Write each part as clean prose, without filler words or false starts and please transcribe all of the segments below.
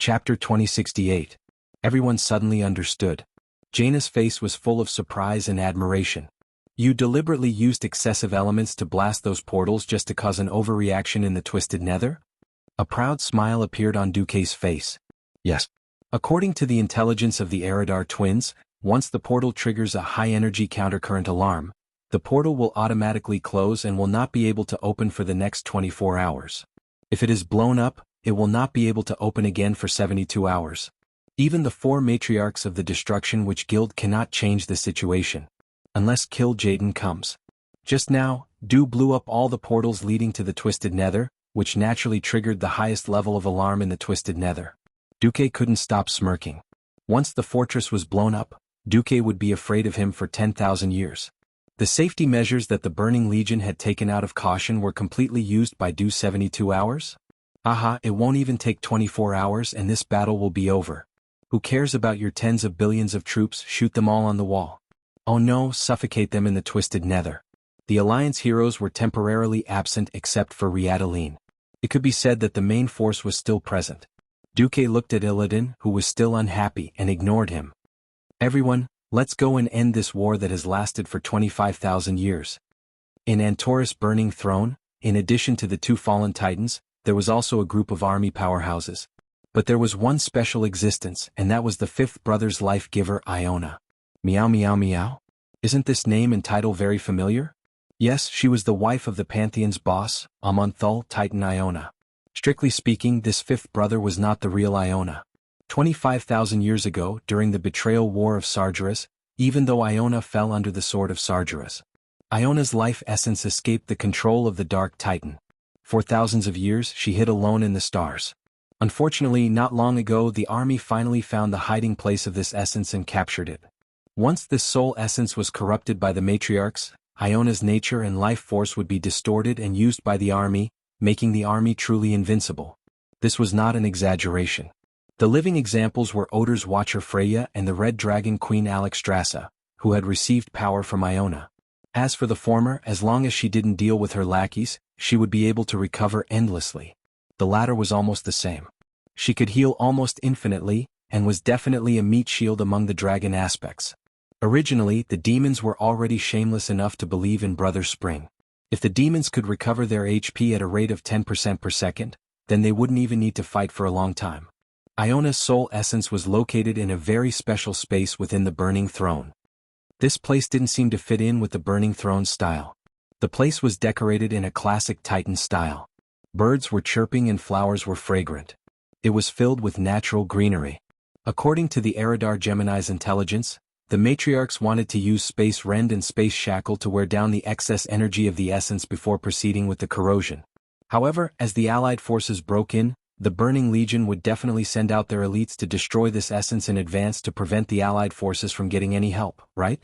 Chapter 2068. Everyone suddenly understood. Jaina's face was full of surprise and admiration. You deliberately used excessive elements to blast those portals just to cause an overreaction in the Twisted Nether? A proud smile appeared on Duque's face. Yes. According to the intelligence of the Eridar twins, once the portal triggers a high-energy countercurrent alarm, the portal will automatically close and will not be able to open for the next 24 hours. If it is blown up, it will not be able to open again for 72 hours. Even the 4 matriarchs of the Destruction Witch Guild cannot change the situation. Unless Kill Jaden comes. Just now, Dew blew up all the portals leading to the Twisted Nether, which naturally triggered the highest level of alarm in the Twisted Nether. Duque couldn't stop smirking. Once the fortress was blown up, Duque would be afraid of him for 10,000 years. The safety measures that the Burning Legion had taken out of caution were completely used by Dew 72 hours? Aha, it won't even take 24 hours and this battle will be over. Who cares about your tens of billions of troops? Shoot them all on the wall. Oh no, suffocate them in the Twisted Nether. The Alliance heroes were temporarily absent except for Riadaline. It could be said that the main force was still present. Duque looked at Illidan, who was still unhappy, and ignored him. Everyone, let's go and end this war that has lasted for 25,000 years. In Antorus' burning throne, in addition to the 2 fallen titans, there was also a group of army powerhouses. But there was one special existence, and that was the 5th brother's life-giver Iona. Meow meow meow? Isn't this name and title very familiar? Yes, she was the wife of the Pantheon's boss, Amonthul Titan Iona. Strictly speaking, this 5th brother was not the real Iona. 25,000 years ago, during the betrayal war of Sargeras, even though Iona fell under the sword of Sargeras, Iona's life essence escaped the control of the Dark Titan. For thousands of years, she hid alone in the stars. Unfortunately, not long ago the army finally found the hiding place of this essence and captured it. Once this soul essence was corrupted by the matriarchs, Iona's nature and life force would be distorted and used by the army, making the army truly invincible. This was not an exaggeration. The living examples were Odor's Watcher Freya and the Red Dragon Queen Alexstrasza, who had received power from Iona. As for the former, as long as she didn't deal with her lackeys, she would be able to recover endlessly. The latter was almost the same. She could heal almost infinitely, and was definitely a meat shield among the dragon aspects. Originally, the demons were already shameless enough to believe in Brother Spring. If the demons could recover their HP at a rate of 10% per second, then they wouldn't even need to fight for a long time. Iona's soul essence was located in a very special space within the Burning Throne. This place didn't seem to fit in with the Burning Throne style. The place was decorated in a classic Titan style. Birds were chirping and flowers were fragrant. It was filled with natural greenery. According to the Eridar Gemini's intelligence, the matriarchs wanted to use Space Rend and Space Shackle to wear down the excess energy of the essence before proceeding with the corrosion. However, as the Allied forces broke in, the Burning Legion would definitely send out their elites to destroy this essence in advance to prevent the Allied forces from getting any help, right?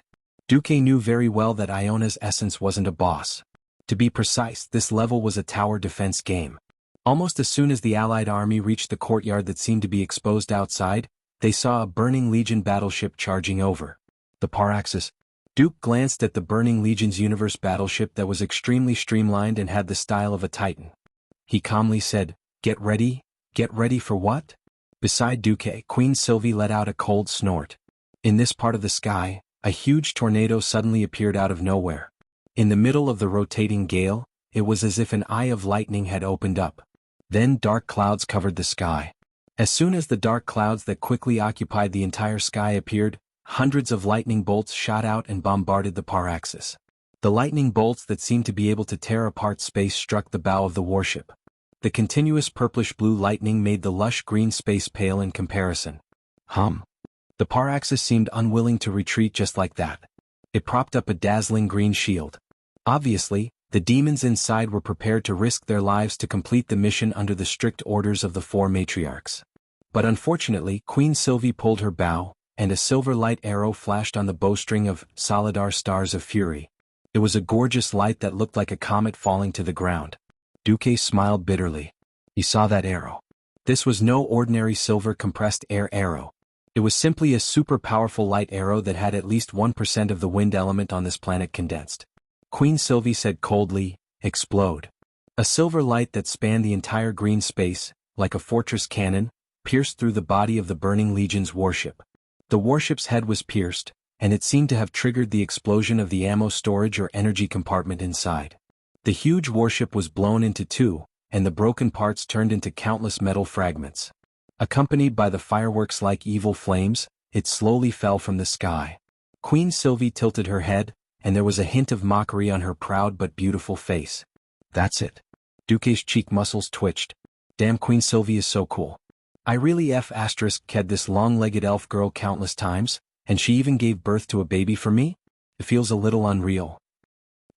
Duque knew very well that Iona's essence wasn't a boss. To be precise, this level was a tower defense game. Almost as soon as the Allied army reached the courtyard that seemed to be exposed outside, they saw a Burning Legion battleship charging over. The Paraxis. Duke glanced at the Burning Legion's universe battleship that was extremely streamlined and had the style of a Titan. He calmly said, Get ready for what? Beside Duque, Queen Sylvie let out a cold snort. In this part of the sky, a huge tornado suddenly appeared out of nowhere. In the middle of the rotating gale, it was as if an eye of lightning had opened up. Then dark clouds covered the sky. As soon as the dark clouds that quickly occupied the entire sky appeared, hundreds of lightning bolts shot out and bombarded the Paraxis. The lightning bolts that seemed to be able to tear apart space struck the bow of the warship. The continuous purplish-blue lightning made the lush green space pale in comparison. The Paraxis seemed unwilling to retreat just like that. It propped up a dazzling green shield. Obviously, the demons inside were prepared to risk their lives to complete the mission under the strict orders of the 4 matriarchs. But unfortunately, Queen Sylvie pulled her bow, and a silver light arrow flashed on the bowstring of Solidar Stars of Fury. It was a gorgeous light that looked like a comet falling to the ground. Duque smiled bitterly. He saw that arrow. This was no ordinary silver compressed air arrow. It was simply a super powerful light arrow that had at least 1% of the wind element on this planet condensed. Queen Sylvie said coldly, "Explode." A silver light that spanned the entire green space, like a fortress cannon, pierced through the body of the Burning Legion's warship. The warship's head was pierced, and it seemed to have triggered the explosion of the ammo storage or energy compartment inside. The huge warship was blown into two, and the broken parts turned into countless metal fragments. Accompanied by the fireworks-like evil flames, it slowly fell from the sky. Queen Sylvie tilted her head, and there was a hint of mockery on her proud but beautiful face. That's it. Duque's cheek muscles twitched. Damn, Queen Sylvie is so cool. I really ked this long-legged elf girl countless times, and she even gave birth to a baby for me? It feels a little unreal.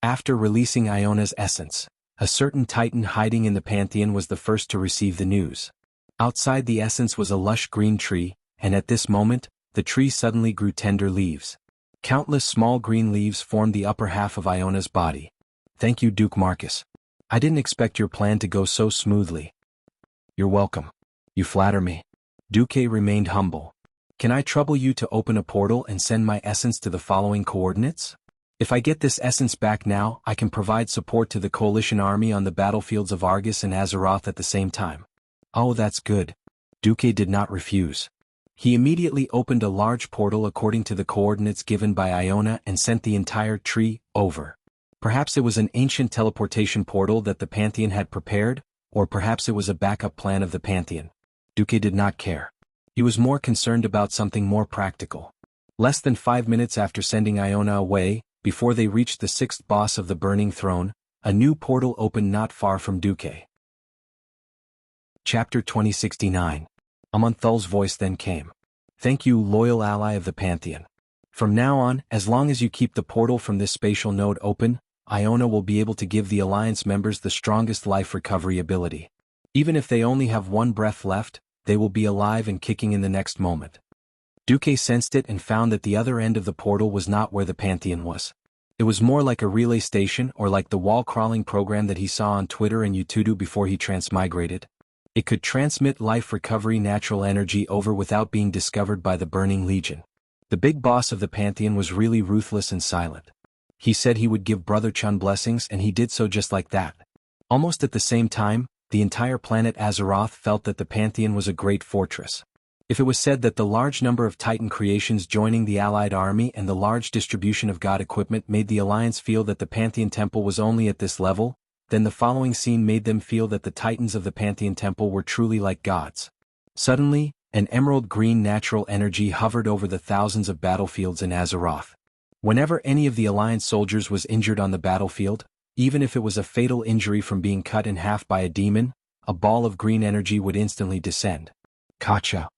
After releasing Iona's essence, a certain titan hiding in the Pantheon was the first to receive the news. Outside the essence was a lush green tree, and at this moment, the tree suddenly grew tender leaves. Countless small green leaves formed the upper half of Iona's body. Thank you, Duke Marcus. I didn't expect your plan to go so smoothly. You're welcome. You flatter me. Duque remained humble. Can I trouble you to open a portal and send my essence to the following coordinates? If I get this essence back now, I can provide support to the coalition army on the battlefields of Argus and Azeroth at the same time. Oh, that's good. Duque did not refuse. He immediately opened a large portal according to the coordinates given by Iona and sent the entire tree over. Perhaps it was an ancient teleportation portal that the Pantheon had prepared, or perhaps it was a backup plan of the Pantheon. Duque did not care. He was more concerned about something more practical. Less than 5 minutes after sending Iona away, before they reached the sixth boss of the Burning Throne, a new portal opened not far from Duque. Chapter 2069. Amonthul's voice then came. Thank you, loyal ally of the Pantheon. From now on, as long as you keep the portal from this spatial node open, Iona will be able to give the Alliance members the strongest life recovery ability. Even if they only have one breath left, they will be alive and kicking in the next moment. Duque sensed it and found that the other end of the portal was not where the Pantheon was. It was more like a relay station or like the wall-crawling program that he saw on Twitter and YouTube before he transmigrated. It could transmit life recovery natural energy over without being discovered by the Burning Legion. The big boss of the Pantheon was really ruthless and silent. He said he would give Brother Chun blessings, and he did so just like that. Almost at the same time, the entire planet Azeroth felt that the Pantheon was a great fortress. If it was said that the large number of Titan creations joining the Allied army and the large distribution of god equipment made the Alliance feel that the Pantheon Temple was only at this level, then the following scene made them feel that the Titans of the Pantheon Temple were truly like gods. Suddenly, an emerald green natural energy hovered over the thousands of battlefields in Azeroth. Whenever any of the Alliance soldiers was injured on the battlefield, even if it was a fatal injury from being cut in half by a demon, a ball of green energy would instantly descend. Gotcha.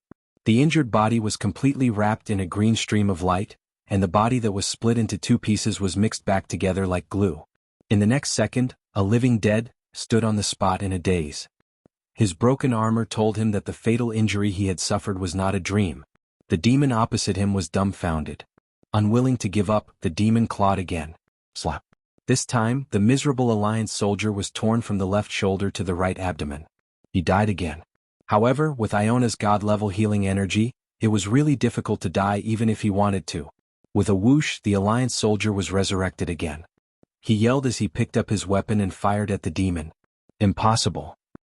The injured body was completely wrapped in a green stream of light, and the body that was split into two pieces was mixed back together like glue. In the next second, a living dead stood on the spot in a daze. His broken armor told him that the fatal injury he had suffered was not a dream. The demon opposite him was dumbfounded. Unwilling to give up, the demon clawed again. Slap. This time, the miserable Alliance soldier was torn from the left shoulder to the right abdomen. He died again. However, with Iona's god-level healing energy, it was really difficult to die even if he wanted to. With a whoosh, the Alliance soldier was resurrected again. He yelled as he picked up his weapon and fired at the demon. Impossible.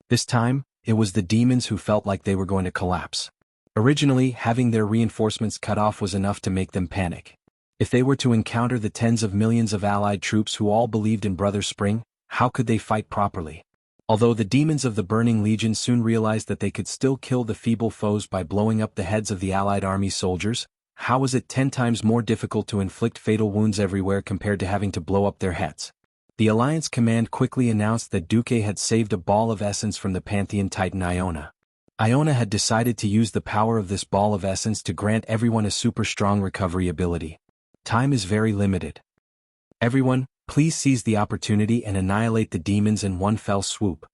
This time, it was the demons who felt like they were going to collapse. Originally, having their reinforcements cut off was enough to make them panic. If they were to encounter the tens of millions of Allied troops who all believed in Brother Spring, how could they fight properly? Although the demons of the Burning Legion soon realized that they could still kill the feeble foes by blowing up the heads of the Allied army soldiers, how was it 10 times more difficult to inflict fatal wounds everywhere compared to having to blow up their heads? The Alliance command quickly announced that Duque had saved a ball of essence from the Pantheon Titan Iona. Iona had decided to use the power of this ball of essence to grant everyone a super strong recovery ability. Time is very limited. Everyone, please seize the opportunity and annihilate the demons in one fell swoop.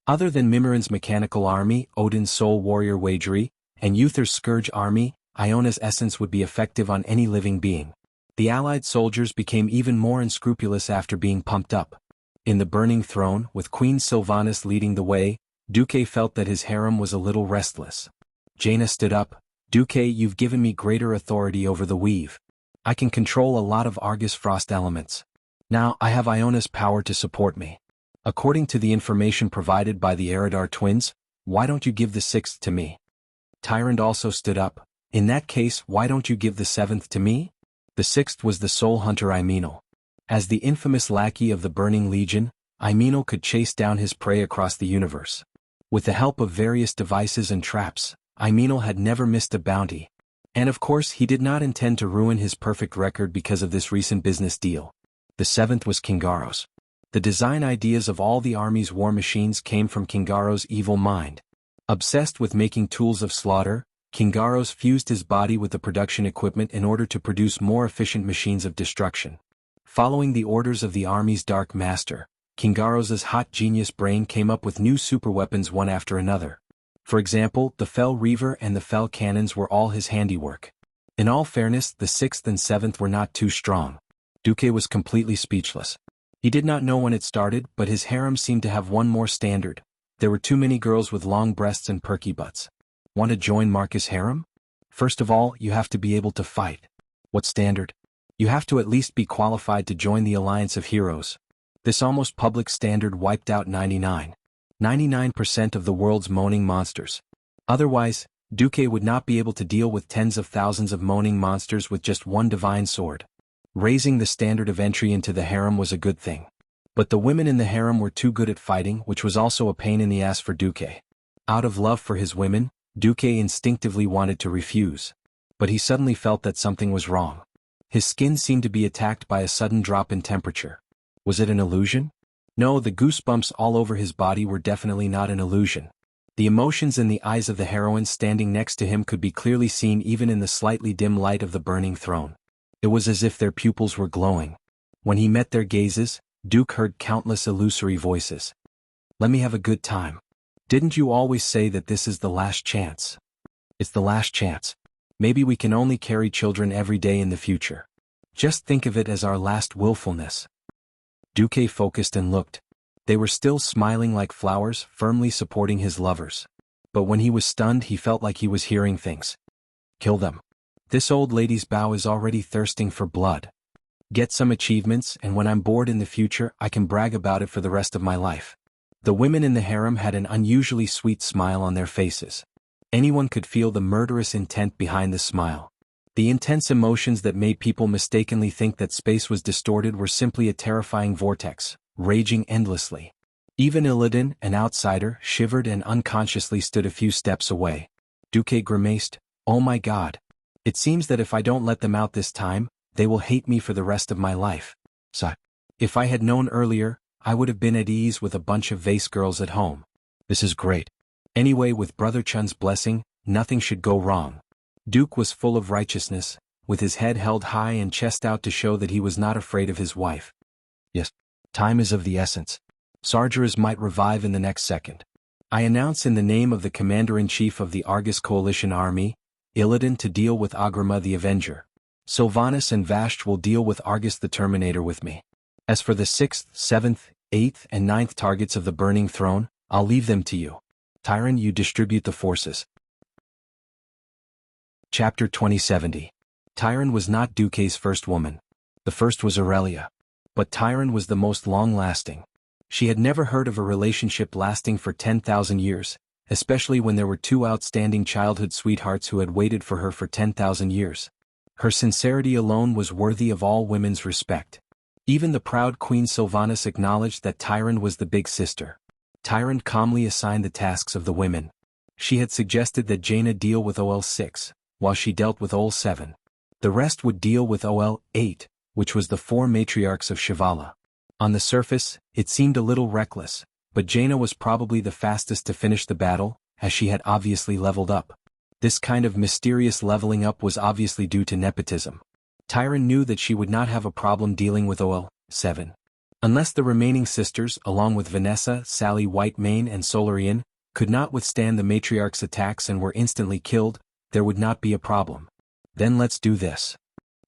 Other than Mimirin's mechanical army, Odin's soul warrior Wagery, and Uther's scourge army, Iona's essence would be effective on any living being. The Allied soldiers became even more unscrupulous after being pumped up. In the Burning Throne, with Queen Sylvanas leading the way, Duque felt that his harem was a little restless. Jaina stood up. Duque, you've given me greater authority over the weave. I can control a lot of Argus frost elements. Now I have Iona's power to support me. According to the information provided by the Eridar twins, why don't you give the sixth to me? Tyrant also stood up. In that case, why don't you give the 7th to me? The 6th was the soul hunter Imenal. As the infamous lackey of the Burning Legion, Imenal could chase down his prey across the universe. With the help of various devices and traps, Imenal had never missed a bounty. And of course he did not intend to ruin his perfect record because of this recent business deal. The 7th was Kingaro's. The design ideas of all the army's war machines came from Kingaro's evil mind. Obsessed with making tools of slaughter, Kingaro's fused his body with the production equipment in order to produce more efficient machines of destruction. Following the orders of the army's Dark Master, Kingaro's hot genius brain came up with new superweapons one after another. For example, the Fell Reaver and the Fell Cannons were all his handiwork. In all fairness, the 6th and 7th were not too strong. Duque was completely speechless. He did not know when it started, but his harem seemed to have one more standard. There were too many girls with long breasts and perky butts. Want to join Marcus' harem? First of all, you have to be able to fight. What standard? You have to at least be qualified to join the Alliance of Heroes. This almost public standard wiped out 99% of the world's moaning monsters. Otherwise, Duque would not be able to deal with tens of thousands of moaning monsters with just one divine sword. Raising the standard of entry into the harem was a good thing. But the women in the harem were too good at fighting, which was also a pain in the ass for Duque. Out of love for his women, Duque instinctively wanted to refuse. But he suddenly felt that something was wrong. His skin seemed to be attacked by a sudden drop in temperature. Was it an illusion? No, the goosebumps all over his body were definitely not an illusion. The emotions in the eyes of the heroine standing next to him could be clearly seen even in the slightly dim light of the burning throne. It was as if their pupils were glowing. When he met their gazes, Duke heard countless illusory voices. Let me have a good time. Didn't you always say that this is the last chance? It's the last chance. Maybe we can only carry children every day in the future. Just think of it as our last willfulness. Duque focused and looked. They were still smiling like flowers, firmly supporting his lovers. But when he was stunned, he felt like he was hearing things. Kill them. This old lady's bow is already thirsting for blood. Get some achievements, and when I'm bored in the future, I can brag about it for the rest of my life. The women in the harem had an unusually sweet smile on their faces. Anyone could feel the murderous intent behind the smile. The intense emotions that made people mistakenly think that space was distorted were simply a terrifying vortex, raging endlessly. Even Illidan, an outsider, shivered and unconsciously stood a few steps away. Duque grimaced, "Oh my God. It seems that if I don't let them out this time, they will hate me for the rest of my life. So, if I had known earlier, I would have been at ease with a bunch of vase girls at home. This is great. Anyway, with Brother Chun's blessing, nothing should go wrong." Duke was full of righteousness, with his head held high and chest out to show that he was not afraid of his wife. Yes, time is of the essence. Sargeras might revive in the next second. I announce in the name of the Commander-in-Chief of the Argus Coalition Army, Illidan, to deal with Agrima the Avenger. Sylvanas and Vashj will deal with Argus the Terminator with me. As for the 6th, 7th, 8th, and 9th targets of the Burning Throne, I'll leave them to you. Tyron, you distribute the forces. Chapter 2070. Tyron was not Duque's first woman. The first was Aurelia. But Tyron was the most long-lasting. She had never heard of a relationship lasting for 10,000 years, especially when there were two outstanding childhood sweethearts who had waited for her for 10,000 years. Her sincerity alone was worthy of all women's respect. Even the proud Queen Sylvanas acknowledged that Tyron was the big sister. Tyron calmly assigned the tasks of the women. She had suggested that Jaina deal with OL6, while she dealt with OL7. The rest would deal with OL8, which was the 4 matriarchs of Shivala. On the surface, it seemed a little reckless, but Jaina was probably the fastest to finish the battle, as she had obviously leveled up. This kind of mysterious leveling up was obviously due to nepotism. Tyron knew that she would not have a problem dealing with OL7. Unless the remaining sisters, along with Vanessa, Sally Whitemane and Solarian, could not withstand the matriarch's attacks and were instantly killed, there would not be a problem. Then let's do this.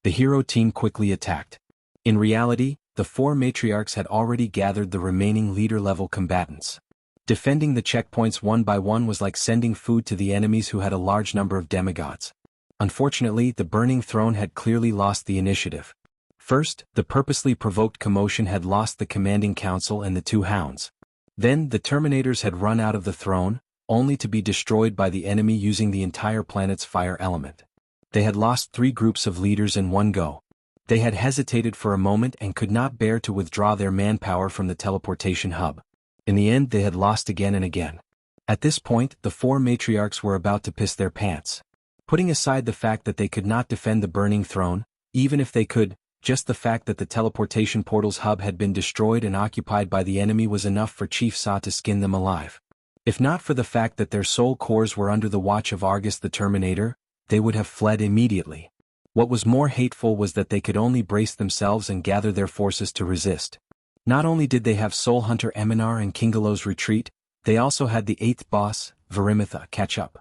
The hero team quickly attacked. In reality, the 4 matriarchs had already gathered the remaining leader-level combatants. Defending the checkpoints one by one was like sending food to the enemies who had a large number of demigods. Unfortunately, the Burning Throne had clearly lost the initiative. First, the purposely provoked commotion had lost the commanding council and the 2 hounds. Then, the Terminators had run out of the throne, only to be destroyed by the enemy using the entire planet's fire element. They had lost 3 groups of leaders in one go. They had hesitated for a moment and could not bear to withdraw their manpower from the teleportation hub. In the end, they had lost again and again. At this point, the 4 matriarchs were about to piss their pants. Putting aside the fact that they could not defend the burning throne, even if they could, just the fact that the teleportation portal's hub had been destroyed and occupied by the enemy was enough for Chief Sa to skin them alive. If not for the fact that their soul cores were under the watch of Argus the Terminator, they would have fled immediately. What was more hateful was that they could only brace themselves and gather their forces to resist. Not only did they have Soul Hunter Eminar and Kingalo's retreat, they also had the 8th boss, Varimitha, catch up.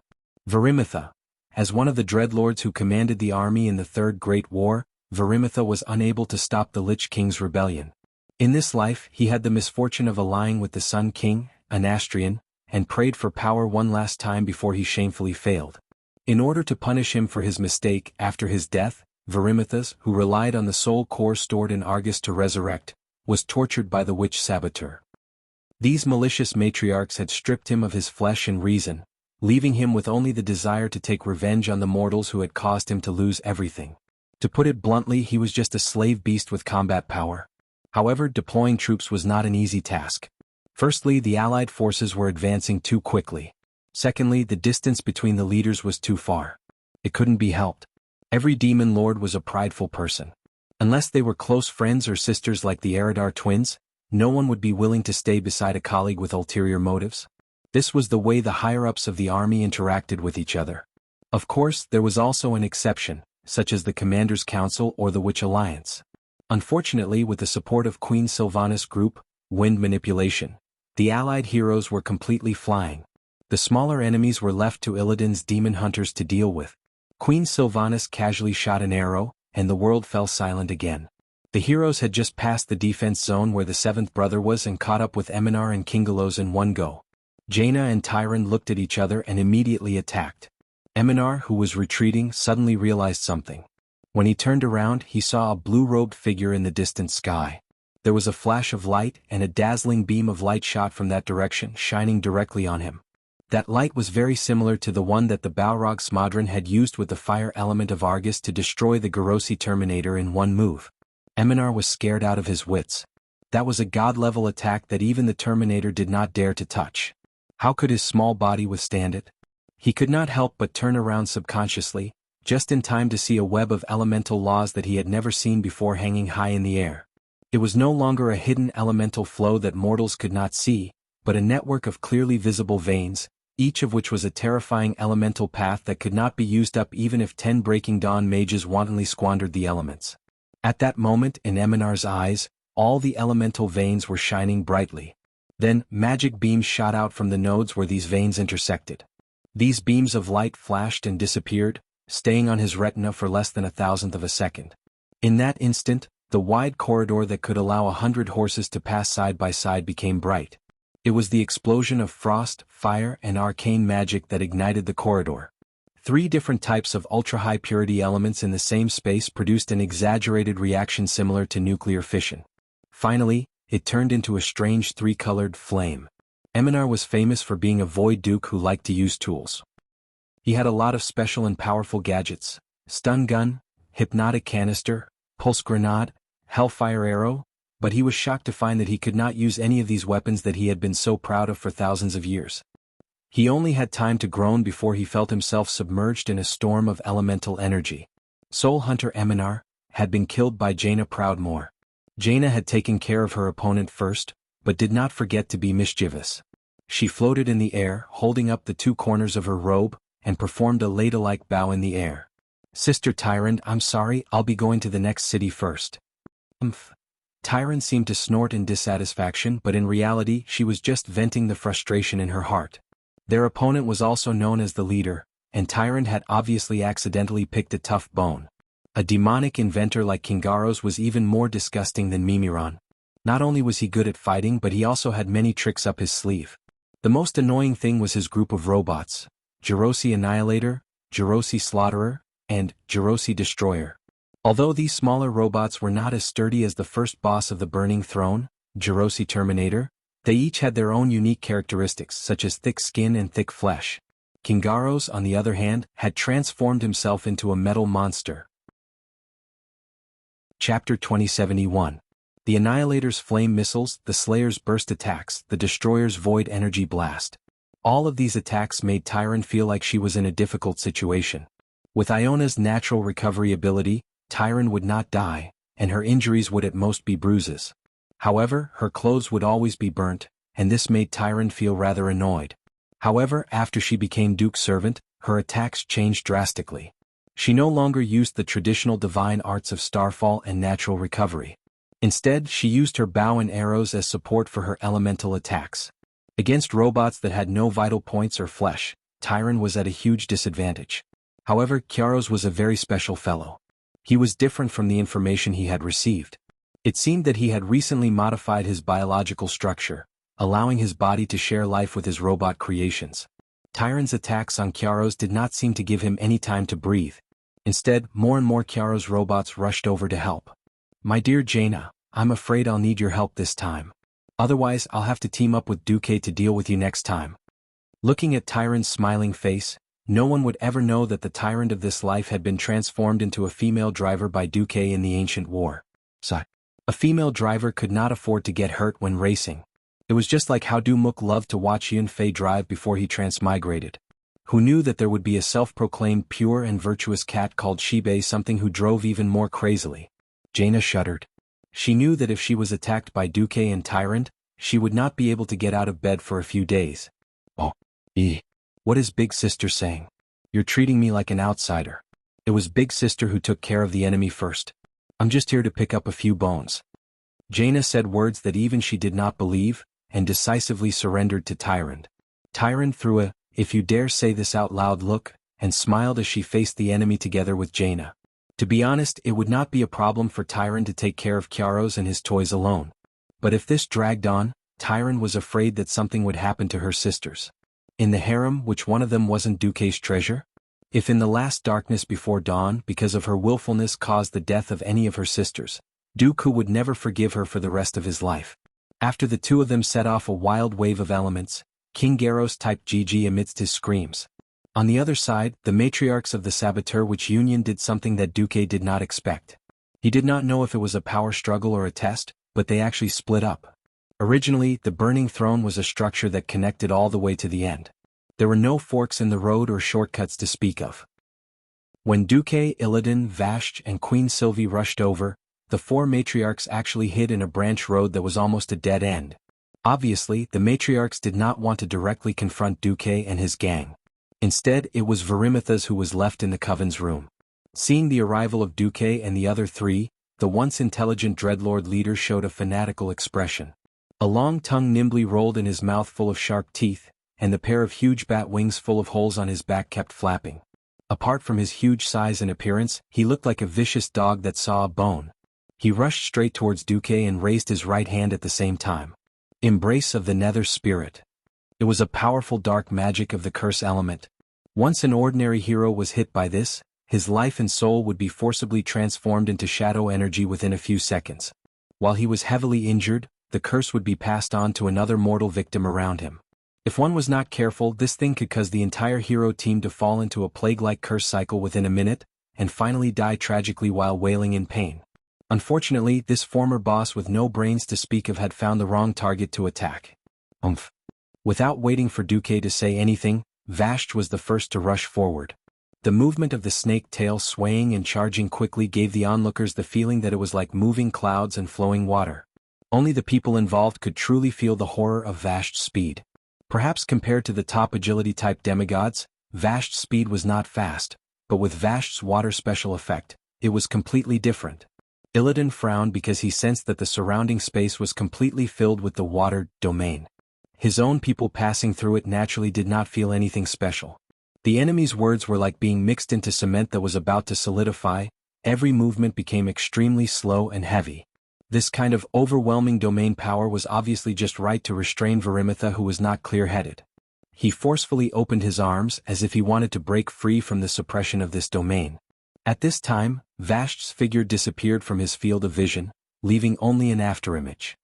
Varimitha, as one of the Dreadlords who commanded the army in the Third Great War, Varimitha was unable to stop the Lich King's rebellion. In this life, he had the misfortune of allying with the Sun King, Anastrian, and prayed for power one last time before he shamefully failed. In order to punish him for his mistake after his death, Varimitha, who relied on the soul core stored in Argus to resurrect, was tortured by the witch saboteur. These malicious matriarchs had stripped him of his flesh and reason, leaving him with only the desire to take revenge on the mortals who had caused him to lose everything. To put it bluntly, he was just a slave beast with combat power. However, deploying troops was not an easy task. Firstly, the Allied forces were advancing too quickly. Secondly, the distance between the leaders was too far. It couldn't be helped. Every demon lord was a prideful person. Unless they were close friends or sisters like the Eridar twins, no one would be willing to stay beside a colleague with ulterior motives. This was the way the higher-ups of the army interacted with each other. Of course, there was also an exception, such as the Commander's Council or the Witch Alliance. Unfortunately, with the support of Queen Sylvanas' group, Wind Manipulation, the Allied heroes were completely flying. The smaller enemies were left to Illidan's demon hunters to deal with. Queen Sylvanas casually shot an arrow, and the world fell silent again. The heroes had just passed the defense zone where the 7th brother was and caught up with Eminar and Kingalos in one go. Jaina and Tyron looked at each other and immediately attacked. Eminar, who was retreating, suddenly realized something. When he turned around, he saw a blue-robed figure in the distant sky. There was a flash of light and a dazzling beam of light shot from that direction, shining directly on him. That light was very similar to the one that the Balrog Smadron had used with the fire element of Argus to destroy the Garossi Terminator in one move. Eminar was scared out of his wits. That was a god-level attack that even the Terminator did not dare to touch. How could his small body withstand it? He could not help but turn around subconsciously, just in time to see a web of elemental laws that he had never seen before hanging high in the air. It was no longer a hidden elemental flow that mortals could not see, but a network of clearly visible veins, each of which was a terrifying elemental path that could not be used up even if 10 Breaking Dawn mages wantonly squandered the elements. At that moment, in Eminar's eyes, all the elemental veins were shining brightly. Then, magic beams shot out from the nodes where these veins intersected. These beams of light flashed and disappeared, staying on his retina for less than 1,000th of a second. In that instant, the wide corridor that could allow 100 horses to pass side by side became bright. It was the explosion of frost, fire, and arcane magic that ignited the corridor. 3 different types of ultra-high purity elements in the same space produced an exaggerated reaction similar to nuclear fission. Finally, it turned into a strange 3-colored flame. Eminar was famous for being a Void Duke who liked to use tools. He had a lot of special and powerful gadgets: stun gun, hypnotic canister, pulse grenade, hellfire arrow, but he was shocked to find that he could not use any of these weapons that he had been so proud of for thousands of years. He only had time to groan before he felt himself submerged in a storm of elemental energy. Soul Hunter Eminar had been killed by Jaina Proudmoore. Jaina had taken care of her opponent first, but did not forget to be mischievous. She floated in the air, holding up the 2 corners of her robe, and performed a ladle-like bow in the air. "Sister Tyrant, I'm sorry, I'll be going to the next city first." Tyrant seemed to snort in dissatisfaction, but in reality she was just venting the frustration in her heart. Their opponent was also known as the leader, and Tyrant had obviously accidentally picked a tough bone. A demonic inventor like Kingaros was even more disgusting than Mimiron. Not only was he good at fighting, but he also had many tricks up his sleeve. The most annoying thing was his group of robots: Garossi Annihilator, Garossi Slaughterer, and Garossi Destroyer. Although these smaller robots were not as sturdy as the first boss of the Burning Throne, Garossi Terminator, They each had their own unique characteristics such as thick skin and thick flesh. Kingaro's, on the other hand, had transformed himself into a metal monster. Chapter 2071. The Annihilator's flame missiles, the Slayer's burst attacks, the Destroyer's void energy blast. All of these attacks made Tyron feel like she was in a difficult situation. With Iona's natural recovery ability, Tyron would not die, and her injuries would at most be bruises. However, her clothes would always be burnt, and this made Tyron feel rather annoyed. However, after she became Duke's servant, her attacks changed drastically. She no longer used the traditional divine arts of Starfall and natural recovery. Instead, she used her bow and arrows as support for her elemental attacks. Against robots that had no vital points or flesh, Tyron was at a huge disadvantage. However, Kyaros was a very special fellow. He was different from the information he had received. It seemed that he had recently modified his biological structure, allowing his body to share life with his robot creations. Tyron's attacks on Kyaros did not seem to give him any time to breathe. Instead, more and more Kyaros robots rushed over to help. "My dear Jaina, I'm afraid I'll need your help this time. Otherwise, I'll have to team up with Duke to deal with you next time." Looking at Tyron's smiling face, no one would ever know that the tyrant of this life had been transformed into a female driver by Duke in the ancient war. A female driver could not afford to get hurt when racing. It was just like how Dumuk loved to watch Yunfei drive before he transmigrated. Who knew that there would be a self-proclaimed pure and virtuous cat called Shibe, something who drove even more crazily? Jaina shuddered. She knew that if she was attacked by Duke and Tyrant, she would not be able to get out of bed for a few days. What is Big Sister saying? You're treating me like an outsider. It was Big Sister who took care of the enemy first. I'm just here to pick up a few bones. Jaina said words that even she did not believe, and decisively surrendered to Tyrant. Tyrant threw a, "If you dare say this out loud" look, and smiled as she faced the enemy together with Jaina. To be honest, it would not be a problem for Tyrant to take care of Kyaros and his toys alone. But if this dragged on, Tyrant was afraid that something would happen to her sisters. In the harem, which one of them wasn't Duke's treasure? If in the last darkness before dawn, because of her willfulness, caused the death of any of her sisters, Dooku would never forgive her for the rest of his life. After the two of them set off a wild wave of elements, King Garros typed GG amidst his screams. On the other side, the matriarchs of the Saboteur Witch Union did something that Duke did not expect. He did not know if it was a power struggle or a test, but they actually split up. Originally, the Burning Throne was a structure that connected all the way to the end. There were no forks in the road or shortcuts to speak of. When Duke, Illidan, Vashj, and Queen Sylvie rushed over, the four matriarchs actually hid in a branch road that was almost a dead end. Obviously, the matriarchs did not want to directly confront Duke and his gang. Instead, it was Varimitha's who was left in the Coven's room. Seeing the arrival of Duke and the other three, the once intelligent Dreadlord leader showed a fanatical expression. A long tongue nimbly rolled in his mouth full of sharp teeth, and the pair of huge bat wings full of holes on his back kept flapping. Apart from his huge size and appearance, he looked like a vicious dog that saw a bone. He rushed straight towards Duke and raised his right hand at the same time. Embrace of the Nether Spirit. It was a powerful dark magic of the curse element. Once an ordinary hero was hit by this, his life and soul would be forcibly transformed into shadow energy within a few seconds. While he was heavily injured, the curse would be passed on to another mortal victim around him. If one was not careful, this thing could cause the entire hero team to fall into a plague-like curse cycle within a minute, and finally die tragically while wailing in pain. Unfortunately, this former boss with no brains to speak of had found the wrong target to attack. Without waiting for Duque to say anything, Vashj was the first to rush forward. The movement of the snake tail swaying and charging quickly gave the onlookers the feeling that it was like moving clouds and flowing water. Only the people involved could truly feel the horror of Vashj's speed. Perhaps compared to the top agility-type demigods, Vashj's speed was not fast, but with Vashj's water special effect, it was completely different. Illidan frowned because he sensed that the surrounding space was completely filled with the water domain. His own people passing through it naturally did not feel anything special. The enemy's words were like being mixed into cement that was about to solidify. Every movement became extremely slow and heavy. This kind of overwhelming domain power was obviously just right to restrain Varimitha, who was not clear-headed. He forcefully opened his arms as if he wanted to break free from the suppression of this domain. At this time, Vashj's figure disappeared from his field of vision, leaving only an afterimage.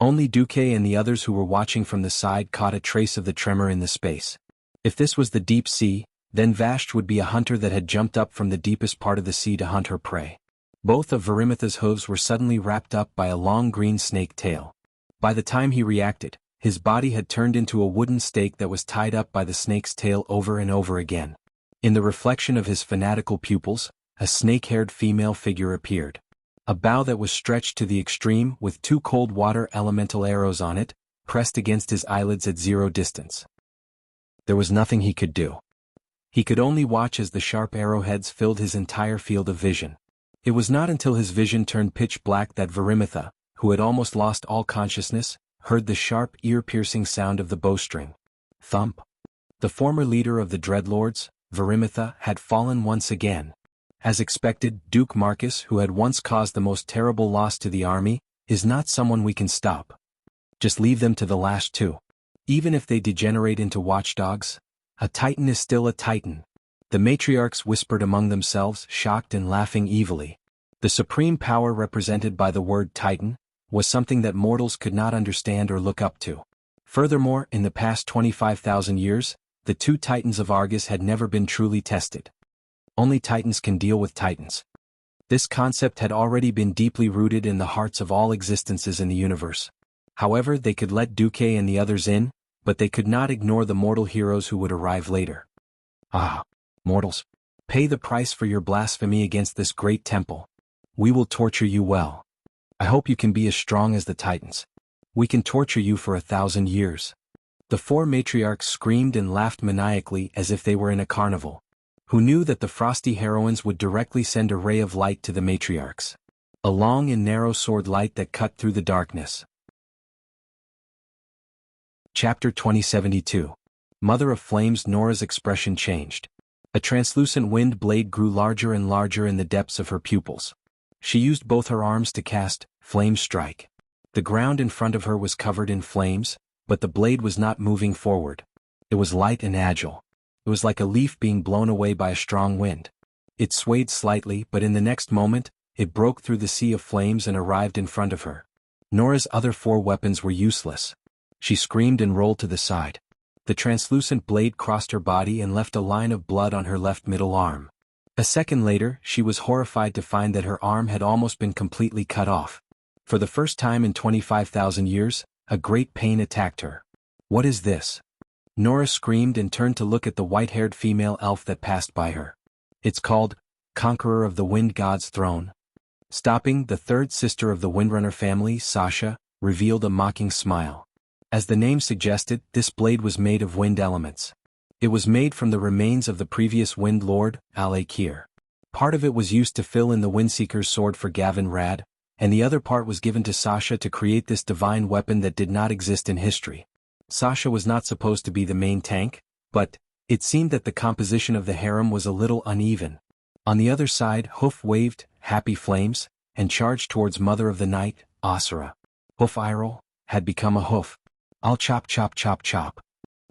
Only Duque and the others who were watching from the side caught a trace of the tremor in the space. If this was the deep sea, then Vashti would be a hunter that had jumped up from the deepest part of the sea to hunt her prey. Both of Varimitha's hooves were suddenly wrapped up by a long green snake tail. By the time he reacted, his body had turned into a wooden stake that was tied up by the snake's tail over and over again. In the reflection of his fanatical pupils, a snake-haired female figure appeared. A bow that was stretched to the extreme with 2 cold water elemental arrows on it, pressed against his eyelids at 0 distance. There was nothing he could do. He could only watch as the sharp arrowheads filled his entire field of vision. It was not until his vision turned pitch black that Varimitha, who had almost lost all consciousness, heard the sharp, ear-piercing sound of the bowstring. Thump. The former leader of the Dreadlords, Varimitha, had fallen once again. As expected, Duke Marcus, who had once caused the most terrible loss to the army, is not someone we can stop. Just leave them to the last 2. Even if they degenerate into watchdogs, a Titan is still a Titan. The matriarchs whispered among themselves, shocked and laughing evilly. The supreme power represented by the word Titan was something that mortals could not understand or look up to. Furthermore, in the past 25,000 years, the 2 Titans of Argus had never been truly tested. Only Titans can deal with Titans. This concept had already been deeply rooted in the hearts of all existences in the universe. However, they could let Duque and the others in, but they could not ignore the mortal heroes who would arrive later. Ah, mortals, pay the price for your blasphemy against this great temple. We will torture you well. I hope you can be as strong as the Titans. We can torture you for 1,000 years. The 4 matriarchs screamed and laughed maniacally as if they were in a carnival. Who knew that the frosty heroines would directly send a ray of light to the matriarchs? A long and narrow sword light that cut through the darkness. Chapter 2072. Mother of Flames. Nora's expression changed. A translucent wind blade grew larger and larger in the depths of her pupils. She used both her arms to cast Flame Strike. The ground in front of her was covered in flames, but the blade was not moving forward. It was light and agile. It was like a leaf being blown away by a strong wind. It swayed slightly, but in the next moment, it broke through the sea of flames and arrived in front of her. Nora's other 4 weapons were useless. She screamed and rolled to the side. The translucent blade crossed her body and left a line of blood on her left middle arm. A second later, she was horrified to find that her arm had almost been completely cut off. For the first time in 25,000 years, a great pain attacked her. What is this? Nora screamed and turned to look at the white-haired female elf that passed by her. It's called Conqueror of the Wind God's Throne. Stopping, the 3rd sister of the Windrunner family, Sasha, revealed a mocking smile. As the name suggested, this blade was made of wind elements. It was made from the remains of the previous Wind Lord, Alakir. Part of it was used to fill in the Windseeker's sword for Gavin Rad, and the other part was given to Sasha to create this divine weapon that did not exist in history. Sasha was not supposed to be the main tank, but it seemed that the composition of the harem was a little uneven. On the other side, Hoof waved happy flames and charged towards Mother of the Night, Asura. Hoof Iroh had become a hoof. I'll chop chop chop chop.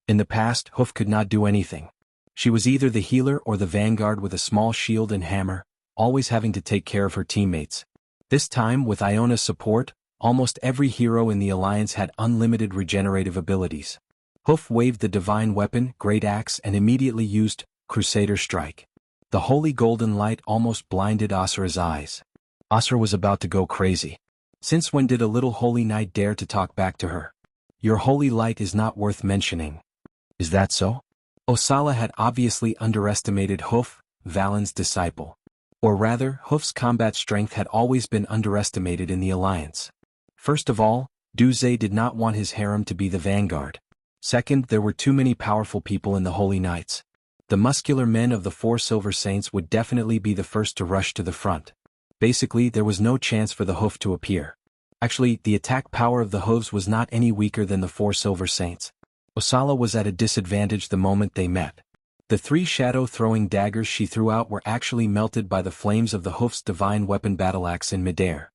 In the past, Hoof could not do anything. She was either the healer or the vanguard with a small shield and hammer, always having to take care of her teammates. This time, with Iona's support, almost every hero in the Alliance had unlimited regenerative abilities. Hoof waved the divine weapon, Great Axe, and immediately used Crusader Strike. The holy golden light almost blinded Asura's eyes. Asura was about to go crazy. Since when did a little holy knight dare to talk back to her? Your holy light is not worth mentioning. Is that so? Osala had obviously underestimated Hoof, Valen's disciple. Or rather, Hoof's combat strength had always been underestimated in the Alliance. First of all, Duze did not want his harem to be the vanguard. Second, there were too many powerful people in the Holy Knights. The muscular men of the 4 Silver Saints would definitely be the first to rush to the front. Basically, there was no chance for the Hoof to appear. Actually, the attack power of the Hoofs was not any weaker than the 4 Silver Saints. Osala was at a disadvantage the moment they met. The 3 shadow-throwing daggers she threw out were actually melted by the flames of the Hoof's divine weapon battle axe in midair.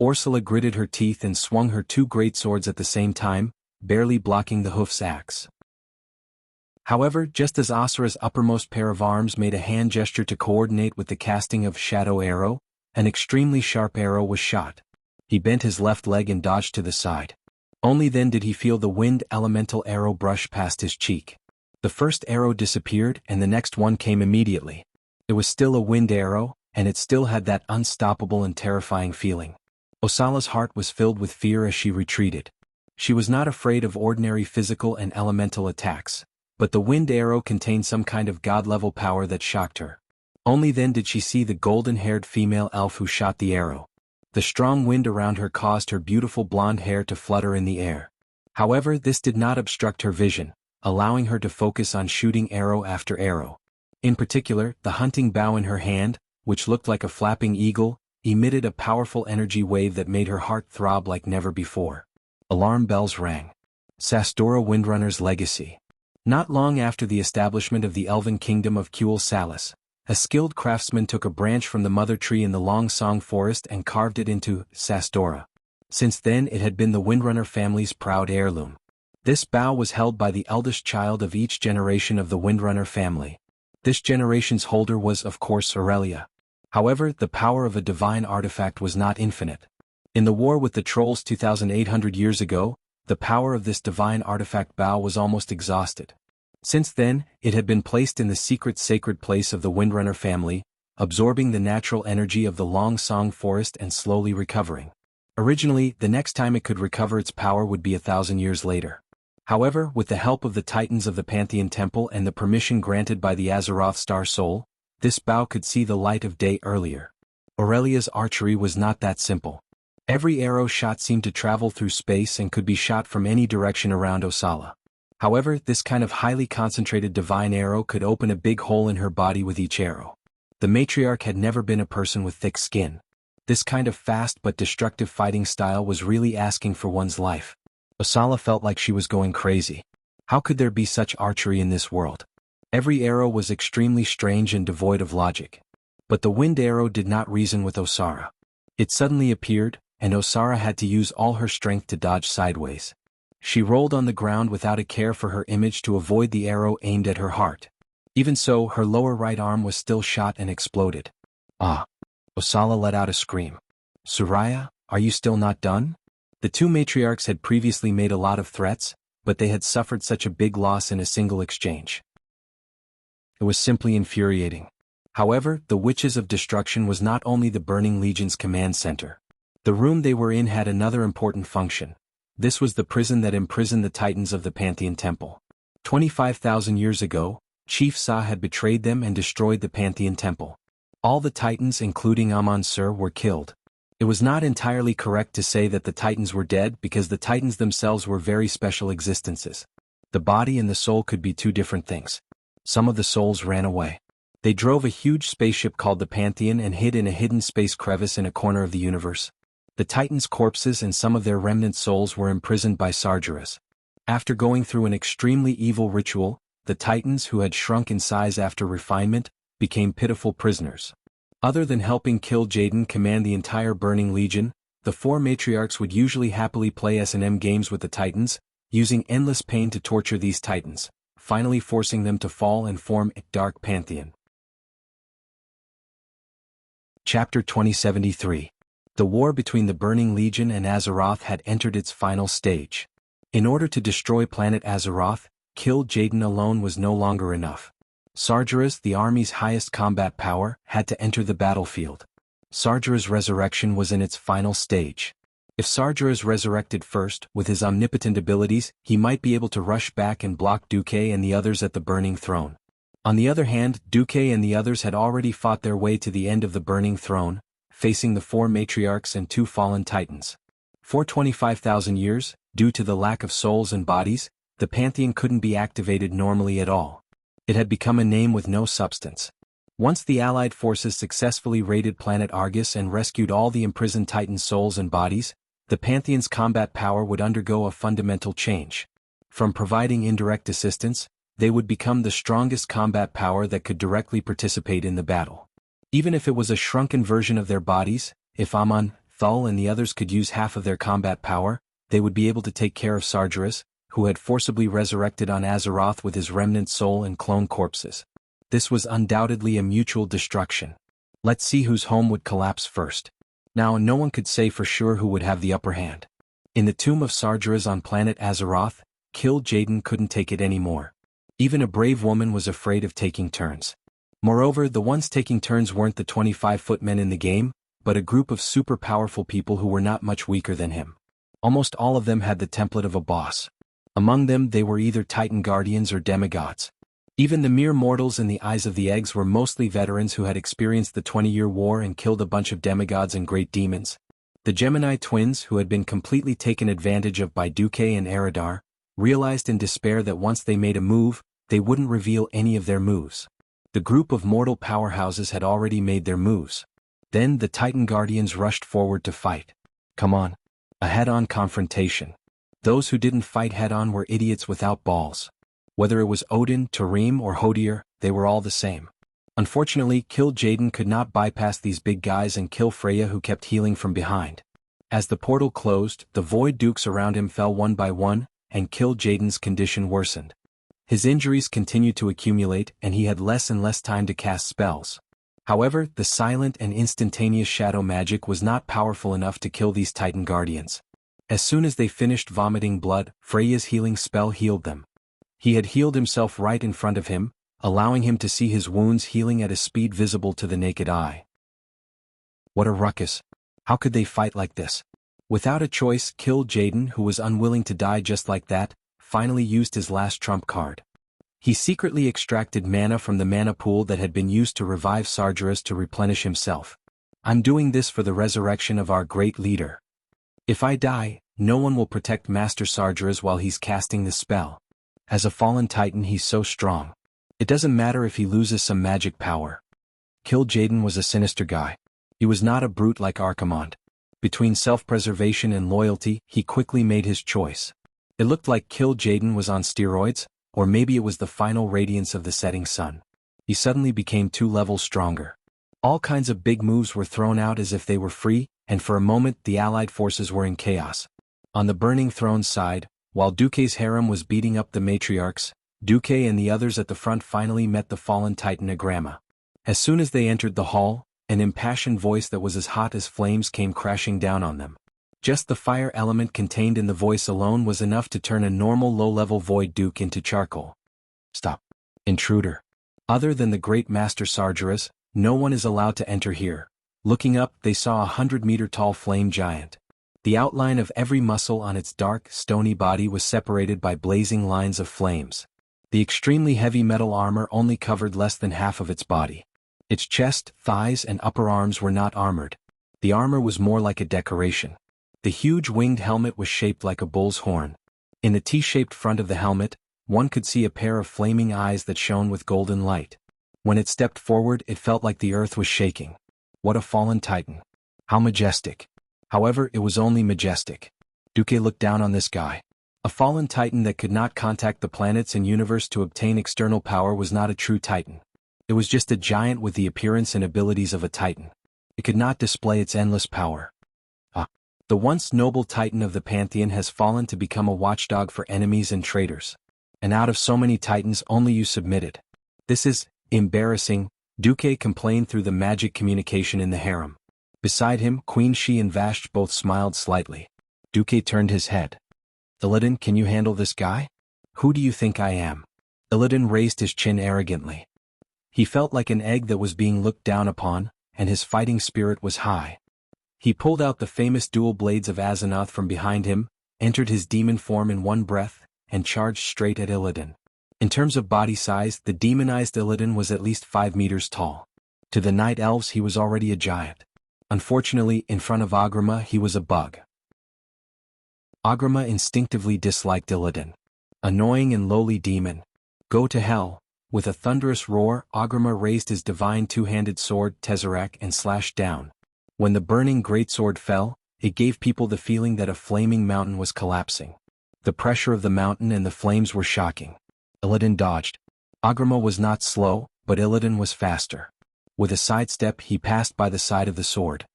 Ursula gritted her teeth and swung her 2 great swords at the same time, barely blocking the Hoof's axe. However, just as Asura's uppermost pair of arms made a hand gesture to coordinate with the casting of Shadow Arrow, an extremely sharp arrow was shot. He bent his left leg and dodged to the side. Only then did he feel the wind elemental arrow brush past his cheek. The first arrow disappeared and the next one came immediately. It was still a wind arrow, and it still had that unstoppable and terrifying feeling. Osala's heart was filled with fear as she retreated. She was not afraid of ordinary physical and elemental attacks, but the wind arrow contained some kind of god-level power that shocked her. Only then did she see the golden-haired female elf who shot the arrow. The strong wind around her caused her beautiful blonde hair to flutter in the air. However, this did not obstruct her vision, allowing her to focus on shooting arrow after arrow. In particular, the hunting bow in her hand, which looked like a flapping eagle, emitted a powerful energy wave that made her heart throb like never before. Alarm bells rang. Sastora Windrunner's legacy. Not long after the establishment of the elven kingdom of Kuel Salis, a skilled craftsman took a branch from the mother tree in the Long Song forest and carved it into Sastora. Since then it had been the Windrunner family's proud heirloom. This bow was held by the eldest child of each generation of the Windrunner family. This generation's holder was, of course, Aurelia. However, the power of a divine artifact was not infinite. In the war with the trolls 2,800 years ago, the power of this divine artifact bow was almost exhausted. Since then, it had been placed in the secret sacred place of the Windrunner family, absorbing the natural energy of the Long Song forest and slowly recovering. Originally, the next time it could recover its power would be 1,000 years later. However, with the help of the Titans of the Pantheon Temple and the permission granted by the Azeroth Star Soul, this bow could see the light of day earlier. Aurelia's archery was not that simple. Every arrow shot seemed to travel through space and could be shot from any direction around Osala. However, this kind of highly concentrated divine arrow could open a big hole in her body with each arrow. The matriarch had never been a person with thick skin. This kind of fast but destructive fighting style was really asking for one's life. Osala felt like she was going crazy. How could there be such archery in this world? Every arrow was extremely strange and devoid of logic. But the wind arrow did not reason with Osara. It suddenly appeared, and Osara had to use all her strength to dodge sideways. She rolled on the ground without a care for her image to avoid the arrow aimed at her heart. Even so, her lower right arm was still shot and exploded. Ah! Osala let out a scream. Soraya, are you still not done? The two matriarchs had previously made a lot of threats, but they had suffered such a big loss in a single exchange. It was simply infuriating. However, the Witches of Destruction was not only the Burning Legion's command center. The room they were in had another important function. This was the prison that imprisoned the Titans of the Pantheon Temple. 25,000 years ago, Chief Sa had betrayed them and destroyed the Pantheon Temple. All the Titans, including Amon-Sur, were killed. It was not entirely correct to say that the Titans were dead because the Titans themselves were very special existences. The body and the soul could be two different things. Some of the souls ran away. They drove a huge spaceship called the Pantheon and hid in a hidden space crevice in a corner of the universe. The Titans' corpses and some of their remnant souls were imprisoned by Sargeras. After going through an extremely evil ritual, the Titans, who had shrunk in size after refinement, became pitiful prisoners. Other than helping kill Jaden command the entire Burning Legion, the four matriarchs would usually happily play S&M games with the Titans, using endless pain to torture these Titans, finally forcing them to fall and form a dark pantheon. Chapter 2073. The war between the Burning Legion and Azeroth had entered its final stage. In order to destroy planet Azeroth, kill Jaden alone was no longer enough. Sargeras, the army's highest combat power, had to enter the battlefield. Sargeras' resurrection was in its final stage. If Sargeras resurrected first, with his omnipotent abilities, he might be able to rush back and block Duque and the others at the Burning Throne. On the other hand, Duque and the others had already fought their way to the end of the Burning Throne, facing the four matriarchs and two fallen titans. For 25,000 years, due to the lack of souls and bodies, the Pantheon couldn't be activated normally at all. It had become a name with no substance. Once the Allied forces successfully raided planet Argus and rescued all the imprisoned Titan souls and bodies, the Pantheon's combat power would undergo a fundamental change. From providing indirect assistance, they would become the strongest combat power that could directly participate in the battle. Even if it was a shrunken version of their bodies, if Amon, Thul and the others could use half of their combat power, they would be able to take care of Sargeras, who had forcibly resurrected on Azeroth with his remnant soul and clone corpses. This was undoubtedly a mutual destruction. Let's see whose home would collapse first. Now no one could say for sure who would have the upper hand. In the tomb of Sargeras on planet Azeroth, Kill Jaden couldn't take it anymore. Even a brave woman was afraid of taking turns. Moreover, the ones taking turns weren't the 25-foot men in the game, but a group of super powerful people who were not much weaker than him. Almost all of them had the template of a boss. Among them they were either Titan Guardians or demigods. Even the mere mortals in the Eyes of the Eggs were mostly veterans who had experienced the 20-year war and killed a bunch of demigods and great demons. The Gemini twins, who had been completely taken advantage of by Duque and Eridar, realized in despair that once they made a move, they wouldn't reveal any of their moves. The group of mortal powerhouses had already made their moves. Then the Titan Guardians rushed forward to fight. Come on. A head-on confrontation. Those who didn't fight head-on were idiots without balls. Whether it was Odin, Tarim, or Hodir, they were all the same. Unfortunately, Kill Jaden could not bypass these big guys and kill Freya, who kept healing from behind. As the portal closed, the Void Dukes around him fell one by one, and Kill Jaden's condition worsened. His injuries continued to accumulate, and he had less and less time to cast spells. However, the silent and instantaneous shadow magic was not powerful enough to kill these Titan Guardians. As soon as they finished vomiting blood, Freya's healing spell healed them. He had healed himself right in front of him, allowing him to see his wounds healing at a speed visible to the naked eye. What a ruckus. How could they fight like this? Without a choice, Kill Jaden, who was unwilling to die just like that, finally used his last trump card. He secretly extracted mana from the mana pool that had been used to revive Sargeras to replenish himself. I'm doing this for the resurrection of our great leader. If I die, no one will protect Master Sargeras while he's casting the spell. As a fallen titan, he's so strong. It doesn't matter if he loses some magic power. Kill Jaden was a sinister guy. He was not a brute like Archimonde. Between self-preservation and loyalty, he quickly made his choice. It looked like Kill Jaden was on steroids, or maybe it was the final radiance of the setting sun. He suddenly became 2 levels stronger. All kinds of big moves were thrown out as if they were free, and for a moment the allied forces were in chaos. On the Burning Throne's side, while Duque's harem was beating up the matriarchs, Duque and the others at the front finally met the fallen Titan Agrama. As soon as they entered the hall, an impassioned voice that was as hot as flames came crashing down on them. Just the fire element contained in the voice alone was enough to turn a normal low-level Void Duke into charcoal. Stop. Intruder. Other than the great Master Sargeras, no one is allowed to enter here. Looking up, they saw a 100-meter-tall flame giant. The outline of every muscle on its dark, stony body was separated by blazing lines of flames. The extremely heavy metal armor only covered less than half of its body. Its chest, thighs, and upper arms were not armored. The armor was more like a decoration. The huge winged helmet was shaped like a bull's horn. In the T-shaped front of the helmet, one could see a pair of flaming eyes that shone with golden light. When it stepped forward, it felt like the earth was shaking. What a fallen titan. How majestic. However, it was only majestic. Duque looked down on this guy. A fallen titan that could not contact the planets and universe to obtain external power was not a true titan. It was just a giant with the appearance and abilities of a titan. It could not display its endless power. The once noble titan of the pantheon has fallen to become a watchdog for enemies and traitors. And out of so many titans, only you submitted. This is embarrassing, Duque complained through the magic communication in the harem. Beside him, Queen Shi and Vashj both smiled slightly. Duque turned his head. Illidan, can you handle this guy? Who do you think I am? Illidan raised his chin arrogantly. He felt like an egg that was being looked down upon, and his fighting spirit was high. He pulled out the famous dual blades of Azeroth from behind him, entered his demon form in one breath, and charged straight at Illidan. In terms of body size, the demonized Illidan was at least 5 meters tall. To the night elves, he was already a giant. Unfortunately, in front of Agrama, he was a bug. Agrama instinctively disliked Illidan. Annoying and lowly demon. Go to hell. With a thunderous roar, Agrama raised his divine 2-handed sword, Tesseract, and slashed down. When the burning greatsword fell, it gave people the feeling that a flaming mountain was collapsing. The pressure of the mountain and the flames were shocking. Illidan dodged. Agrama was not slow, but Illidan was faster. With a sidestep, he passed by the side of the sword.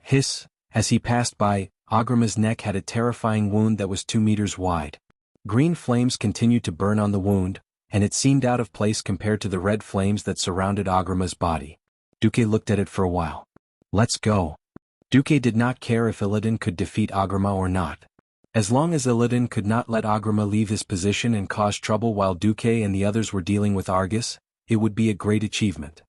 Hiss! As he passed by, Agrama's neck had a terrifying wound that was 2 meters wide. Green flames continued to burn on the wound, and it seemed out of place compared to the red flames that surrounded Agrama's body. Duque looked at it for a while. Let's go. Duque did not care if Illidan could defeat Agrama or not. As long as Illidan could not let Agrima leave his position and cause trouble while Duque and the others were dealing with Argus, it would be a great achievement.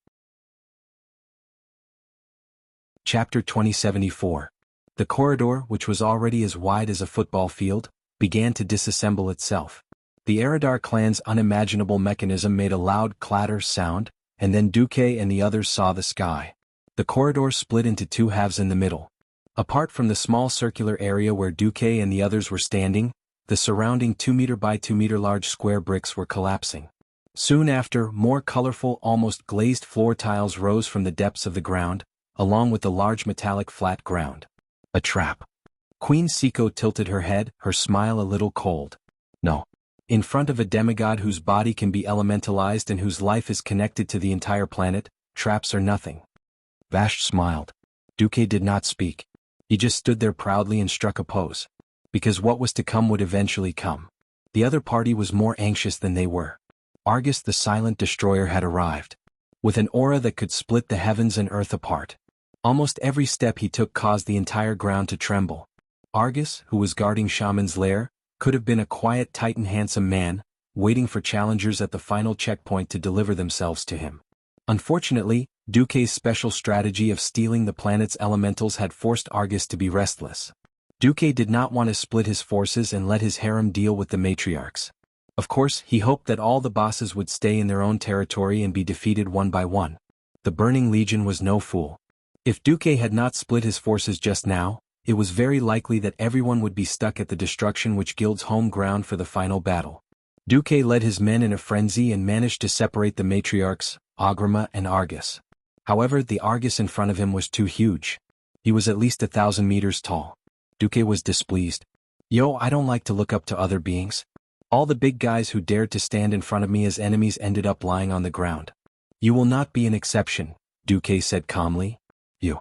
Chapter 2074. The corridor, which was already as wide as a football field, began to disassemble itself. The Eridar clan's unimaginable mechanism made a loud clatter sound, and then Duque and the others saw the sky. The corridor split into two halves in the middle. Apart from the small circular area where Duque and the others were standing, the surrounding 2 by 2 large square bricks were collapsing. Soon after, more colorful, almost glazed floor tiles rose from the depths of the ground, along with the large metallic flat ground. A trap. Queen Siko tilted her head, her smile a little cold. No. In front of a demigod whose body can be elementalized and whose life is connected to the entire planet, traps are nothing. Vashj smiled. Duque did not speak. He just stood there proudly and struck a pose. Because what was to come would eventually come. The other party was more anxious than they were. Argus the Silent Destroyer had arrived. With an aura that could split the heavens and earth apart. Almost every step he took caused the entire ground to tremble. Argus, who was guarding Shaman's lair, could have been a quiet Titan handsome man, waiting for challengers at the final checkpoint to deliver themselves to him. Unfortunately, Duque's special strategy of stealing the planet's elementals had forced Argus to be restless. Duque did not want to split his forces and let his harem deal with the matriarchs. Of course, he hoped that all the bosses would stay in their own territory and be defeated one by one. The Burning Legion was no fool. If Duque had not split his forces just now, it was very likely that everyone would be stuck at the destruction which Guild's home ground for the final battle. Duque led his men in a frenzy and managed to separate the matriarchs, Agrima and Argus. However, the Argus in front of him was too huge. He was at least 1,000 meters tall. Duque was displeased. Yo, I don't like to look up to other beings. All the big guys who dared to stand in front of me as enemies ended up lying on the ground. You will not be an exception, Duque said calmly. You.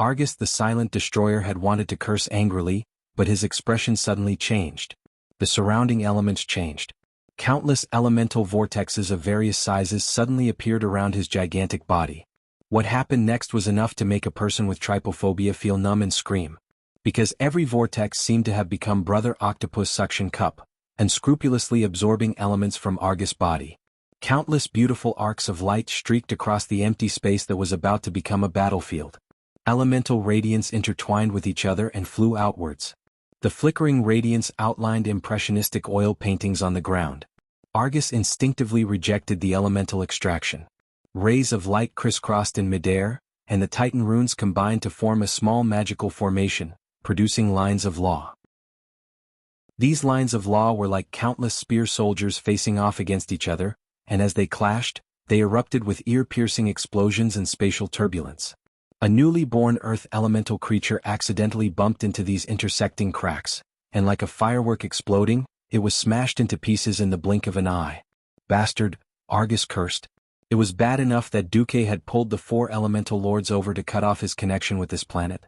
Argus the Silent Destroyer had wanted to curse angrily, but his expression suddenly changed. The surrounding elements changed. Countless elemental vortexes of various sizes suddenly appeared around his gigantic body. What happened next was enough to make a person with trypophobia feel numb and scream. Because every vortex seemed to have become Brother Octopus' suction cup, unscrupulously absorbing elements from Argus' body. Countless beautiful arcs of light streaked across the empty space that was about to become a battlefield. Elemental radiance intertwined with each other and flew outwards. The flickering radiance outlined impressionistic oil paintings on the ground. Argus instinctively rejected the elemental extraction. Rays of light crisscrossed in midair, and the Titan runes combined to form a small magical formation, producing lines of law. These lines of law were like countless spear soldiers facing off against each other, and as they clashed, they erupted with ear-piercing explosions and spatial turbulence. A newly born earth elemental creature accidentally bumped into these intersecting cracks, and like a firework exploding, it was smashed into pieces in the blink of an eye. Bastard, Argus cursed. It was bad enough that Duque had pulled the 4 elemental lords over to cut off his connection with this planet.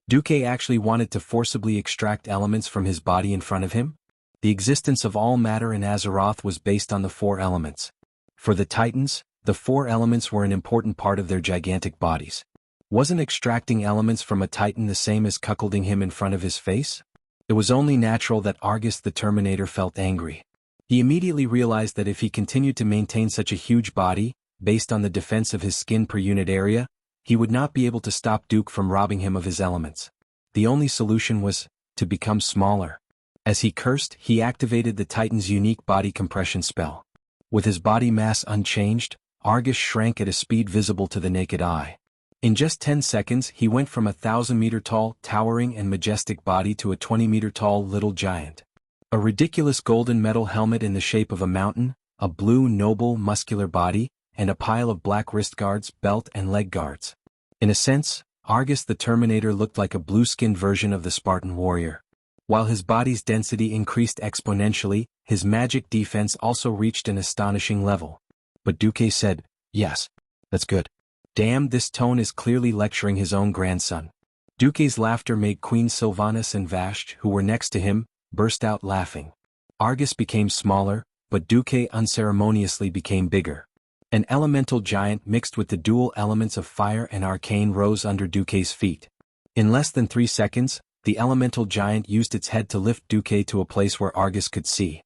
Duque actually wanted to forcibly extract elements from his body in front of him? The existence of all matter in Azeroth was based on the 4 elements. For the Titans, the 4 elements were an important part of their gigantic bodies. Wasn't extracting elements from a Titan the same as cuckolding him in front of his face? It was only natural that Argus the Terminator felt angry. He immediately realized that if he continued to maintain such a huge body, based on the defense of his skin per unit area, he would not be able to stop Duke from robbing him of his elements. The only solution was to become smaller. As he cursed, he activated the Titan's unique body compression spell. With his body mass unchanged, Argus shrank at a speed visible to the naked eye. In just 10 seconds, he went from a 1,000-meter-tall, towering and majestic body to a 20-meter-tall little giant. A ridiculous golden metal helmet in the shape of a mountain, a blue, noble, muscular body, and a pile of black wrist guards, belt and leg guards. In a sense, Argus the Terminator looked like a blue-skinned version of the Spartan warrior. While his body's density increased exponentially, his magic defense also reached an astonishing level. But Duque said, "Yes, that's good." Damn, this tone is clearly lecturing his own grandson. Duque's laughter made Queen Sylvanas and Vashj, who were next to him, burst out laughing. Argus became smaller, but Duque unceremoniously became bigger. An elemental giant mixed with the dual elements of fire and arcane rose under Duque's feet. In less than 3 seconds, The elemental giant used its head to lift Duque to a place where Argus could see.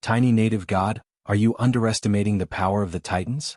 "Tiny native god, are you underestimating the power of the Titans?"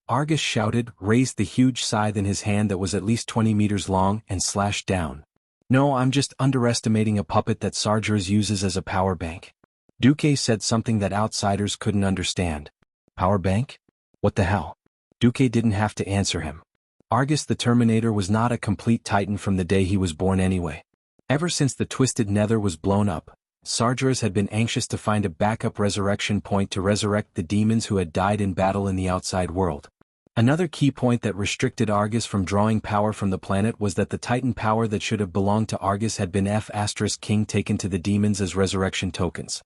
Argus shouted, raised the huge scythe in his hand that was at least 20 meters long, and slashed down. "No, I'm just underestimating a puppet that Sargeras uses as a power bank." Duque said something that outsiders couldn't understand. "Power bank? What the hell?" Duque didn't have to answer him. Argus the Terminator was not a complete Titan from the day he was born anyway. Ever since the Twisted Nether was blown up, Sargeras had been anxious to find a backup resurrection point to resurrect the demons who had died in battle in the outside world. Another key point that restricted Argus from drawing power from the planet was that the Titan power that should have belonged to Argus had been F*King taken to the demons as resurrection tokens.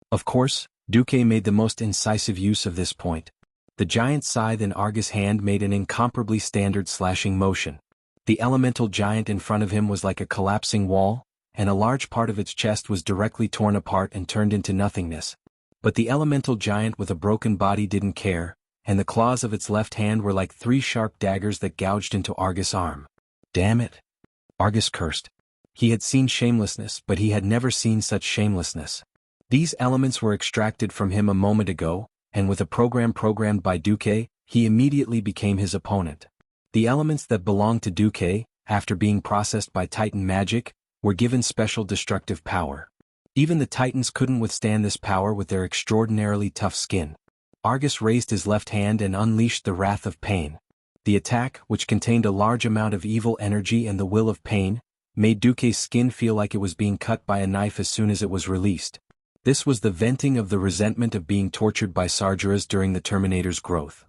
Of course, Duque made the most incisive use of this point. The giant scythe in Argus' hand made an incomparably standard slashing motion. The elemental giant in front of him was like a collapsing wall, and a large part of its chest was directly torn apart and turned into nothingness. But the elemental giant with a broken body didn't care, and the claws of its left hand were like 3 sharp daggers that gouged into Argus' arm. "Damn it!" Argus cursed. He had seen shamelessness, but he had never seen such shamelessness. These elements were extracted from him a moment ago, and with a program programmed by Duque, he immediately became his opponent. The elements that belonged to Duque, after being processed by Titan magic, were given special destructive power. Even the Titans couldn't withstand this power with their extraordinarily tough skin. Argus raised his left hand and unleashed the Wrath of Pain. The attack, which contained a large amount of evil energy and the will of pain, made Duque's skin feel like it was being cut by a knife as soon as it was released. This was the venting of the resentment of being tortured by Sargeras during the Terminator's growth.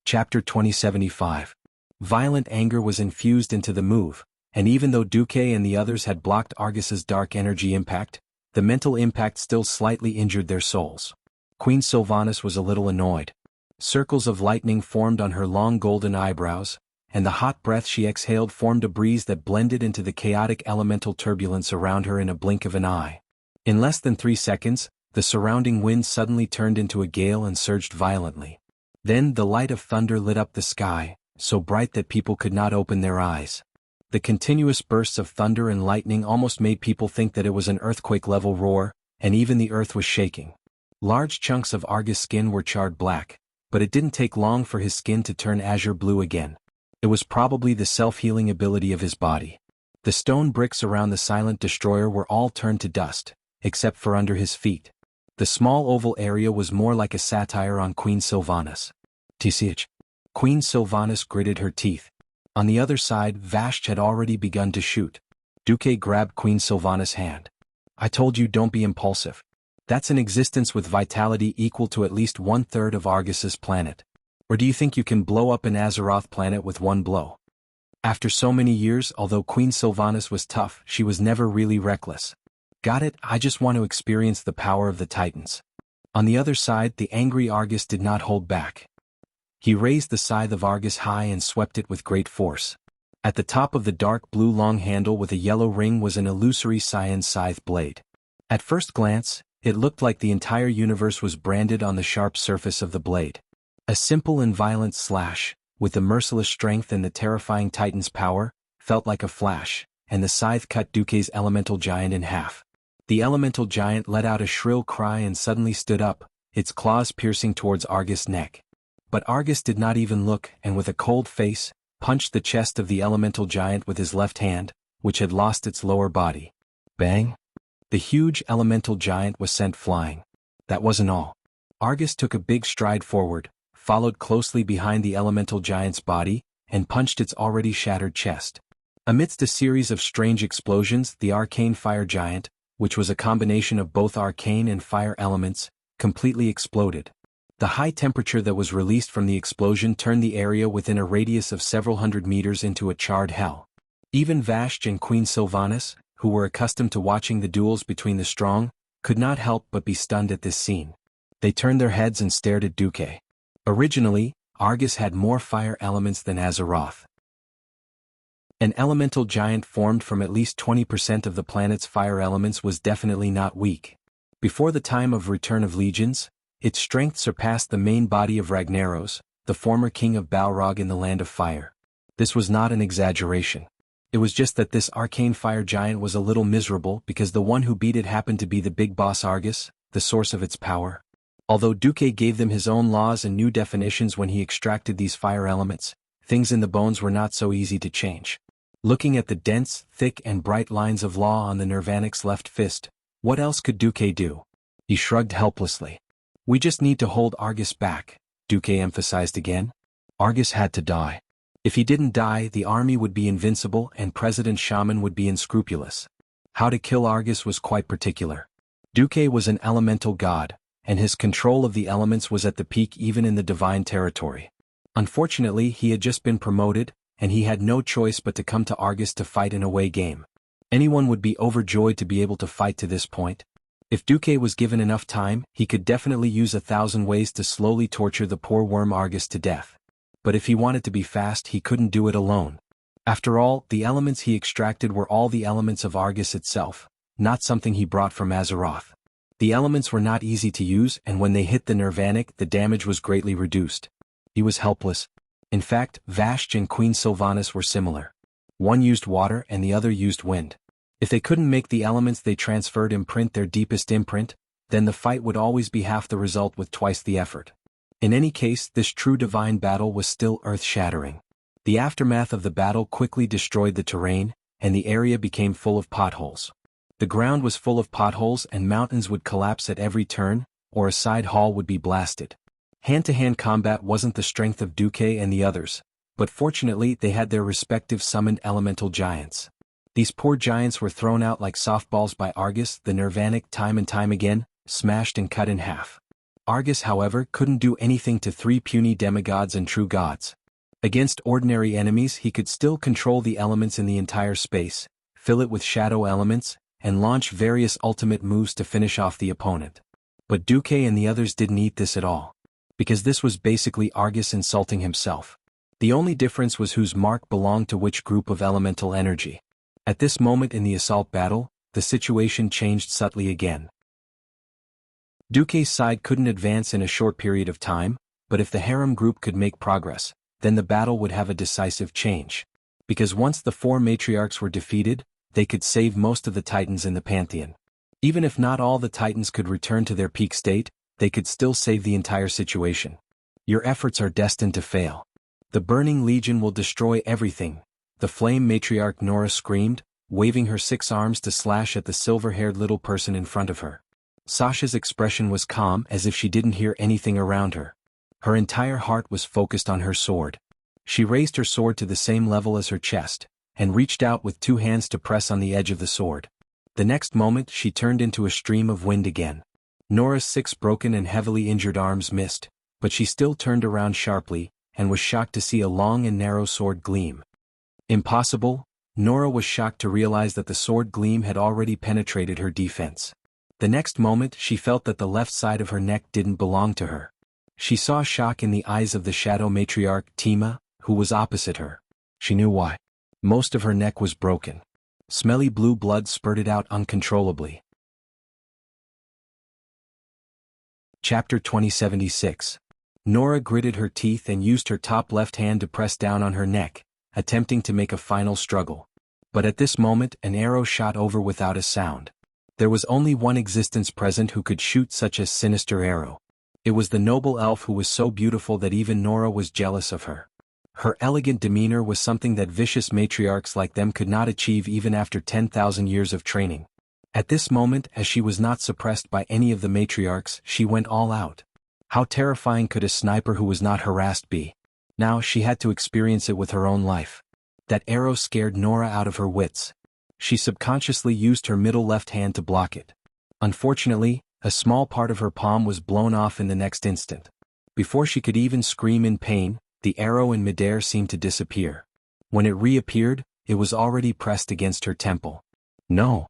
Chapter 2075. Violent anger was infused into the move, and even though Duque and the others had blocked Argus's dark energy impact, the mental impact still slightly injured their souls. Queen Sylvanas was a little annoyed. Circles of lightning formed on her long golden eyebrows, and the hot breath she exhaled formed a breeze that blended into the chaotic elemental turbulence around her in a blink of an eye. In less than 3 seconds, the surrounding wind suddenly turned into a gale and surged violently. Then the light of thunder lit up the sky, so bright that people could not open their eyes. The continuous bursts of thunder and lightning almost made people think that it was an earthquake-level roar, and even the earth was shaking. Large chunks of Argus' skin were charred black, but it didn't take long for his skin to turn azure blue again. It was probably the self-healing ability of his body. The stone bricks around the silent destroyer were all turned to dust, except for under his feet. The small oval area was more like a satire on Queen Sylvanas. "TCH." Queen Sylvanas gritted her teeth. On the other side, Vashj had already begun to shoot. Duque grabbed Queen Sylvanas' hand. "I told you don't be impulsive. That's an existence with vitality equal to at least 1/3 of Argus's planet. Or do you think you can blow up an Azeroth planet with one blow?" After so many years, although Queen Sylvanas was tough, she was never really reckless. "Got it, I just want to experience the power of the Titans." On the other side, the angry Argus did not hold back. He raised the scythe of Argus high and swept it with great force. At the top of the dark blue long handle with a yellow ring was an illusory cyan scythe blade. At first glance, it looked like the entire universe was branded on the sharp surface of the blade. A simple and violent slash, with the merciless strength and the terrifying Titan's power, felt like a flash, and the scythe cut Duque's elemental giant in half. The elemental giant let out a shrill cry and suddenly stood up, its claws piercing towards Argus' neck. But Argus did not even look, and with a cold face, punched the chest of the elemental giant with his left hand, which had lost its lower body. Bang! The huge elemental giant was sent flying. That wasn't all. Argus took a big stride forward, followed closely behind the elemental giant's body, and punched its already shattered chest. Amidst a series of strange explosions, the arcane fire giant, which was a combination of both arcane and fire elements, completely exploded. The high temperature that was released from the explosion turned the area within a radius of several hundred meters into a charred hell. Even Vashj and Queen Sylvanas, who were accustomed to watching the duels between the strong, could not help but be stunned at this scene. They turned their heads and stared at Duque. Originally, Argus had more fire elements than Azeroth. An elemental giant formed from at least 20% of the planet's fire elements was definitely not weak. Before the time of Return of Legions, its strength surpassed the main body of Ragnaros, the former king of Balrog in the Land of Fire. This was not an exaggeration. It was just that this arcane fire giant was a little miserable because the one who beat it happened to be the big boss Argus, the source of its power. Although Duque gave them his own laws and new definitions when he extracted these fire elements, things in the bones were not so easy to change. Looking at the dense, thick and bright lines of law on the Nirvanic's left fist, what else could Duque do? He shrugged helplessly. We just need to hold Argus back, Duque emphasized again. Argus had to die. If he didn't die, the army would be invincible and President Shaman would be unscrupulous. How to kill Argus was quite particular. Duque was an elemental god, and his control of the elements was at the peak even in the divine territory. Unfortunately, he had just been promoted, and he had no choice but to come to Argus to fight an away game. Anyone would be overjoyed to be able to fight to this point. If Duque was given enough time, he could definitely use 1,000 ways to slowly torture the poor worm Argus to death. But if he wanted to be fast, he couldn't do it alone. After all, the elements he extracted were all the elements of Argus itself, not something he brought from Azeroth. The elements were not easy to use, and when they hit the Nirvanic, the damage was greatly reduced. He was helpless. In fact, Vashj and Queen Sylvanas were similar. One used water and the other used wind. If they couldn't make the elements they transferred imprint their deepest imprint, then the fight would always be half the result with twice the effort. In any case, this true divine battle was still earth-shattering. The aftermath of the battle quickly destroyed the terrain, and the area became full of potholes. The ground was full of potholes and mountains would collapse at every turn, or a side hall would be blasted. Hand-to-hand combat wasn't the strength of Duque and the others, but fortunately they had their respective summoned elemental giants. These poor giants were thrown out like softballs by Argus, the Nirvanic, time and time again, smashed and cut in half. Argus, however, couldn't do anything to 3 puny demigods and true gods. Against ordinary enemies he could still control the elements in the entire space, fill it with shadow elements, and launch various ultimate moves to finish off the opponent. But Duque and the others didn't eat this at all. Because this was basically Argus insulting himself. The only difference was whose mark belonged to which group of elemental energy. At this moment in the assault battle, the situation changed subtly again. Duque's side couldn't advance in a short period of time, but if the harem group could make progress, then the battle would have a decisive change. Because once the 4 matriarchs were defeated, they could save most of the titans in the pantheon. Even if not all the titans could return to their peak state, they could still save the entire situation. Your efforts are destined to fail. The Burning Legion will destroy everything, the flame matriarch Nora screamed, waving her 6 arms to slash at the silver-haired little person in front of her. Sasha's expression was calm as if she didn't hear anything around her. Her entire heart was focused on her sword. She raised her sword to the same level as her chest, and reached out with 2 hands to press on the edge of the sword. The next moment she turned into a stream of wind again. Nora's 6 broken and heavily injured arms missed, but she still turned around sharply, and was shocked to see a long and narrow sword gleam. Impossible? Nora was shocked to realize that the sword gleam had already penetrated her defense. The next moment she felt that the left side of her neck didn't belong to her. She saw shock in the eyes of the shadow matriarch, Tima, who was opposite her. She knew why. Most of her neck was broken. Smelly blue blood spurted out uncontrollably. Chapter 2076. Nora gritted her teeth and used her top left hand to press down on her neck, attempting to make a final struggle. But at this moment an arrow shot over without a sound. There was only one existence present who could shoot such a sinister arrow. It was the noble elf who was so beautiful that even Nora was jealous of her. Her elegant demeanor was something that vicious matriarchs like them could not achieve even after 10,000 years of training. At this moment, as she was not suppressed by any of the matriarchs, she went all out. How terrifying could a sniper who was not harassed be? Now she had to experience it with her own life. That arrow scared Nora out of her wits. She subconsciously used her middle left hand to block it. Unfortunately, a small part of her palm was blown off in the next instant. Before she could even scream in pain, the arrow in midair seemed to disappear. When it reappeared, it was already pressed against her temple. No!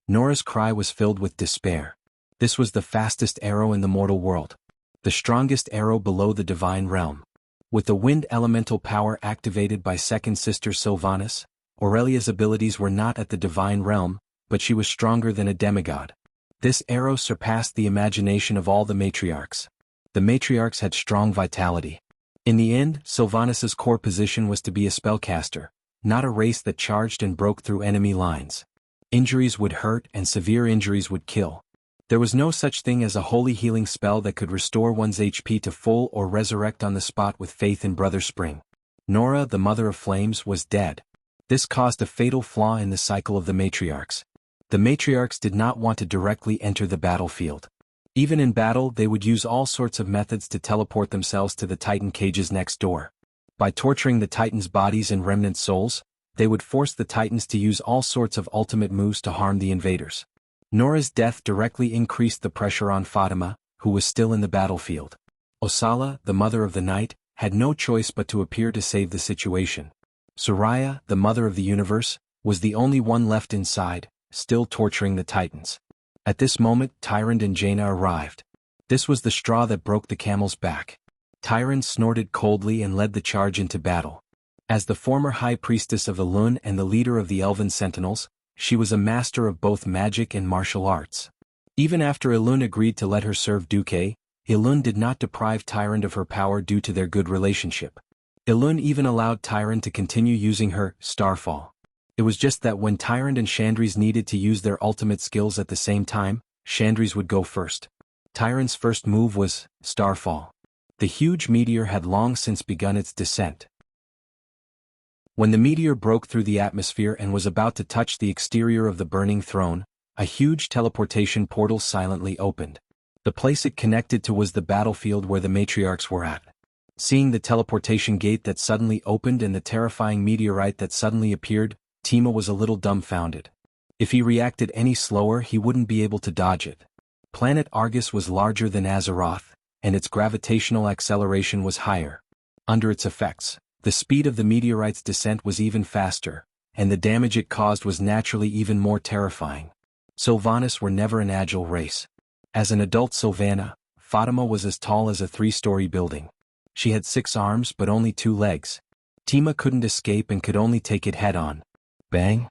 Nora's cry was filled with despair. This was the fastest arrow in the mortal world. The strongest arrow below the divine realm. With the wind elemental power activated by second sister Sylvanas, Aurelia's abilities were not at the divine realm, but she was stronger than a demigod. This arrow surpassed the imagination of all the matriarchs. The matriarchs had strong vitality. In the end, Sylvanus's core position was to be a spellcaster, not a race that charged and broke through enemy lines. Injuries would hurt and severe injuries would kill. There was no such thing as a holy healing spell that could restore one's HP to full or resurrect on the spot with faith in Brother Spring. Nora, the Mother of Flames, was dead. This caused a fatal flaw in the cycle of the matriarchs. The matriarchs did not want to directly enter the battlefield. Even in battle, they would use all sorts of methods to teleport themselves to the Titan cages next door. By torturing the Titans' bodies and remnant souls, they would force the Titans to use all sorts of ultimate moves to harm the invaders. Nora's death directly increased the pressure on Fatima, who was still in the battlefield. Osala, the Mother of the Night, had no choice but to appear to save the situation. Soraya, the Mother of the Universe, was the only one left inside, still torturing the Titans. At this moment, Tyrande and Jaina arrived. This was the straw that broke the camel's back. Tyrande snorted coldly and led the charge into battle. As the former High Priestess of Elune and the leader of the Elven Sentinels, she was a master of both magic and martial arts. Even after Elune agreed to let her serve Duque, Elune did not deprive Tyrande of her power due to their good relationship. Elune even allowed Tyrande to continue using her Starfall. It was just that when Tyrande and Chandris needed to use their ultimate skills at the same time, Chandris would go first. Tyrande's first move was Starfall. The huge meteor had long since begun its descent. When the meteor broke through the atmosphere and was about to touch the exterior of the burning throne, a huge teleportation portal silently opened. The place it connected to was the battlefield where the matriarchs were at. Seeing the teleportation gate that suddenly opened and the terrifying meteorite that suddenly appeared, Tima was a little dumbfounded. If he reacted any slower, he wouldn't be able to dodge it. Planet Argus was larger than Azeroth, and its gravitational acceleration was higher. Under its effects, the speed of the meteorite's descent was even faster, and the damage it caused was naturally even more terrifying. Sylvanus were never an agile race. As an adult Sylvana, Fatima was as tall as a 3-story building. She had 6 arms but only 2 legs. Tima couldn't escape and could only take it head-on. Bang!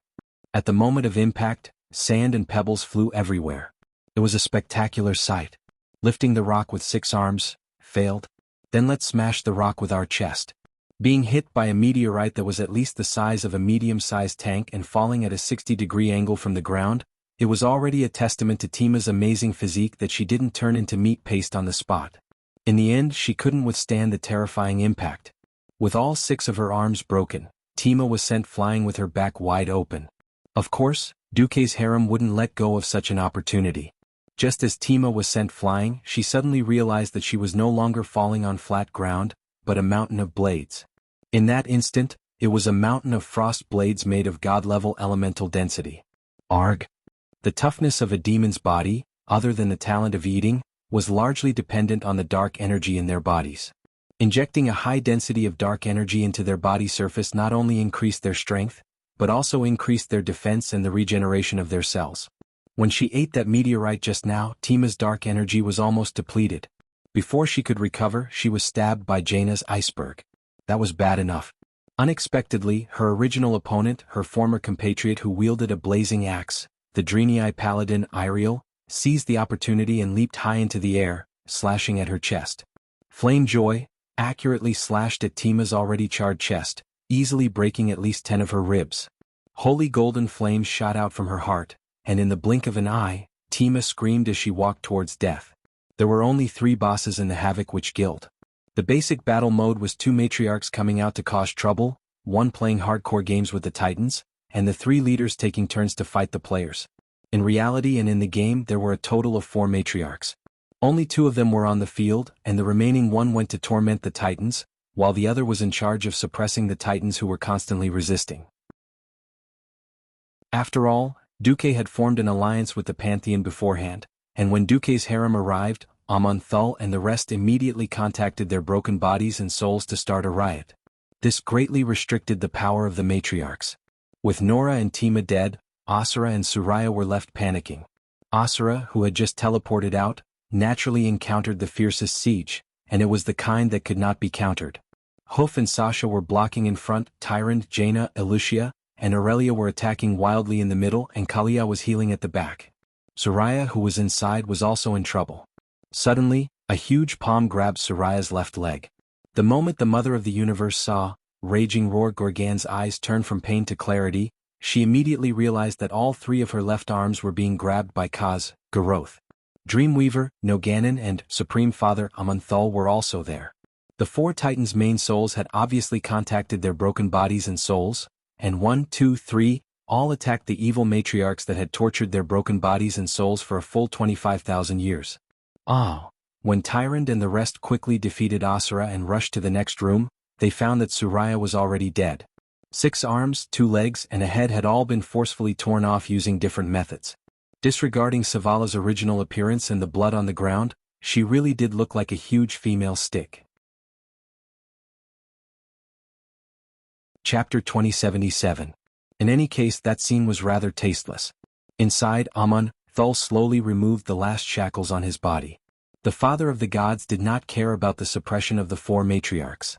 At the moment of impact, sand and pebbles flew everywhere. It was a spectacular sight. Lifting the rock with 6 arms, failed. Then let's smash the rock with our chest. Being hit by a meteorite that was at least the size of a medium-sized tank and falling at a 60-degree angle from the ground, it was already a testament to Tima's amazing physique that she didn't turn into meat paste on the spot. In the end, she couldn't withstand the terrifying impact. With all 6 of her arms broken, Tima was sent flying with her back wide open. Of course, Duque's harem wouldn't let go of such an opportunity. Just as Tima was sent flying, she suddenly realized that she was no longer falling on flat ground, but a mountain of blades. In that instant, it was a mountain of frost blades made of god-level elemental density. Arg! The toughness of a demon's body, other than the talent of eating, was largely dependent on the dark energy in their bodies. Injecting a high density of dark energy into their body surface not only increased their strength, but also increased their defense and the regeneration of their cells. When she ate that meteorite just now, Tima's dark energy was almost depleted. Before she could recover, she was stabbed by Jaina's iceberg. That was bad enough. Unexpectedly, her original opponent, her former compatriot who wielded a blazing axe, the Draenei paladin Iriel, seized the opportunity and leaped high into the air, slashing at her chest. Flame Joy accurately slashed at Tima's already charred chest, easily breaking at least 10 of her ribs. Holy golden flames shot out from her heart, and in the blink of an eye, Tima screamed as she walked towards death. There were only 3 bosses in the Havoc Witch Guild. The basic battle mode was 2 matriarchs coming out to cause trouble, 1 playing hardcore games with the Titans, and the 3 leaders taking turns to fight the players. In reality and in the game there were a total of 4 matriarchs. Only 2 of them were on the field, and the remaining 1 went to torment the Titans, while the other was in charge of suppressing the Titans who were constantly resisting. After all, Duque had formed an alliance with the Pantheon beforehand, and when Duque's harem arrived, Amonthul and the rest immediately contacted their broken bodies and souls to start a riot. This greatly restricted the power of the matriarchs. With Nora and Tima dead, Asura and Soraya were left panicking. Asura, who had just teleported out, naturally encountered the fiercest siege, and it was the kind that could not be countered. Hoof and Sasha were blocking in front, Tyrande, Jaina, Elucia, and Aurelia were attacking wildly in the middle, and Kalia was healing at the back. Soraya, who was inside, was also in trouble. Suddenly, a huge palm grabbed Soraya's left leg. The moment the Mother of the Universe saw, raging roar Gorgan's eyes turn from pain to clarity, she immediately realized that all three of her left arms were being grabbed by Kaz, Garoth. Dreamweaver, Noganon and Supreme Father Amonthal were also there. The four Titans' main souls had obviously contacted their broken bodies and souls, and 1, 2, 3, all attacked the evil matriarchs that had tortured their broken bodies and souls for a full 25,000 years. When Tyrant and the rest quickly defeated Asura and rushed to the next room, they found that Suraya was already dead. 6 arms, 2 legs and a head had all been forcefully torn off using different methods. Disregarding Savala's original appearance and the blood on the ground, she really did look like a huge female stick. Chapter 2077. In any case, that scene was rather tasteless. Inside, Thul slowly removed the last shackles on his body. The Father of the Gods did not care about the suppression of the 4 matriarchs.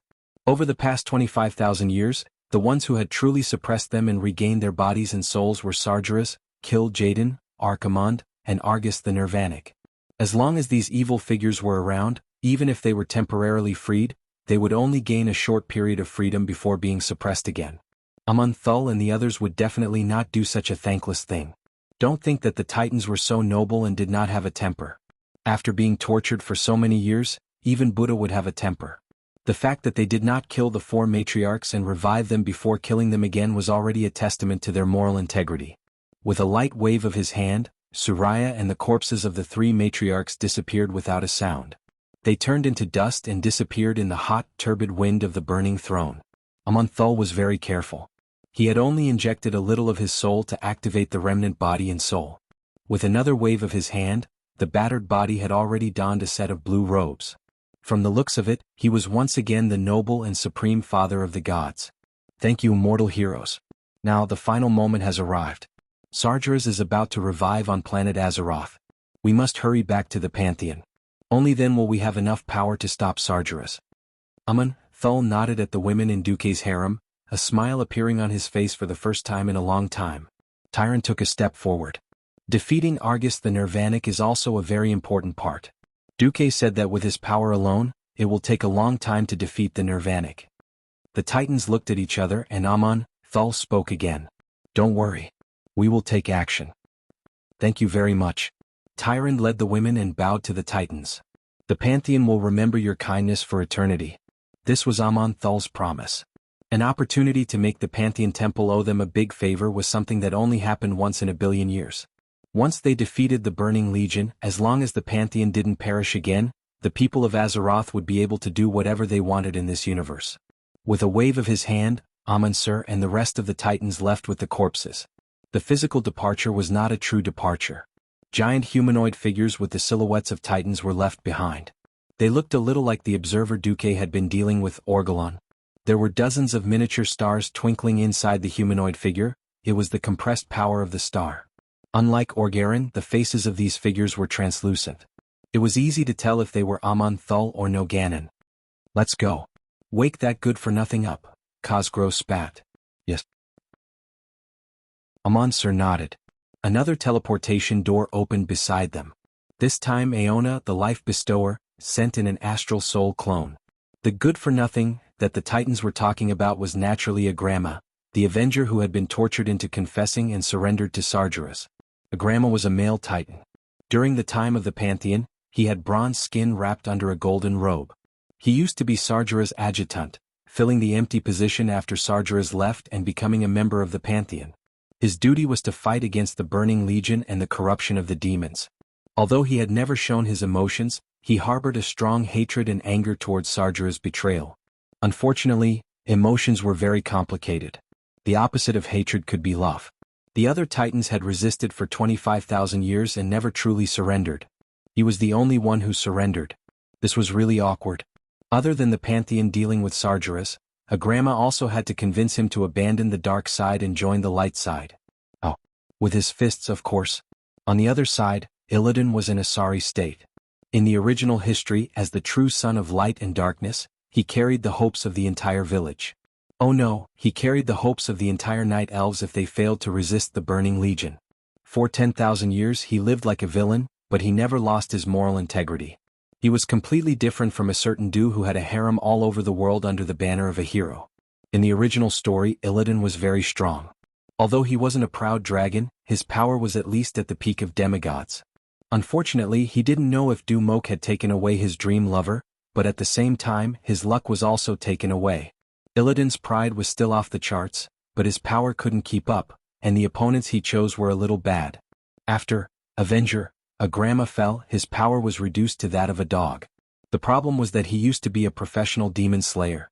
Over the past 25,000 years, the ones who had truly suppressed them and regained their bodies and souls were Sargeras, Kil'jaeden, Archimonde, and Argus the Nirvanic. As long as these evil figures were around, even if they were temporarily freed, they would only gain a short period of freedom before being suppressed again. Thul and the others would definitely not do such a thankless thing. Don't think that the Titans were so noble and did not have a temper. After being tortured for so many years, even Buddha would have a temper. The fact that they did not kill the 4 matriarchs and revive them before killing them again was already a testament to their moral integrity. With a light wave of his hand, Suraya and the corpses of the 3 matriarchs disappeared without a sound. They turned into dust and disappeared in the hot, turbid wind of the burning throne. Thul was very careful. He had only injected a little of his soul to activate the remnant body and soul. With another wave of his hand, the battered body had already donned a set of blue robes. From the looks of it, he was once again the noble and supreme Father of the Gods. Thank you, mortal heroes. Now the final moment has arrived. Sargeras is about to revive on planet Azeroth. We must hurry back to the Pantheon. Only then will we have enough power to stop Sargeras. Thul nodded at the women in Duke's harem, a smile appearing on his face for the first time in a long time. Tyrant took a step forward. Defeating Argus the Nirvanic is also a very important part. Duke said that with his power alone, it will take a long time to defeat the Nirvanic. The Titans looked at each other and Thul spoke again. Don't worry. We will take action. Thank you very much. Tyrant led the women and bowed to the Titans. The Pantheon will remember your kindness for eternity. This was Thul's promise. An opportunity to make the Pantheon Temple owe them a big favor was something that only happened once in a billion years. Once they defeated the Burning Legion, as long as the Pantheon didn't perish again, the people of Azeroth would be able to do whatever they wanted in this universe. With a wave of his hand, Amon-Sur and the rest of the Titans left with the corpses. The physical departure was not a true departure. Giant humanoid figures with the silhouettes of Titans were left behind. They looked a little like the observer Duke had been dealing with, Orgulon. There were dozens of miniature stars twinkling inside the humanoid figure. It was the compressed power of the star. Unlike Orgaren, the faces of these figures were translucent. It was easy to tell if they were Thul or Noganon. Let's go. Wake that good-for-nothing up, Cosgrove spat. Yes. Amon-Sur nodded. Another teleportation door opened beside them. This time Aona, the life bestower, sent in an astral soul clone. The good-for-nothing that the Titans were talking about was naturally Agrama, the Avenger who had been tortured into confessing and surrendered to Sargeras. Agrama was a male Titan. During the time of the Pantheon, he had bronze skin wrapped under a golden robe. He used to be Sargeras' adjutant, filling the empty position after Sargeras left and becoming a member of the Pantheon. His duty was to fight against the Burning Legion and the corruption of the demons. Although he had never shown his emotions, he harbored a strong hatred and anger towards Sargeras' betrayal. Unfortunately, emotions were very complicated. The opposite of hatred could be love. The other Titans had resisted for 25,000 years and never truly surrendered. He was the only one who surrendered. This was really awkward. Other than the Pantheon dealing with Sargeras, Agrama also had to convince him to abandon the dark side and join the light side. Oh. With his fists, of course. On the other side, Illidan was in a sorry state. In the original history, as the true son of light and darkness, he carried the hopes of the entire village. Oh no, he carried the hopes of the entire Night Elves if they failed to resist the Burning Legion. For 10,000 years he lived like a villain, but he never lost his moral integrity. He was completely different from a certain Du who had a harem all over the world under the banner of a hero. In the original story, Illidan was very strong. Although he wasn't a proud dragon, his power was at least at the peak of demigods. Unfortunately, he didn't know if Du Mok had taken away his dream lover, but at the same time, his luck was also taken away. Illidan's pride was still off the charts, but his power couldn't keep up, and the opponents he chose were a little bad. After Avenger, Agrama fell, his power was reduced to that of a dog. The problem was that he used to be a professional demon slayer.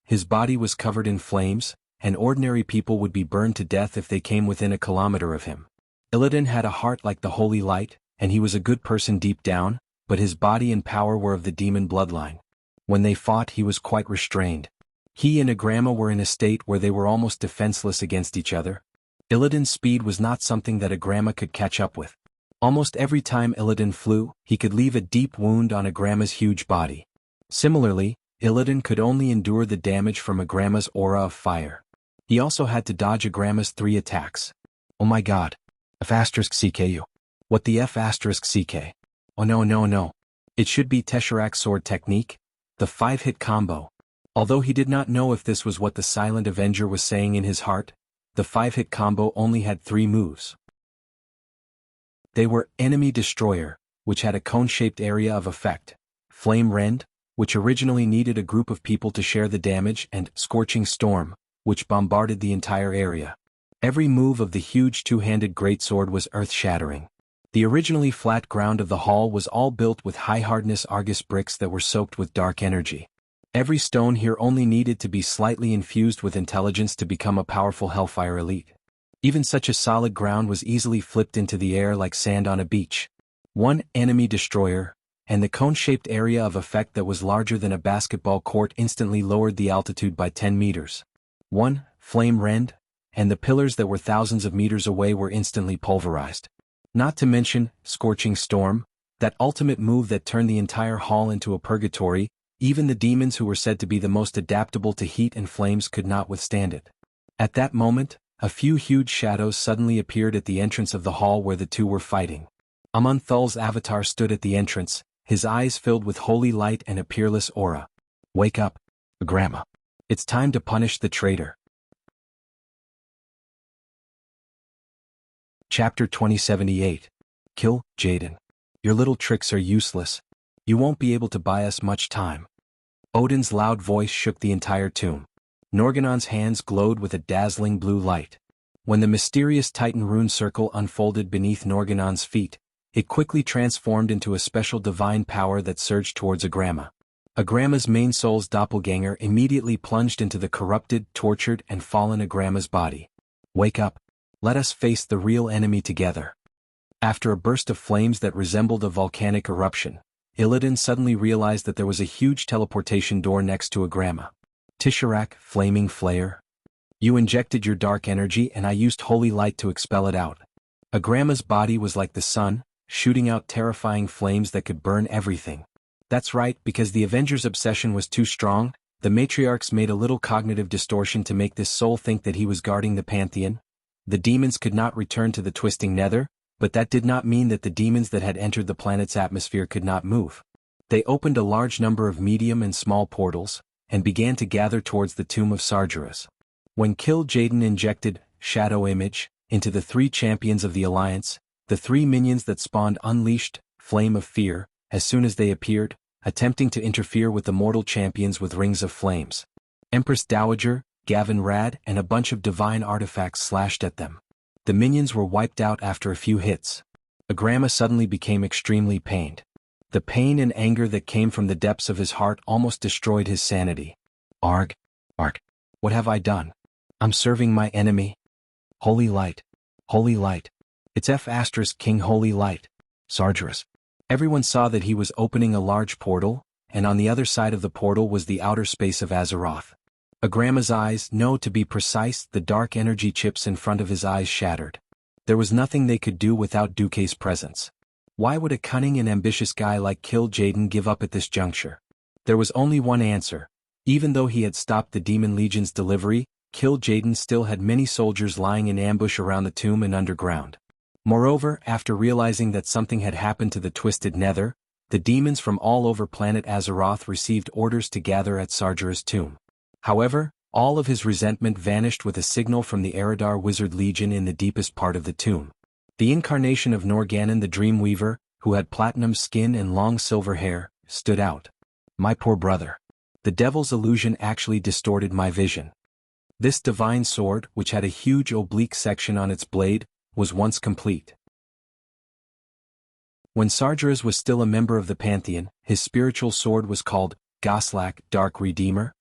His body was covered in flames, and ordinary people would be burned to death if they came within a kilometer of him. Illidan had a heart like the holy light, and he was a good person deep down, but his body and power were of the demon bloodline. When they fought, he was quite restrained. He and Agrama were in a state where they were almost defenseless against each other. Illidan's speed was not something that Agrama could catch up with. Almost every time Illidan flew, he could leave a deep wound on Agrama's huge body. Similarly, Illidan could only endure the damage from Agrama's aura of fire. He also had to dodge Agrama's 3 attacks. Oh my god. F***CKU. What the F***CK? Oh no. It should be Tesseract Sword Technique, the 5-hit combo. Although he did not know if this was what the Silent Avenger was saying in his heart, the 5-hit combo only had 3 moves. They were Enemy Destroyer, which had a cone-shaped area of effect, Flame Rend, which originally needed a group of people to share the damage, and Scorching Storm, which bombarded the entire area. Every move of the huge 2-handed greatsword was earth-shattering. The originally flat ground of the hall was all built with high-hardness Argus bricks that were soaked with dark energy. Every stone here only needed to be slightly infused with intelligence to become a powerful Hellfire elite. Even such a solid ground was easily flipped into the air like sand on a beach. 1 Enemy Destroyer, and the cone-shaped area of effect that was larger than a basketball court instantly lowered the altitude by 10 meters. 1 Flame Rend, and the pillars that were thousands of meters away were instantly pulverized. Not to mention Scorching Storm, that ultimate move that turned the entire hall into a purgatory. Even the demons who were said to be the most adaptable to heat and flames could not withstand it. At that moment, a few huge shadows suddenly appeared at the entrance of the hall where the two were fighting. Amun-Thul's avatar stood at the entrance, his eyes filled with holy light and a peerless aura. Wake up, Agrama. It's time to punish the traitor. Chapter 2078. Kill Jaden. Your little tricks are useless. You won't be able to buy us much time. Odin's loud voice shook the entire tomb. Norganon's hands glowed with a dazzling blue light. When the mysterious Titan rune circle unfolded beneath Norganon's feet, it quickly transformed into a special divine power that surged towards Agrama. Agrama's main soul's doppelganger immediately plunged into the corrupted, tortured, and fallen Agrama's body. Wake up. Let us face the real enemy together. After a burst of flames that resembled a volcanic eruption, Illidan suddenly realized that there was a huge teleportation door next to Agrama. Tesseract, Flaming Flare. You injected your dark energy and I used holy light to expel it out. Agrama's body was like the sun, shooting out terrifying flames that could burn everything. That's right, because the Avenger's obsession was too strong, the matriarchs made a little cognitive distortion to make this soul think that he was guarding the Pantheon. The demons could not return to the twisting nether, but that did not mean that the demons that had entered the planet's atmosphere could not move. They opened a large number of medium and small portals, and began to gather towards the tomb of Sargeras. When Kill Jaden injected Shadow Image into the 3 champions of the Alliance, the 3 minions that spawned unleashed Flame of Fear as soon as they appeared, attempting to interfere with the mortal champions with rings of flames. Empress Dowager, Gavin Rad, and a bunch of divine artifacts slashed at them. The minions were wiped out after a few hits. Agrama suddenly became extremely pained. The pain and anger that came from the depths of his heart almost destroyed his sanity. Arg. What have I done? I'm serving my enemy. Holy light. It's King Holy Light. Sargeras. Everyone saw that he was opening a large portal, and on the other side of the portal was the outer space of Azeroth. Agrama's eyes, no, to be precise, the dark energy chips in front of his eyes shattered. There was nothing they could do without Duque's presence. Why would a cunning and ambitious guy like Kill Jaden give up at this juncture? There was only one answer. Even though he had stopped the Demon Legion's delivery, Kill Jaden still had many soldiers lying in ambush around the tomb and underground. Moreover, after realizing that something had happened to the Twisted Nether, the demons from all over planet Azeroth received orders to gather at Sargeras' tomb. However, all of his resentment vanished with a signal from the Eridar Wizard Legion in the deepest part of the tomb. The incarnation of Norgannon the Dreamweaver, who had platinum skin and long silver hair, stood out. My poor brother. The devil's illusion actually distorted my vision. This divine sword, which had a huge oblique section on its blade, was once complete. When Sargeras was still a member of the Pantheon, his spiritual sword was called Goslak, Dark Redeemer,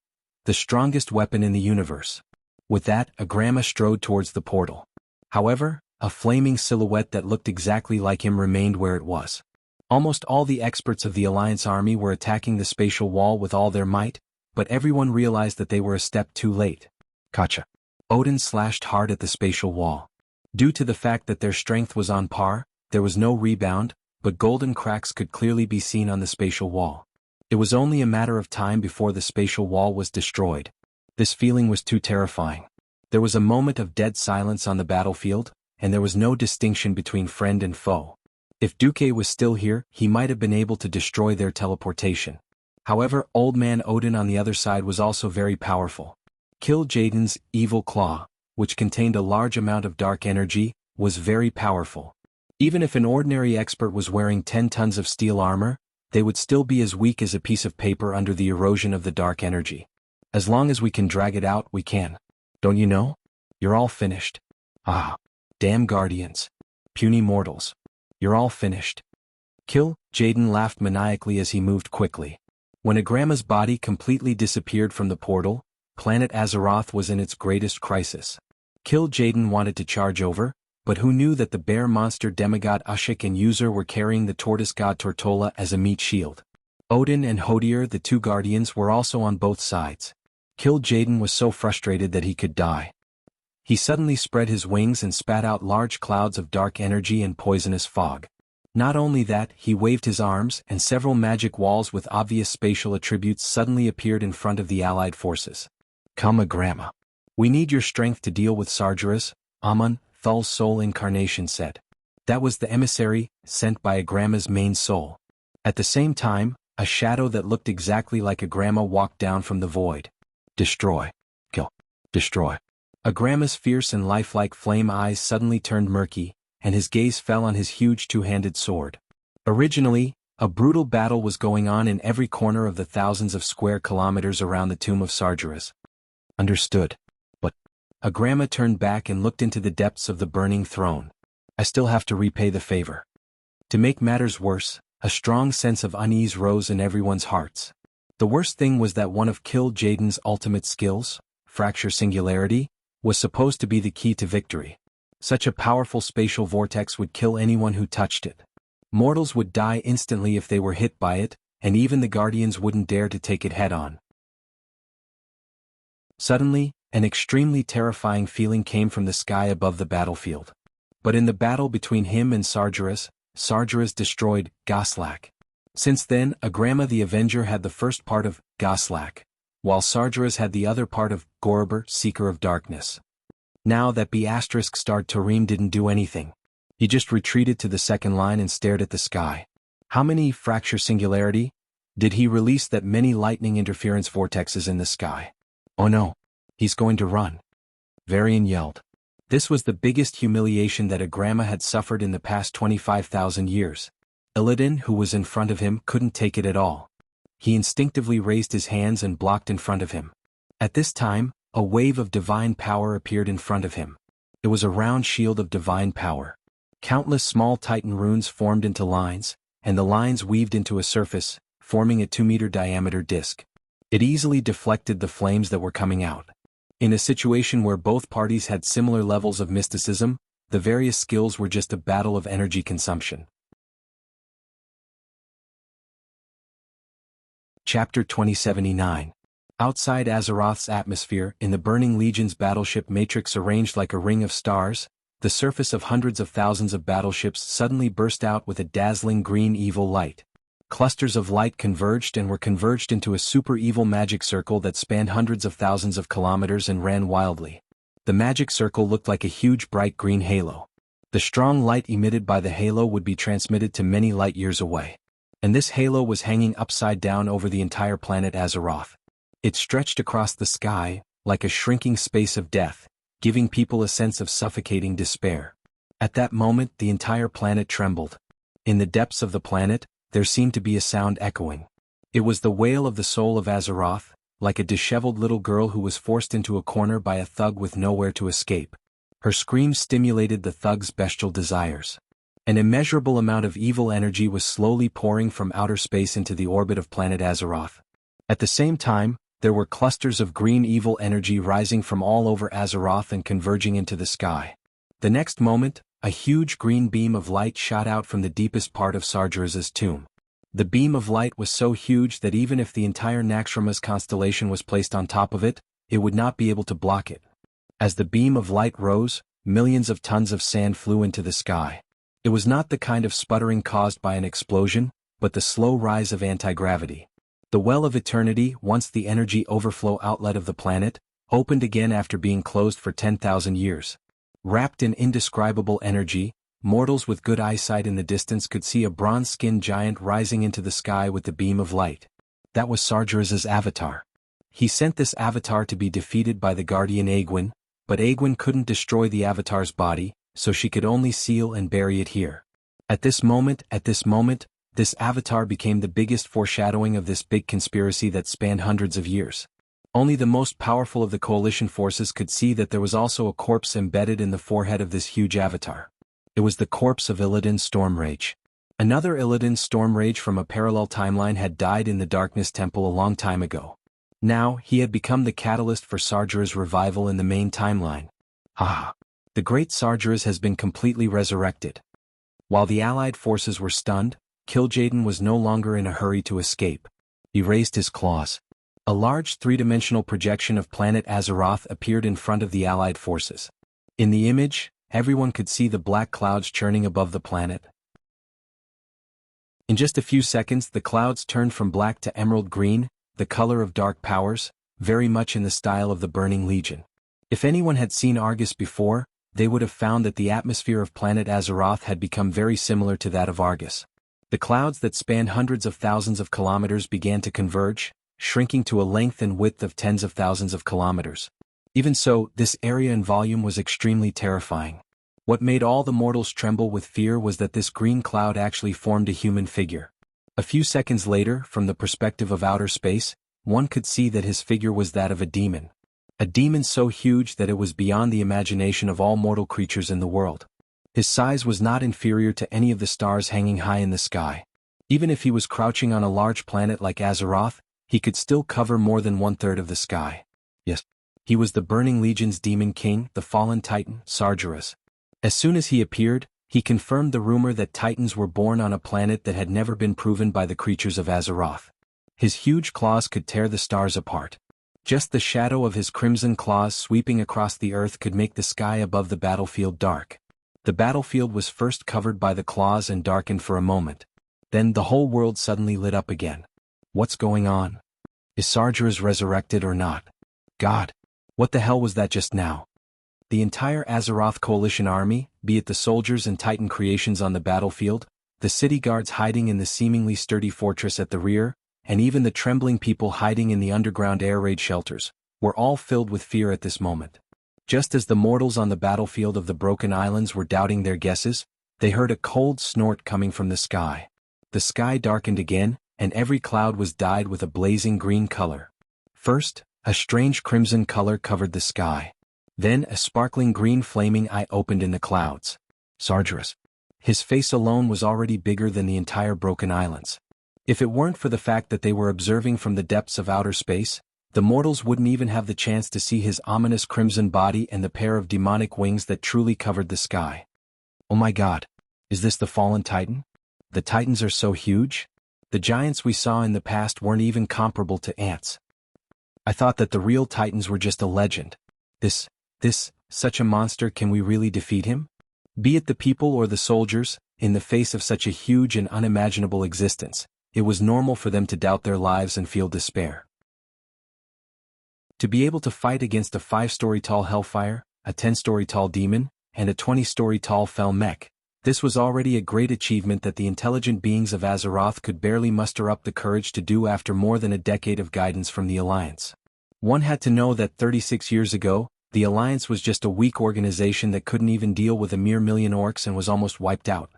the strongest weapon in the universe. With that, Agrama strode towards the portal. However, a flaming silhouette that looked exactly like him remained where it was. Almost all the experts of the Alliance army were attacking the spatial wall with all their might, but everyone realized that they were a step too late. Gotcha. Odin slashed hard at the spatial wall. Due to the fact that their strength was on par, there was no rebound, but golden cracks could clearly be seen on the spatial wall. It was only a matter of time before the spatial wall was destroyed. This feeling was too terrifying. There was a moment of dead silence on the battlefield, and there was no distinction between friend and foe. If Duque was still here, he might have been able to destroy their teleportation. However, Old Man Odin on the other side was also very powerful. Kill Jaden's evil claw, which contained a large amount of dark energy, was very powerful. Even if an ordinary expert was wearing 10 tons of steel armor, they would still be as weak as a piece of paper under the erosion of the dark energy. As long as we can drag it out, we can. Don't you know? You're all finished. Ah. Damn guardians. Puny mortals. You're all finished. Kill, Jaden laughed maniacally as he moved quickly. When Agrama's body completely disappeared from the portal, planet Azeroth was in its greatest crisis. Kill Jaden wanted to charge over, but who knew that the bear monster demigod Ushik and User were carrying the tortoise god Tortola as a meat shield. Odin and Hodir, the two guardians, were also on both sides. Kill Jaden was so frustrated that he could die. He suddenly spread his wings and spat out large clouds of dark energy and poisonous fog. Not only that, he waved his arms, and several magic walls with obvious spatial attributes suddenly appeared in front of the allied forces. Come, Agrama. We need your strength to deal with Sargeras, Amun, Thul's soul incarnation said. That was the emissary, sent by Agrama's main soul. At the same time, a shadow that looked exactly like Agrama walked down from the void. Destroy. Kill. Destroy. Agrama's fierce and lifelike flame eyes suddenly turned murky, and his gaze fell on his huge two-handed sword. Originally, a brutal battle was going on in every corner of the thousands of square kilometers around the tomb of Sargeras. Understood. But Agrama turned back and looked into the depths of the burning throne. I still have to repay the favor. To make matters worse, a strong sense of unease rose in everyone's hearts. The worst thing was that one of Kill Jaden's ultimate skills, Fracture Singularity, was supposed to be the key to victory. Such a powerful spatial vortex would kill anyone who touched it. Mortals would die instantly if they were hit by it, and even the Guardians wouldn't dare to take it head-on. Suddenly, an extremely terrifying feeling came from the sky above the battlefield. But in the battle between him and Sargeras, Sargeras destroyed Goslak. Since then, Agrama the Avenger had the first part of Goslak, while Sargeras had the other part of Gorber, Seeker of Darkness. Now that B***** Tarim didn't do anything. He just retreated to the second line and stared at the sky. How many Fracture Singularity did he release? That many lightning interference vortexes in the sky. Oh no. He's going to run. Varian yelled. This was the biggest humiliation that Agrama had suffered in the past 25,000 years. Illidan, who was in front of him, couldn't take it at all. He instinctively raised his hands and blocked in front of him. At this time, a wave of divine power appeared in front of him. It was a round shield of divine power. Countless small Titan runes formed into lines, and the lines weaved into a surface, forming a 2-meter diameter disc. It easily deflected the flames that were coming out. In a situation where both parties had similar levels of mysticism, the various skills were just a battle of energy consumption. Chapter 2079. Outside Azeroth's atmosphere, in the Burning Legion's battleship matrix arranged like a ring of stars, the surface of hundreds of thousands of battleships suddenly burst out with a dazzling green evil light. Clusters of light converged and were converged into a super evil magic circle that spanned hundreds of thousands of kilometers and ran wildly. The magic circle looked like a huge bright green halo. The strong light emitted by the halo would be transmitted to many light years away. And this halo was hanging upside down over the entire planet Azeroth. It stretched across the sky, like a shrinking space of death, giving people a sense of suffocating despair. At that moment the entire planet trembled. In the depths of the planet, there seemed to be a sound echoing. It was the wail of the soul of Azeroth, like a disheveled little girl who was forced into a corner by a thug with nowhere to escape. Her screams stimulated the thug's bestial desires. An immeasurable amount of evil energy was slowly pouring from outer space into the orbit of planet Azeroth. At the same time, there were clusters of green evil energy rising from all over Azeroth and converging into the sky. The next moment, a huge green beam of light shot out from the deepest part of Sargeras's tomb. The beam of light was so huge that even if the entire Naxxramas constellation was placed on top of it, it would not be able to block it. As the beam of light rose, millions of tons of sand flew into the sky. It was not the kind of sputtering caused by an explosion, but the slow rise of anti-gravity. The Well of Eternity, once the energy overflow outlet of the planet, opened again after being closed for 10,000 years. Wrapped in indescribable energy, mortals with good eyesight in the distance could see a bronze-skinned giant rising into the sky with the beam of light. That was Sargeras's avatar. He sent this avatar to be defeated by the guardian Aegwynn, but Aegwynn couldn't destroy the avatar's body, so she could only seal and bury it here. At this moment, this avatar became the biggest foreshadowing of this big conspiracy that spanned hundreds of years. Only the most powerful of the coalition forces could see that there was also a corpse embedded in the forehead of this huge avatar. It was the corpse of Illidan Stormrage. Another Illidan Stormrage from a parallel timeline had died in the Darkness Temple a long time ago. Now, he had become the catalyst for Sargeras' revival in the main timeline. Haha! The great Sargeras has been completely resurrected. While the allied forces were stunned, Kil'jaeden was no longer in a hurry to escape. He raised his claws. A large three-dimensional projection of planet Azeroth appeared in front of the allied forces. In the image, everyone could see the black clouds churning above the planet. In just a few seconds the clouds turned from black to emerald green, the color of dark powers, very much in the style of the Burning Legion. If anyone had seen Argus before, they would have found that the atmosphere of planet Azeroth had become very similar to that of Argus. The clouds that spanned hundreds of thousands of kilometers began to converge, shrinking to a length and width of tens of thousands of kilometers. Even so, this area and volume was extremely terrifying. What made all the mortals tremble with fear was that this green cloud actually formed a human figure. A few seconds later, from the perspective of outer space, one could see that his figure was that of a demon. A demon so huge that it was beyond the imagination of all mortal creatures in the world. His size was not inferior to any of the stars hanging high in the sky. Even if he was crouching on a large planet like Azeroth, he could still cover more than 1/3 of the sky. Yes, he was the Burning Legion's demon king, the fallen titan, Sargeras. As soon as he appeared, he confirmed the rumor that titans were born on a planet that had never been proven by the creatures of Azeroth. His huge claws could tear the stars apart. Just the shadow of his crimson claws sweeping across the earth could make the sky above the battlefield dark. The battlefield was first covered by the claws and darkened for a moment. Then the whole world suddenly lit up again. What's going on? Is Sargeras resurrected or not? God! What the hell was that just now? The entire Azeroth coalition army, be it the soldiers and titan creations on the battlefield, the city guards hiding in the seemingly sturdy fortress at the rear, and even the trembling people hiding in the underground air raid shelters, were all filled with fear at this moment. Just as the mortals on the battlefield of the Broken Islands were doubting their guesses, they heard a cold snort coming from the sky. The sky darkened again, and every cloud was dyed with a blazing green color. First, a strange crimson color covered the sky. Then a sparkling green flaming eye opened in the clouds. Sargeras. His face alone was already bigger than the entire Broken Islands. If it weren't for the fact that they were observing from the depths of outer space, the mortals wouldn't even have the chance to see his ominous crimson body and the pair of demonic wings that truly covered the sky. Oh my God! Is this the fallen titan? The titans are so huge? The giants we saw in the past weren't even comparable to ants. I thought that the real titans were just a legend. Such a monster, can we really defeat him? Be it the people or the soldiers, in the face of such a huge and unimaginable existence, it was normal for them to doubt their lives and feel despair. To be able to fight against a 5-story tall hellfire, a 10-story tall demon, and a 20-story tall fell mech, This was already a great achievement that the intelligent beings of Azeroth could barely muster up the courage to do after more than a decade of guidance from the Alliance. One had to know that 36 years ago, the Alliance was just a weak organization that couldn't even deal with a mere million orcs and was almost wiped out.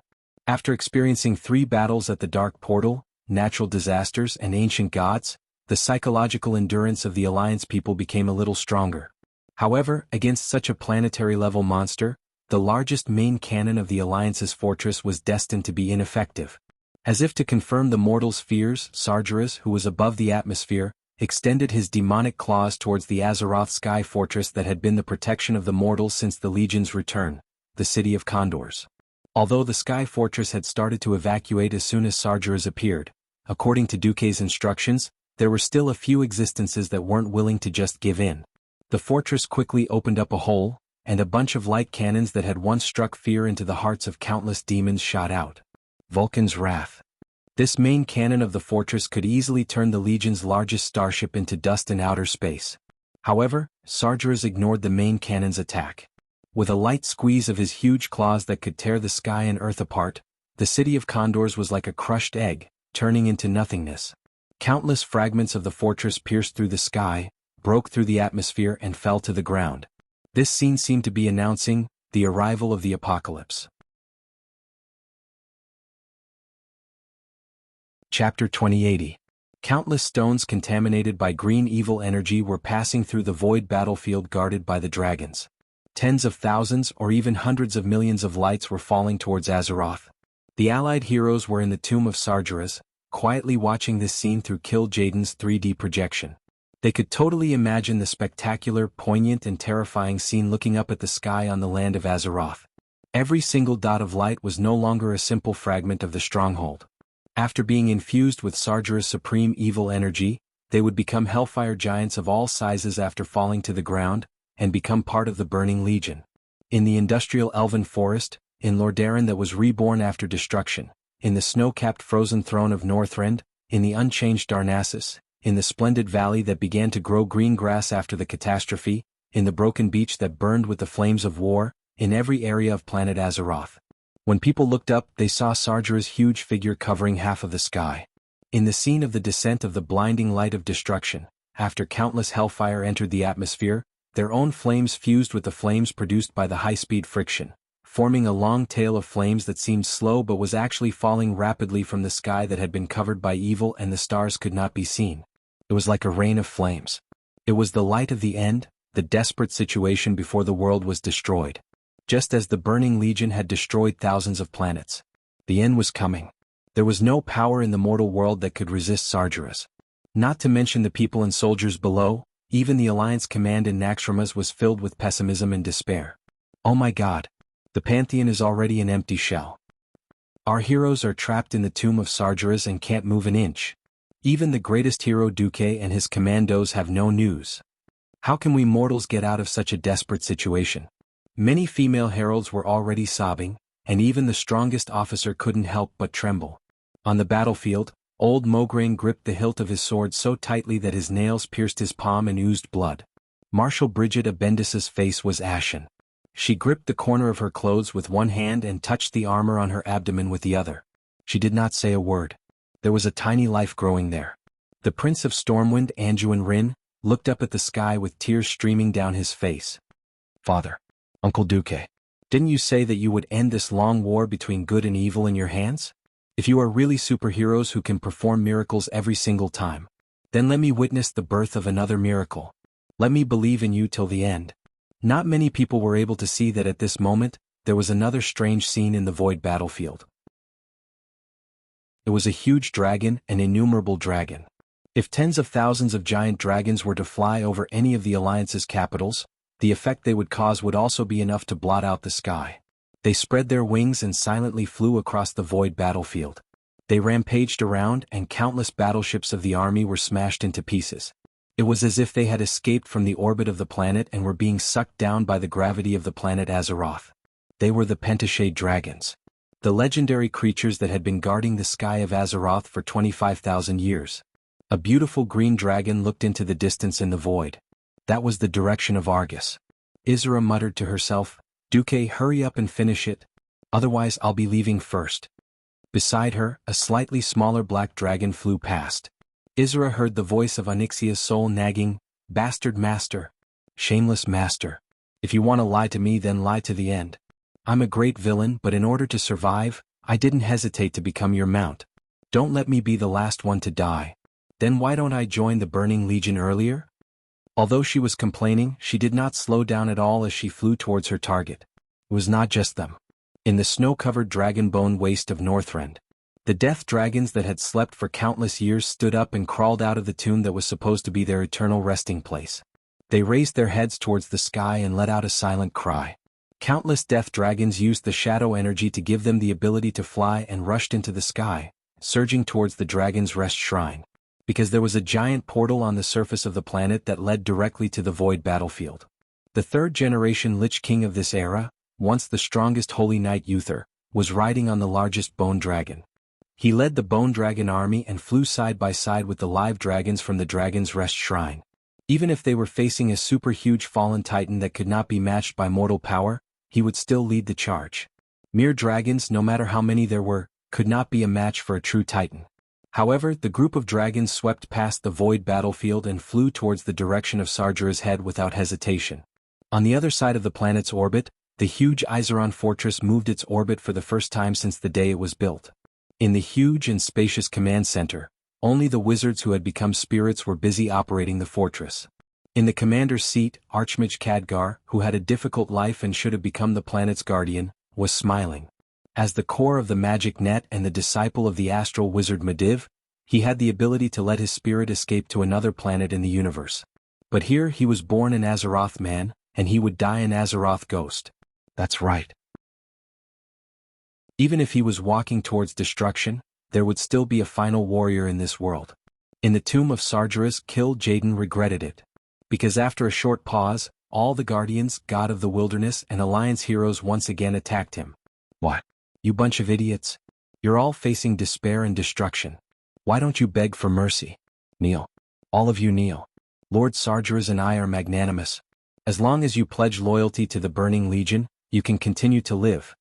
After experiencing 3 battles at the Dark Portal, natural disasters and ancient gods, the psychological endurance of the Alliance people became a little stronger. However, against such a planetary-level monster, the largest main cannon of the Alliance's fortress was destined to be ineffective. As if to confirm the mortals' fears, Sargeras, who was above the atmosphere, extended his demonic claws towards the Azeroth sky fortress that had been the protection of the mortals since the Legion's return, the city of Condors. Although the sky fortress had started to evacuate as soon as Sargeras appeared, according to Duque's instructions, there were still a few existences that weren't willing to just give in. The fortress quickly opened up a hole, and a bunch of light cannons that had once struck fear into the hearts of countless demons shot out. Vulcan's Wrath. This main cannon of the fortress could easily turn the Legion's largest starship into dust in outer space. However, Sargeras ignored the main cannon's attack. With a light squeeze of his huge claws that could tear the sky and earth apart, the city of Condors was like a crushed egg, turning into nothingness. Countless fragments of the fortress pierced through the sky, broke through the atmosphere and fell to the ground. This scene seemed to be announcing the arrival of the apocalypse. Chapter 2080. Countless stones contaminated by green evil energy were passing through the void battlefield guarded by the dragons. Tens of thousands or even hundreds of millions of lights were falling towards Azeroth. The allied heroes were in the tomb of Sargeras, quietly watching this scene through Kill Jaden's 3D projection. They could totally imagine the spectacular, poignant and terrifying scene looking up at the sky on the land of Azeroth. Every single dot of light was no longer a simple fragment of the stronghold. After being infused with Sargeras' supreme evil energy, they would become hellfire giants of all sizes after falling to the ground, and become part of the Burning Legion. In the industrial elven forest, in Lordaeron that was reborn after destruction, in the snow-capped frozen throne of Northrend, in the unchanged Darnassus, in the splendid valley that began to grow green grass after the catastrophe, in the broken beach that burned with the flames of war, in every area of planet Azeroth. When people looked up, they saw Sargeras' huge figure covering half of the sky. In the scene of the descent of the blinding light of destruction, after countless hellfire entered the atmosphere, their own flames fused with the flames produced by the high-speed friction, forming a long tail of flames that seemed slow but was actually falling rapidly from the sky that had been covered by evil and the stars could not be seen. It was like a rain of flames. It was the light of the end, the desperate situation before the world was destroyed. Just as the Burning Legion had destroyed thousands of planets. The end was coming. There was no power in the mortal world that could resist Sargeras. Not to mention the people and soldiers below, even the Alliance command in Naxxramas was filled with pessimism and despair. Oh my God. The Pantheon is already an empty shell. Our heroes are trapped in the tomb of Sargeras and can't move an inch. Even the greatest hero Duque and his commandos have no news. How can we mortals get out of such a desperate situation? Many female heralds were already sobbing, and even the strongest officer couldn't help but tremble. On the battlefield, old Mograine gripped the hilt of his sword so tightly that his nails pierced his palm and oozed blood. Marshal Bridget Abendis's face was ashen. She gripped the corner of her clothes with one hand and touched the armor on her abdomen with the other. She did not say a word. There was a tiny life growing there. The Prince of Stormwind, Anduin Wrynn, looked up at the sky with tears streaming down his face. Father. Uncle Duque. Didn't you say that you would end this long war between good and evil in your hands? If you are really superheroes who can perform miracles every single time, then let me witness the birth of another miracle. Let me believe in you till the end. Not many people were able to see that at this moment, there was another strange scene in the void battlefield. It was a huge dragon, an innumerable dragon. If tens of thousands of giant dragons were to fly over any of the Alliance's capitals, the effect they would cause would also be enough to blot out the sky. They spread their wings and silently flew across the void battlefield. They rampaged around and countless battleships of the army were smashed into pieces. It was as if they had escaped from the orbit of the planet and were being sucked down by the gravity of the planet Azeroth. They were the Pentashade dragons. The legendary creatures that had been guarding the sky of Azeroth for 25,000 years. A beautiful green dragon looked into the distance in the void. That was the direction of Argus. Isra muttered to herself, Duque, hurry up and finish it. Otherwise I'll be leaving first. Beside her, a slightly smaller black dragon flew past. Isra heard the voice of Onyxia's soul nagging, "Bastard master. Shameless master. If you want to lie to me, then lie to the end. I'm a great villain, but in order to survive, I didn't hesitate to become your mount. Don't let me be the last one to die. Then why don't I join the Burning Legion earlier?" Although she was complaining, she did not slow down at all as she flew towards her target. It was not just them. In the snow-covered dragonbone waste of Northrend, the death dragons that had slept for countless years stood up and crawled out of the tomb that was supposed to be their eternal resting place. They raised their heads towards the sky and let out a silent cry. Countless death dragons used the shadow energy to give them the ability to fly and rushed into the sky, surging towards the dragon's rest shrine. Because there was a giant portal on the surface of the planet that led directly to the void battlefield. The third-generation Lich King of this era, once the strongest Holy Knight Uther, was riding on the largest bone dragon. He led the bone dragon army and flew side by side with the live dragons from the dragon's rest shrine. Even if they were facing a super huge fallen titan that could not be matched by mortal power, he would still lead the charge. Mere dragons, no matter how many there were, could not be a match for a true titan. However, the group of dragons swept past the void battlefield and flew towards the direction of Sargera's head without hesitation. On the other side of the planet's orbit, the huge Iseron fortress moved its orbit for the first time since the day it was built. In the huge and spacious command center, only the wizards who had become spirits were busy operating the fortress. In the commander's seat, Archmage Khadgar, who had a difficult life and should have become the planet's guardian, was smiling. As the core of the magic net and the disciple of the astral wizard Mediv, he had the ability to let his spirit escape to another planet in the universe. But here he was born an Azeroth man, and he would die an Azeroth ghost. That's right. Even if he was walking towards destruction, there would still be a final warrior in this world. In the tomb of Sargeras, Jaden regretted it. Because after a short pause, all the Guardians, God of the Wilderness and Alliance heroes once again attacked him. "What? You bunch of idiots. You're all facing despair and destruction. Why don't you beg for mercy? Kneel. All of you kneel. Lord Sargeras and I are magnanimous. As long as you pledge loyalty to the Burning Legion, you can continue to live."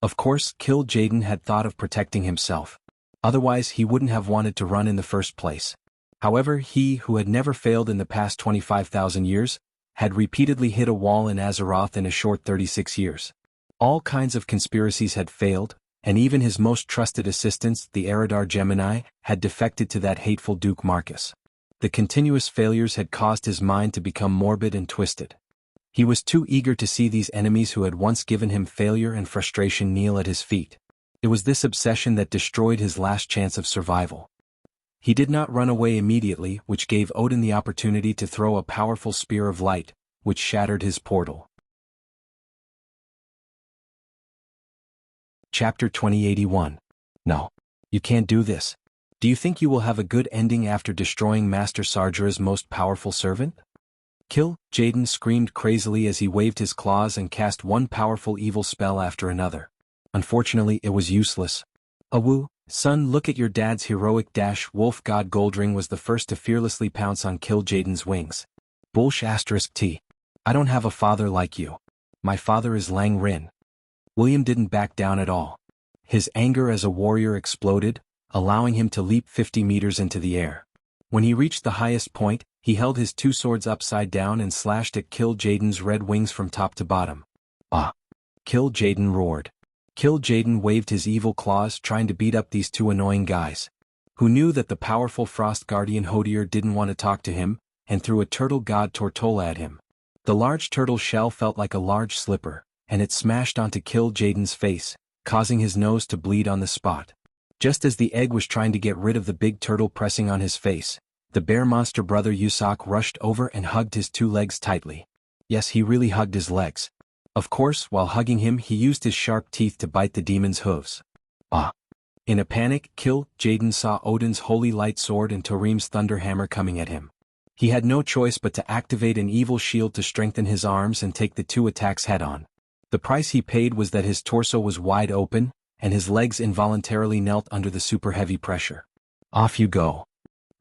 Of course, Jaden had thought of protecting himself. Otherwise he wouldn't have wanted to run in the first place. However, he, who had never failed in the past 25,000 years, had repeatedly hit a wall in Azeroth in a short 36 years. All kinds of conspiracies had failed, and even his most trusted assistants, the Eridar Gemini, had defected to that hateful Duke Marcus. The continuous failures had caused his mind to become morbid and twisted. He was too eager to see these enemies who had once given him failure and frustration kneel at his feet. It was this obsession that destroyed his last chance of survival. He did not run away immediately, which gave Odin the opportunity to throw a powerful spear of light, which shattered his portal. Chapter 2081. No. You can't do this. Do you think you will have a good ending after destroying Master Sargera's most powerful servant? Jaden screamed crazily as he waved his claws and cast one powerful evil spell after another. Unfortunately, it was useless. "Awu, son, look at your dad's heroic dash." Wolf God Goldring was the first to fearlessly pounce on Jaden's wings. "T. I don't have a father like you. My father is Lang Rin." William didn't back down at all. His anger as a warrior exploded, allowing him to leap 50 meters into the air. When he reached the highest point, he held his two swords upside down and slashed at Jaden's red wings from top to bottom. "Ah!" Jaden roared. Jaden waved his evil claws, trying to beat up these two annoying guys. Who knew that the powerful Frost Guardian Hodier didn't want to talk to him, and threw a turtle god Tortola at him. The large turtle shell felt like a large slipper, and it smashed onto Jaden's face, causing his nose to bleed on the spot. Just as the egg was trying to get rid of the big turtle pressing on his face, the bear monster brother Yusak rushed over and hugged his two legs tightly. Yes, he really hugged his legs. Of course, while hugging him he used his sharp teeth to bite the demon's hooves. "Ah!" In a panic, Jaden saw Odin's holy light sword and Torim's thunder hammer coming at him. He had no choice but to activate an evil shield to strengthen his arms and take the two attacks head-on. The price he paid was that his torso was wide open, and his legs involuntarily knelt under the super heavy pressure. "Off you go."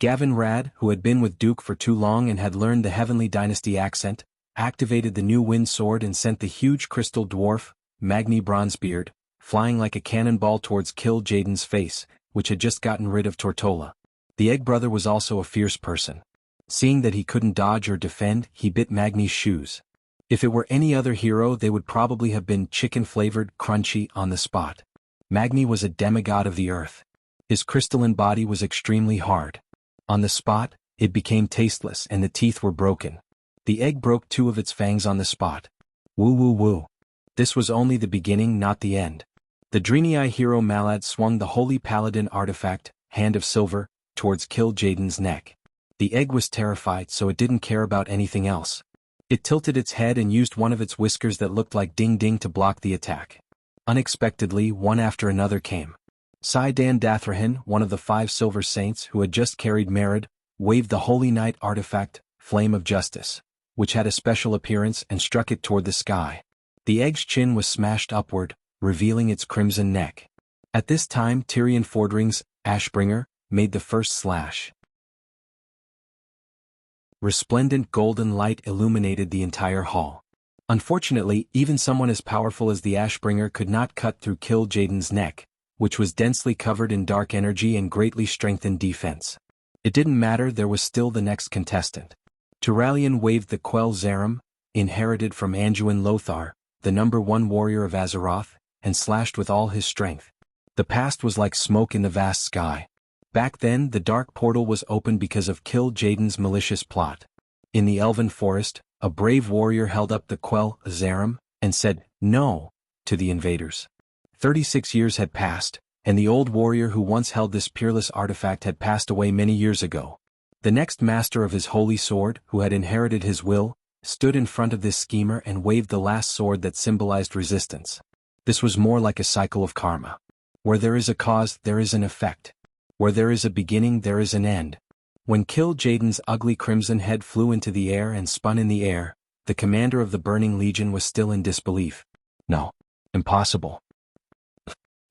Gavin Rad, who had been with Duke for too long and had learned the Heavenly Dynasty accent, activated the new wind sword and sent the huge crystal dwarf, Magni Bronzebeard, flying like a cannonball towards Kill Jaden's face, which had just gotten rid of Tortola. The Egg Brother was also a fierce person. Seeing that he couldn't dodge or defend, he bit Magni's shoes. If it were any other hero, they would probably have been chicken-flavored, crunchy, on the spot. Magni was a demigod of the earth. His crystalline body was extremely hard. On the spot, it became tasteless and the teeth were broken. The egg broke 2 of its fangs on the spot. Woo woo woo. This was only the beginning, not the end. The Draenei hero Malad swung the Holy Paladin artifact, Hand of Silver, towards Kill Jaden's neck. The egg was terrified, so it didn't care about anything else. It tilted its head and used one of its whiskers that looked like ding-ding to block the attack. Unexpectedly, one after another came. Saidan Dathrahan, one of the 5 Silver Saints who had just carried Merid, waved the Holy Knight artifact, Flame of Justice, which had a special appearance, and struck it toward the sky. The egg's chin was smashed upward, revealing its crimson neck. At this time, Tyrion Fordring's Ashbringer made the first slash. Resplendent golden light illuminated the entire hall. Unfortunately, even someone as powerful as the Ashbringer could not cut through Kill Jaden's neck, which was densely covered in dark energy and greatly strengthened defense. It didn't matter, there was still the next contestant. Turalyon waved the Quell Zarim, inherited from Anduin Lothar, the #1 warrior of Azeroth, and slashed with all his strength. The past was like smoke in the vast sky. Back then, the dark portal was open because of Kill Jaden's malicious plot. In the Elven Forest, a brave warrior held up the Quell Zarim and said, "No," to the invaders. 36 years had passed, and the old warrior who once held this peerless artifact had passed away many years ago. The next master of his holy sword, who had inherited his will, stood in front of this schemer and waved the last sword that symbolized resistance. This was more like a cycle of karma. Where there is a cause, there is an effect. Where there is a beginning, there is an end. When Kill Jaden's ugly crimson head flew into the air and spun in the air, the commander of the Burning Legion was still in disbelief. No. Impossible.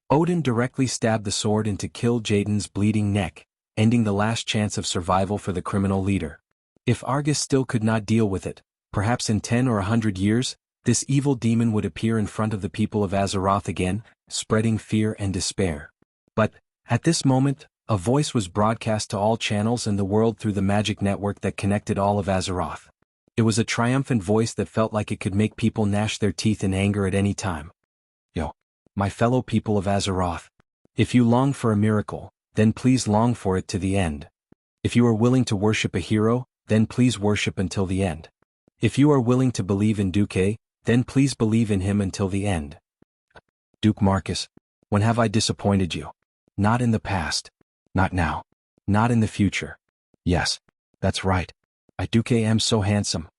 Odin directly stabbed the sword into Kill Jaden's bleeding neck, ending the last chance of survival for the criminal leader. If Argus still could not deal with it, perhaps in 10 or 100 years, this evil demon would appear in front of the people of Azeroth again, spreading fear and despair. But, at this moment, a voice was broadcast to all channels in the world through the magic network that connected all of Azeroth. It was a triumphant voice that felt like it could make people gnash their teeth in anger at any time. Yo, my fellow people of Azeroth. If you long for a miracle, then please long for it to the end. If you are willing to worship a hero, then please worship until the end. If you are willing to believe in Duque, then please believe in him until the end. Duke Marcus, when have I disappointed you? Not in the past. Not now. Not in the future. Yes, that's right. I Duque am so handsome.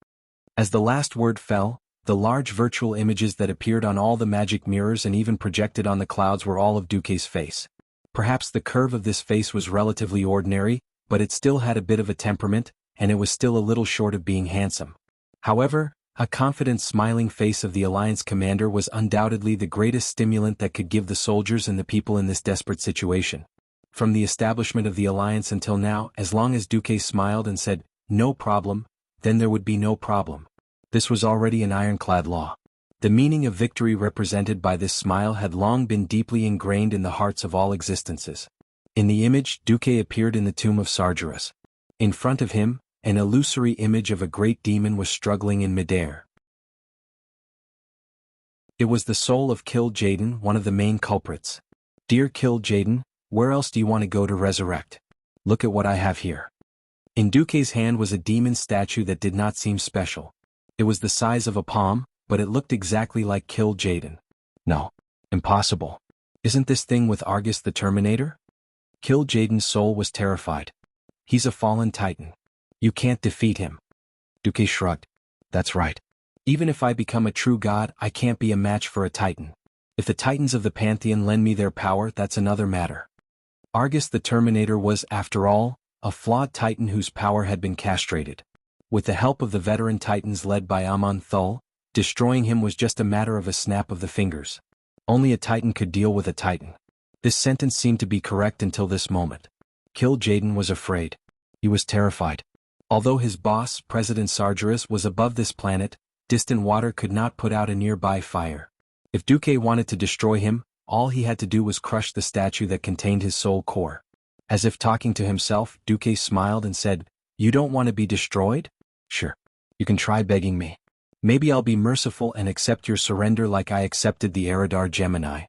As the last word fell, the large virtual images that appeared on all the magic mirrors and even projected on the clouds were all of Duque's face. Perhaps the curve of this face was relatively ordinary, but it still had a bit of a temperament, and it was still a little short of being handsome. However, a confident smiling face of the Alliance commander was undoubtedly the greatest stimulant that could give the soldiers and the people in this desperate situation. From the establishment of the Alliance until now, as long as Duque smiled and said, "No problem," then there would be no problem. This was already an ironclad law. The meaning of victory represented by this smile had long been deeply ingrained in the hearts of all existences. In the image, Duque appeared in the tomb of Sargeras. In front of him, an illusory image of a great demon was struggling in midair. It was the soul of Kill Jaden, one of the main culprits. "Dear Kill Jaden, where else do you want to go to resurrect? Look at what I have here." In Duque's hand was a demon statue that did not seem special. It was the size of a palm, but it looked exactly like Kill Jaden. No. Impossible. Isn't this thing with Argus the Terminator? Kill Jaden's soul was terrified. He's a fallen titan. You can't defeat him. Duque shrugged. That's right. Even if I become a true god, I can't be a match for a titan. If the titans of the Pantheon lend me their power, that's another matter. Argus the Terminator was, after all, a flawed titan whose power had been castrated. With the help of the veteran titans led by Amon Thul, destroying him was just a matter of a snap of the fingers. Only a titan could deal with a titan. This sentence seemed to be correct until this moment. Kill Jaden was afraid. He was terrified. Although his boss, President Sargeras, was above this planet, distant water could not put out a nearby fire. If Duque wanted to destroy him, All he had to do was crush the statue that contained his soul core. As if talking to himself, Duque smiled and said, "You don't want to be destroyed? Sure. You can try begging me. Maybe I'll be merciful and accept your surrender like I accepted the Eridar Gemini."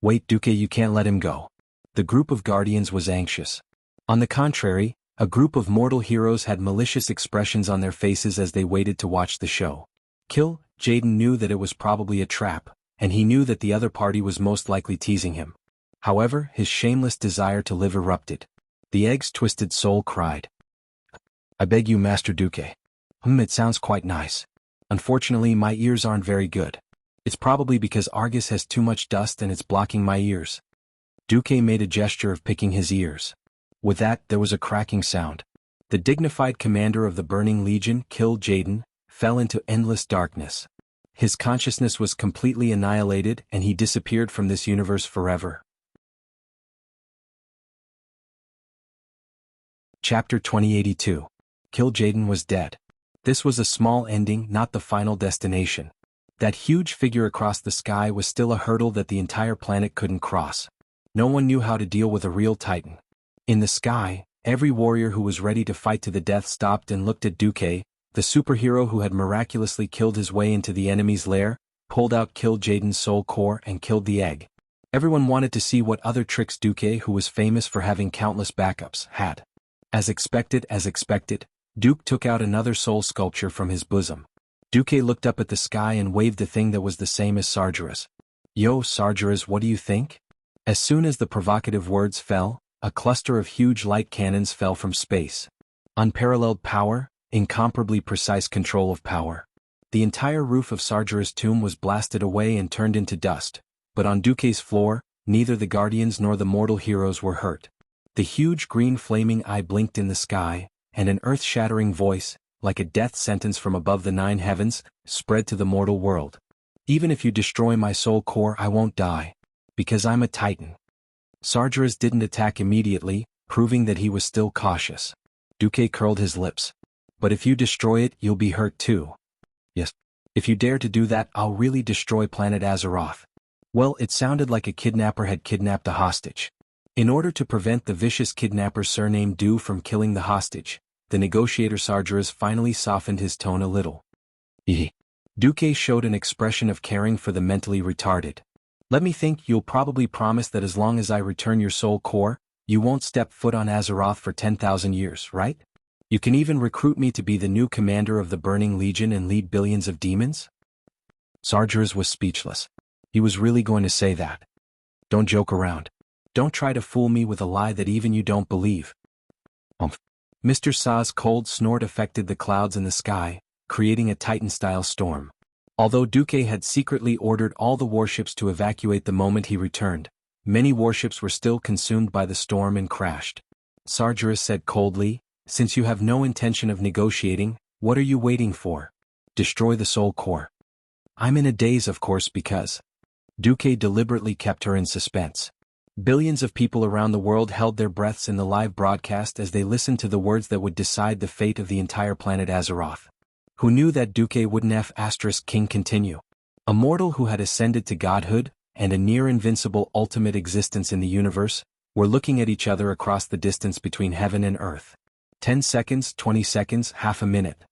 "Wait, Duque, you can't let him go." The group of guardians was anxious. On the contrary, a group of mortal heroes had malicious expressions on their faces as they waited to watch the show. Jaden knew that it was probably a trap, and he knew that the other party was most likely teasing him. However, his shameless desire to live erupted. The egg's twisted soul cried, "I beg you, Master Duque." It sounds quite nice. Unfortunately, my ears aren't very good. It's probably because Argus has too much dust and it's blocking my ears." Duque made a gesture of picking his ears. With that, there was a cracking sound. The dignified commander of the Burning Legion, Jaden, fell into endless darkness. His consciousness was completely annihilated and he disappeared from this universe forever. Chapter 2082. Jaden was dead. This was a small ending, not the final destination. That huge figure across the sky was still a hurdle that the entire planet couldn't cross. No one knew how to deal with a real titan. In the sky, every warrior who was ready to fight to the death stopped and looked at Duque, the superhero who had miraculously killed his way into the enemy's lair, pulled out Jaden's soul core and killed the egg. Everyone wanted to see what other tricks Duque, who was famous for having countless backups, had. As expected, Duke took out another soul sculpture from his bosom. Duque looked up at the sky and waved the thing that was the same as Sargeras. "Yo, Sargeras, what do you think?" As soon as the provocative words fell, a cluster of huge light cannons fell from space. Unparalleled power, incomparably precise control of power. The entire roof of Sargeras' tomb was blasted away and turned into dust, but on Duque's floor, neither the guardians nor the mortal heroes were hurt. The huge green flaming eye blinked in the sky, and an earth-shattering voice, like a death sentence from above the 9 heavens, spread to the mortal world. "Even if you destroy my soul core, I won't die. Because I'm a titan." Sargeras didn't attack immediately, proving that he was still cautious. Duque curled his lips. "But if you destroy it, you'll be hurt too." "Yes. If you dare to do that, I'll really destroy planet Azeroth." Well, it sounded like a kidnapper had kidnapped a hostage. In order to prevent the vicious kidnapper surnamed Du from killing the hostage, the negotiator Sargeras finally softened his tone a little. Duque showed an expression of caring for the mentally retarded. "Let me think, you'll probably promise that as long as I return your soul core, you won't step foot on Azeroth for 10,000 years, right? You can even recruit me to be the new commander of the Burning Legion and lead billions of demons?" Sargeras was speechless. He was really going to say that. "Don't joke around. Don't try to fool me with a lie that even you don't believe." Mr. Sa's cold snort affected the clouds in the sky, creating a Titan-style storm. Although Duque had secretly ordered all the warships to evacuate the moment he returned, many warships were still consumed by the storm and crashed. Sargeras said coldly, "Since you have no intention of negotiating, what are you waiting for? Destroy the soul core." "I'm in a daze, of course, because..." Duque deliberately kept her in suspense. Billions of people around the world held their breaths in the live broadcast as they listened to the words that would decide the fate of the entire planet Azeroth. Who knew that Duque wouldn't *King continue? A mortal who had ascended to godhood, and a near-invincible ultimate existence in the universe, were looking at each other across the distance between heaven and earth. 10 seconds, 20 seconds, half a minute.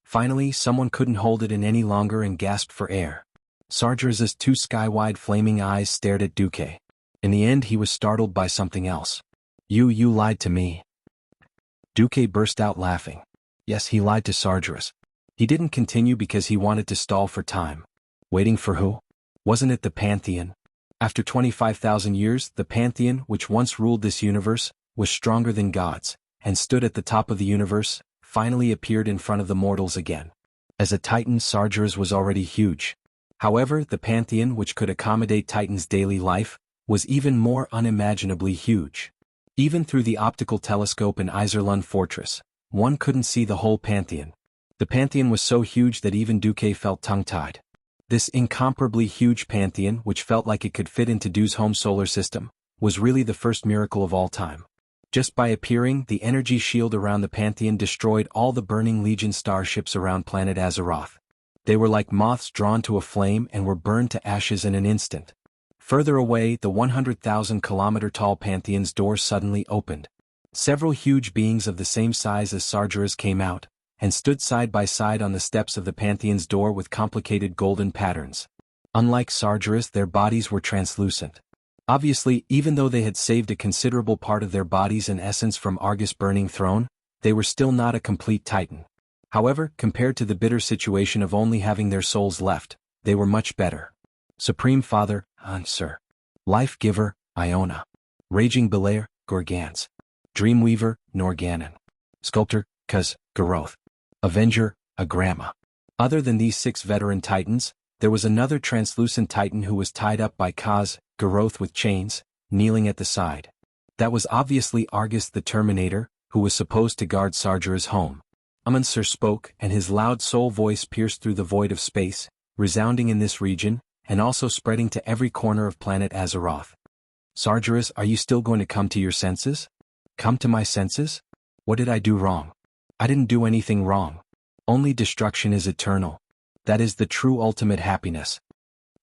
Finally, someone couldn't hold it in any longer and gasped for air. Sargeras' 2 sky-wide flaming eyes stared at Duque. In the end, he was startled by something else. You lied to me." Duque burst out laughing. Yes, he lied to Sargeras. He didn't continue because he wanted to stall for time. Waiting for who? Wasn't it the Pantheon? After 25,000 years, the Pantheon, which once ruled this universe, was stronger than gods, and stood at the top of the universe, finally appeared in front of the mortals again. As a Titan, Sargeras was already huge. However, the Pantheon, which could accommodate Titan's daily life, was even more unimaginably huge. Even through the optical telescope in Iserlund Fortress, one couldn't see the whole Pantheon. The Pantheon was so huge that even Duque felt tongue-tied. This incomparably huge Pantheon, which felt like it could fit into Du's home solar system, was really the first miracle of all time. Just by appearing, the energy shield around the Pantheon destroyed all the Burning Legion starships around planet Azeroth. They were like moths drawn to a flame and were burned to ashes in an instant. Further away, the 100,000-kilometer-tall Pantheon's door suddenly opened. Several huge beings of the same size as Sargeras came out, and stood side by side on the steps of the Pantheon's door with complicated golden patterns. Unlike Sargeras, their bodies were translucent. Obviously, even though they had saved a considerable part of their bodies and essence from Argus' burning throne, they were still not a complete Titan. However, compared to the bitter situation of only having their souls left, they were much better. Supreme Father, Ansur. Life-Giver, Iona. Raging Belair, Gorgans. Dreamweaver, Norganon. Sculptor, Kaz, Garoth. Avenger, Agrama. Other than these 6 veteran Titans, there was another translucent Titan who was tied up by Kaz, Garoth with chains, kneeling at the side. That was obviously Argus the Terminator, who was supposed to guard Sargeras' home. Ansur spoke, and his loud soul voice pierced through the void of space, resounding in this region, and also spreading to every corner of planet Azeroth. Sargeras, are you still going to come to your senses? Come to my senses? What did I do wrong? I didn't do anything wrong. Only destruction is eternal. That is the true ultimate happiness.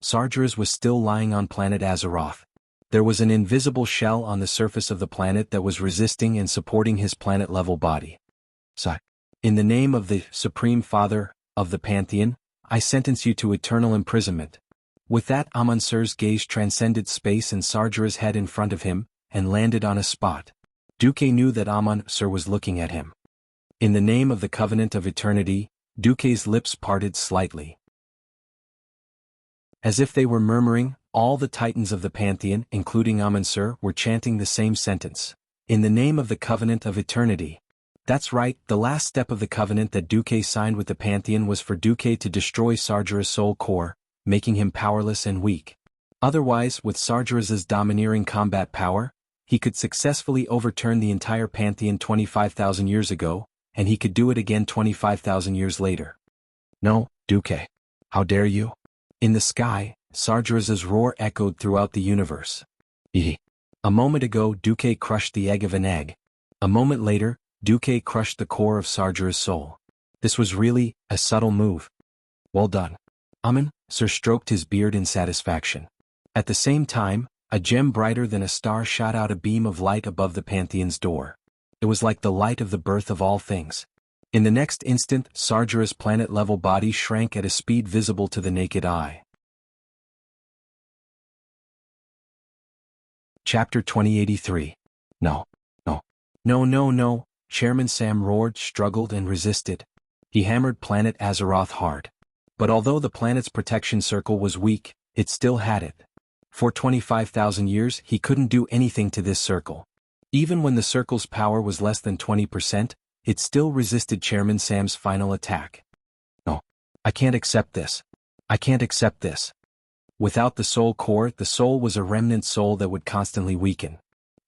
Sargeras was still lying on planet Azeroth. There was an invisible shell on the surface of the planet that was resisting and supporting his planet-level body. In the name of the Supreme Father of the Pantheon, I sentence you to eternal imprisonment. With that, Amonsur's gaze transcended space and Sargeras' head in front of him, and landed on a spot. Duque knew that Amon-Sur was looking at him. In the name of the Covenant of Eternity, Duque's lips parted slightly. As if they were murmuring, all the Titans of the Pantheon, including Amon-Sur, were chanting the same sentence. In the name of the Covenant of Eternity. That's right, the last step of the covenant that Duque signed with the Pantheon was for Duque to destroy Sargeras' soul core, making him powerless and weak. Otherwise, with Sargeras' domineering combat power, he could successfully overturn the entire Pantheon 25,000 years ago, and he could do it again 25,000 years later. No, Duque. How dare you? In the sky, Sargeras' roar echoed throughout the universe. A moment ago, Duque crushed the egg of an egg. A moment later, Duque crushed the core of Sargeras' soul. This was really a subtle move. Well done. Amon-Sur stroked his beard in satisfaction. At the same time, a gem brighter than a star shot out a beam of light above the Pantheon's door. It was like the light of the birth of all things. In the next instant, Sargeras' planet-level body shrank at a speed visible to the naked eye. Chapter 2083. No. Chairman Sam roared, struggled and resisted. He hammered planet Azeroth hard. But although the planet's protection circle was weak, it still had it. For 25,000 years he couldn't do anything to this circle. Even when the circle's power was less than 20%, it still resisted Chairman Sam's final attack. No. I can't accept this. I can't accept this. Without the soul core, the soul was a remnant soul that would constantly weaken.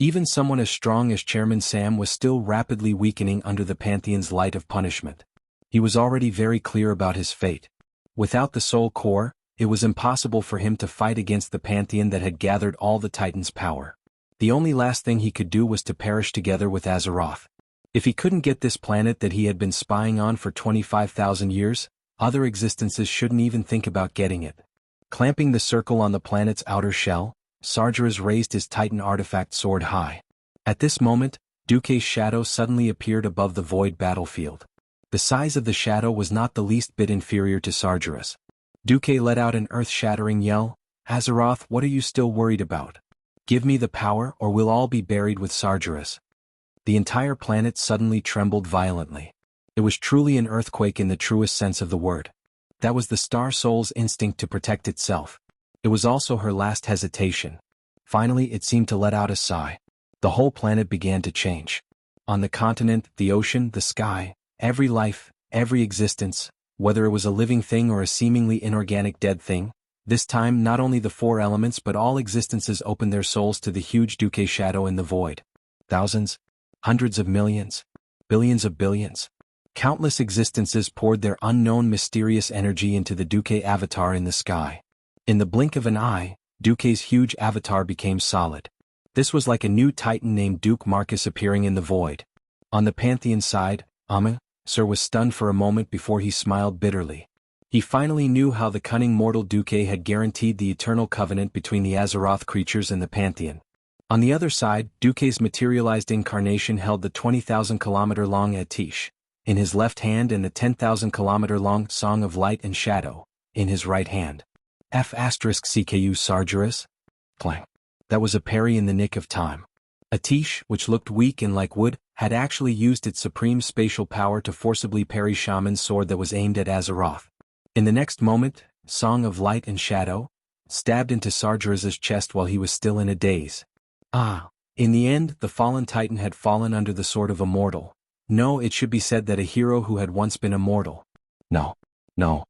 Even someone as strong as Chairman Sam was still rapidly weakening under the Pantheon's light of punishment. He was already very clear about his fate. Without the soul core, it was impossible for him to fight against the Pantheon that had gathered all the Titans' power. The only last thing he could do was to perish together with Azeroth. If he couldn't get this planet that he had been spying on for 25,000 years, other existences shouldn't even think about getting it. Clamping the circle on the planet's outer shell, Sargeras raised his Titan artifact sword high. At this moment, Duque's shadow suddenly appeared above the void battlefield. The size of the shadow was not the least bit inferior to Sargeras. Duque let out an earth-shattering yell. Azeroth, what are you still worried about? Give me the power or we'll all be buried with Sargeras. The entire planet suddenly trembled violently. It was truly an earthquake in the truest sense of the word. That was the Star Soul's instinct to protect itself. It was also her last hesitation. Finally, it seemed to let out a sigh. The whole planet began to change. On the continent, the ocean, the sky, every life, every existence, whether it was a living thing or a seemingly inorganic dead thing, this time not only the 4 elements but all existences opened their souls to the huge Duque shadow in the void. Thousands, hundreds of millions, billions of billions. Countless existences poured their unknown mysterious energy into the Duque avatar in the sky. In the blink of an eye, Duque's huge avatar became solid. This was like a new Titan named Duke Marcus appearing in the void. On the Pantheon side, Amon-Sur was stunned for a moment before he smiled bitterly. He finally knew how the cunning mortal Duque had guaranteed the eternal covenant between the Azeroth creatures and the Pantheon. On the other side, Duque's materialized incarnation held the 20,000-kilometer-long Atish in his left hand and the 10,000-kilometer-long Song of Light and Shadow in his right hand. F***CKU Sargeras? Clang. That was a parry in the nick of time. Atish, which looked weak and like wood, had actually used its supreme spatial power to forcibly parry Shaman's sword that was aimed at Azeroth. In the next moment, Song of Light and Shadow stabbed into Sargeras's chest while he was still in a daze. In the end, the fallen titan had fallen under the sword of a mortal. No, it should be said that a hero who had once been immortal. No. No.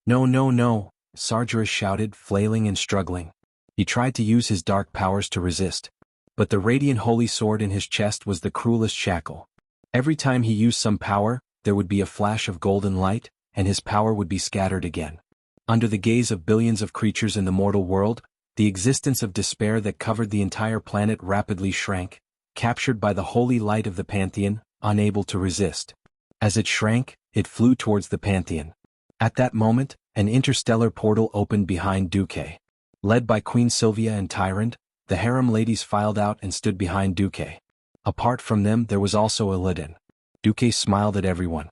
No, no, no, Sargeras shouted, flailing and struggling. He tried to use his dark powers to resist. But the radiant holy sword in his chest was the cruelest shackle. Every time he used some power, there would be a flash of golden light, and his power would be scattered again. Under the gaze of billions of creatures in the mortal world, the existence of despair that covered the entire planet rapidly shrank, captured by the holy light of the Pantheon, unable to resist. As it shrank, it flew towards the Pantheon. At that moment, an interstellar portal opened behind Duque. Led by Queen Sylvia and Tyrant, the harem ladies filed out and stood behind Duque. Apart from them, there was also Illidan. Duque smiled at everyone.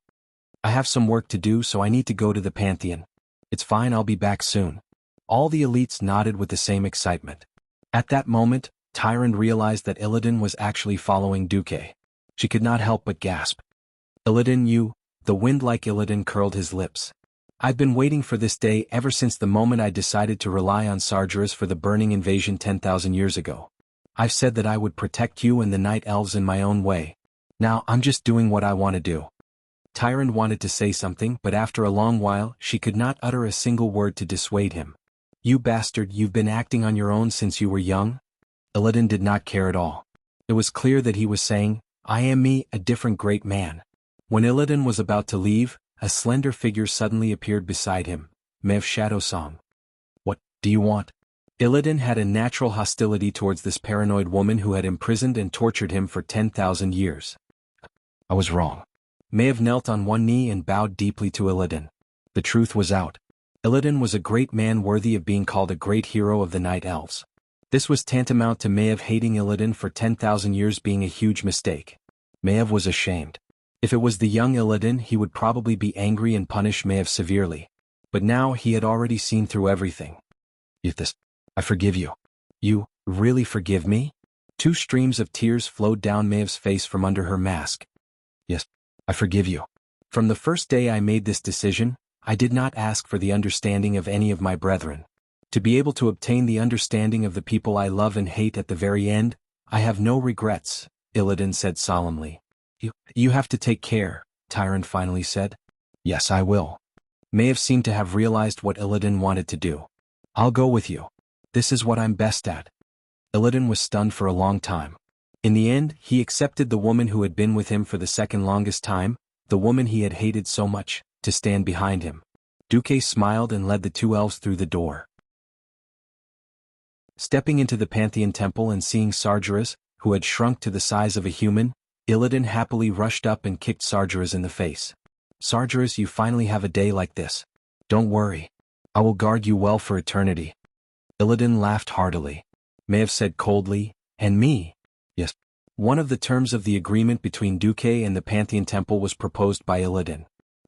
I have some work to do, so I need to go to the Pantheon. It's fine, I'll be back soon. All the elites nodded with the same excitement. At that moment, Tyrant realized that Illidan was actually following Duque. She could not help but gasp. Illidan, you, the wind-like Illidan curled his lips. I've been waiting for this day ever since the moment I decided to rely on Sargeras for the burning invasion 10,000 years ago. I've said that I would protect you and the Night Elves in my own way. Now I'm just doing what I want to do. Tyrant wanted to say something, but after a long while she could not utter a single word to dissuade him. You bastard, you've been acting on your own since you were young? Illidan did not care at all. It was clear that he was saying, I am me, a different great man. When Illidan was about to leave, a slender figure suddenly appeared beside him, Mev Shadowsong. What do you want? Illidan had a natural hostility towards this paranoid woman who had imprisoned and tortured him for 10,000 years. I was wrong. Mev knelt on one knee and bowed deeply to Illidan. The truth was out. Illidan was a great man worthy of being called a great hero of the Night Elves. This was tantamount to Mev hating Illidan for 10,000 years being a huge mistake. Mev was ashamed. If it was the young Illidan, he would probably be angry and punish Mev severely. But now he had already seen through everything. I forgive you. You really forgive me? 2 streams of tears flowed down Mev's face from under her mask. Yes, I forgive you. From the first day I made this decision, I did not ask for the understanding of any of my brethren. To be able to obtain the understanding of the people I love and hate at the very end, I have no regrets, Illidan said solemnly. You have to take care, Tyrant finally said. Yes, I will. Mev seemed to have realized what Illidan wanted to do. I'll go with you. This is what I'm best at. Illidan was stunned for a long time. In the end, he accepted the woman who had been with him for the second longest time, the woman he had hated so much, to stand behind him. Duque smiled and led the 2 elves through the door. Stepping into the Pantheon temple and seeing Sargeras, who had shrunk to the size of a human, Illidan happily rushed up and kicked Sargeras in the face. Sargeras, you finally have a day like this. Don't worry. I will guard you well for eternity. Illidan laughed heartily. Mev said coldly, and me? Yes. One of the terms of the agreement between Duque and the Pantheon temple was proposed by Illidan.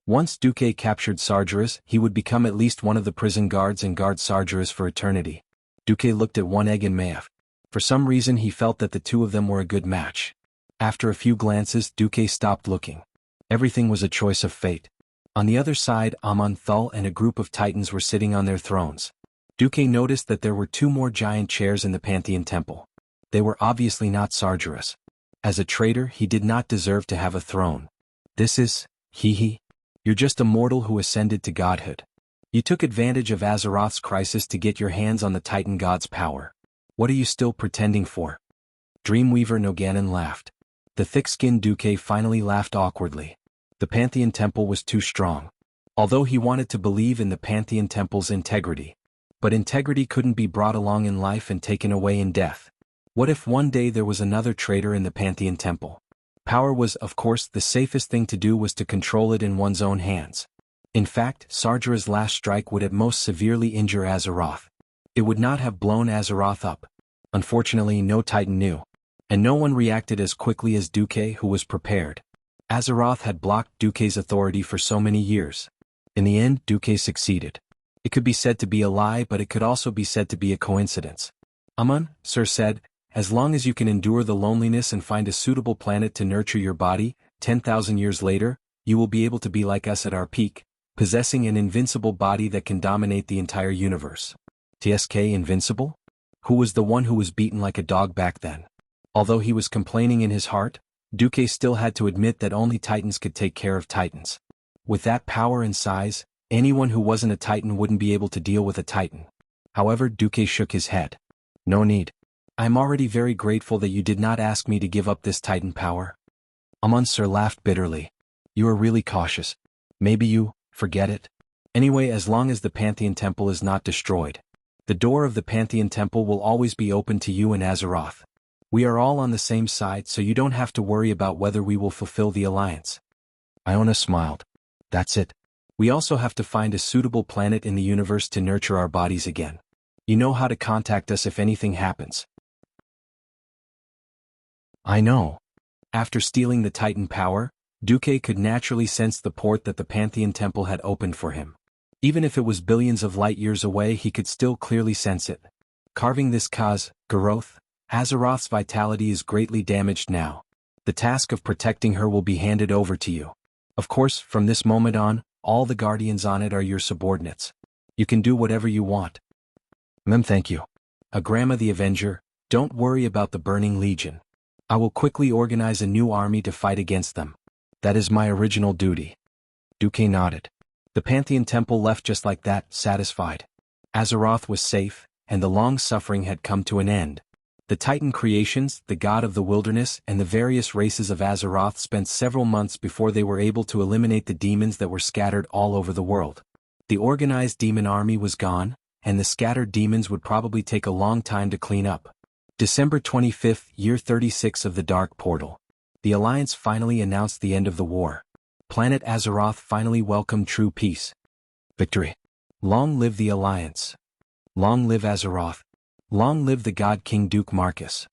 Once Duque captured Sargeras, he would become at least one of the prison guards and guard Sargeras for eternity. Duque looked at One Egg and Mev. For some reason he felt that the 2 of them were a good match. After a few glances, Duque stopped looking. Everything was a choice of fate. On the other side, Amon Thul and a group of titans were sitting on their thrones. Duque noticed that there were 2 more giant chairs in the Pantheon temple. They were obviously not Sargeras. As a traitor, he did not deserve to have a throne. This is, you're just a mortal who ascended to godhood. You took advantage of Azeroth's crisis to get your hands on the Titan God's power. What are you still pretending for? Dreamweaver Noganon laughed. The thick-skinned Duque finally laughed awkwardly. The Pantheon temple was too strong. Although he wanted to believe in the Pantheon temple's integrity. But integrity couldn't be brought along in life and taken away in death. What if one day there was another traitor in the Pantheon temple? Power was, of course, the safest thing to do was to control it in one's own hands. In fact, Sargera's last strike would at most severely injure Azeroth. It would not have blown Azeroth up. Unfortunately, no Titan knew. And no one reacted as quickly as Duque, who was prepared. Azeroth had blocked Duque's authority for so many years. In the end, Duque succeeded. It could be said to be a lie, but it could also be said to be a coincidence. Amun, Sir said, as long as you can endure the loneliness and find a suitable planet to nurture your body, 10,000 years later, you will be able to be like us at our peak, possessing an invincible body that can dominate the entire universe. TSK invincible? Who was the one who was beaten like a dog back then? Although he was complaining in his heart, Duque still had to admit that only Titans could take care of Titans. With that power and size, anyone who wasn't a Titan wouldn't be able to deal with a Titan. However, Duque shook his head. No need. I'm already very grateful that you did not ask me to give up this Titan power. Amun-Sir laughed bitterly. You are really cautious. Maybe you forget it. Anyway, as long as the Pantheon Temple is not destroyed, the door of the Pantheon Temple will always be open to you and Azeroth. We are all on the same side, so you don't have to worry about whether we will fulfill the alliance. Iona smiled. That's it. We also have to find a suitable planet in the universe to nurture our bodies again. You know how to contact us if anything happens. I know. After stealing the Titan power, Duque could naturally sense the port that the Pantheon Temple had opened for him. Even if it was billions of light years away, he could still clearly sense it. Carving this cause, Garoth, Azeroth's vitality is greatly damaged now. The task of protecting her will be handed over to you. Of course, from this moment on, all the guardians on it are your subordinates. You can do whatever you want. Thank you. Agrama the Avenger, don't worry about the Burning Legion. I will quickly organize a new army to fight against them. That is my original duty. Duque nodded. The Pantheon Temple left just like that, satisfied. Azeroth was safe, and the long suffering had come to an end. The Titan creations, the god of the wilderness, and the various races of Azeroth spent several months before they were able to eliminate the demons that were scattered all over the world. The organized demon army was gone, and the scattered demons would probably take a long time to clean up. December 25th, year 36 of the Dark Portal. The Alliance finally announced the end of the war. Planet Azeroth finally welcomed true peace. Victory. Long live the Alliance. Long live Azeroth. Long live the god King Duke Marcus.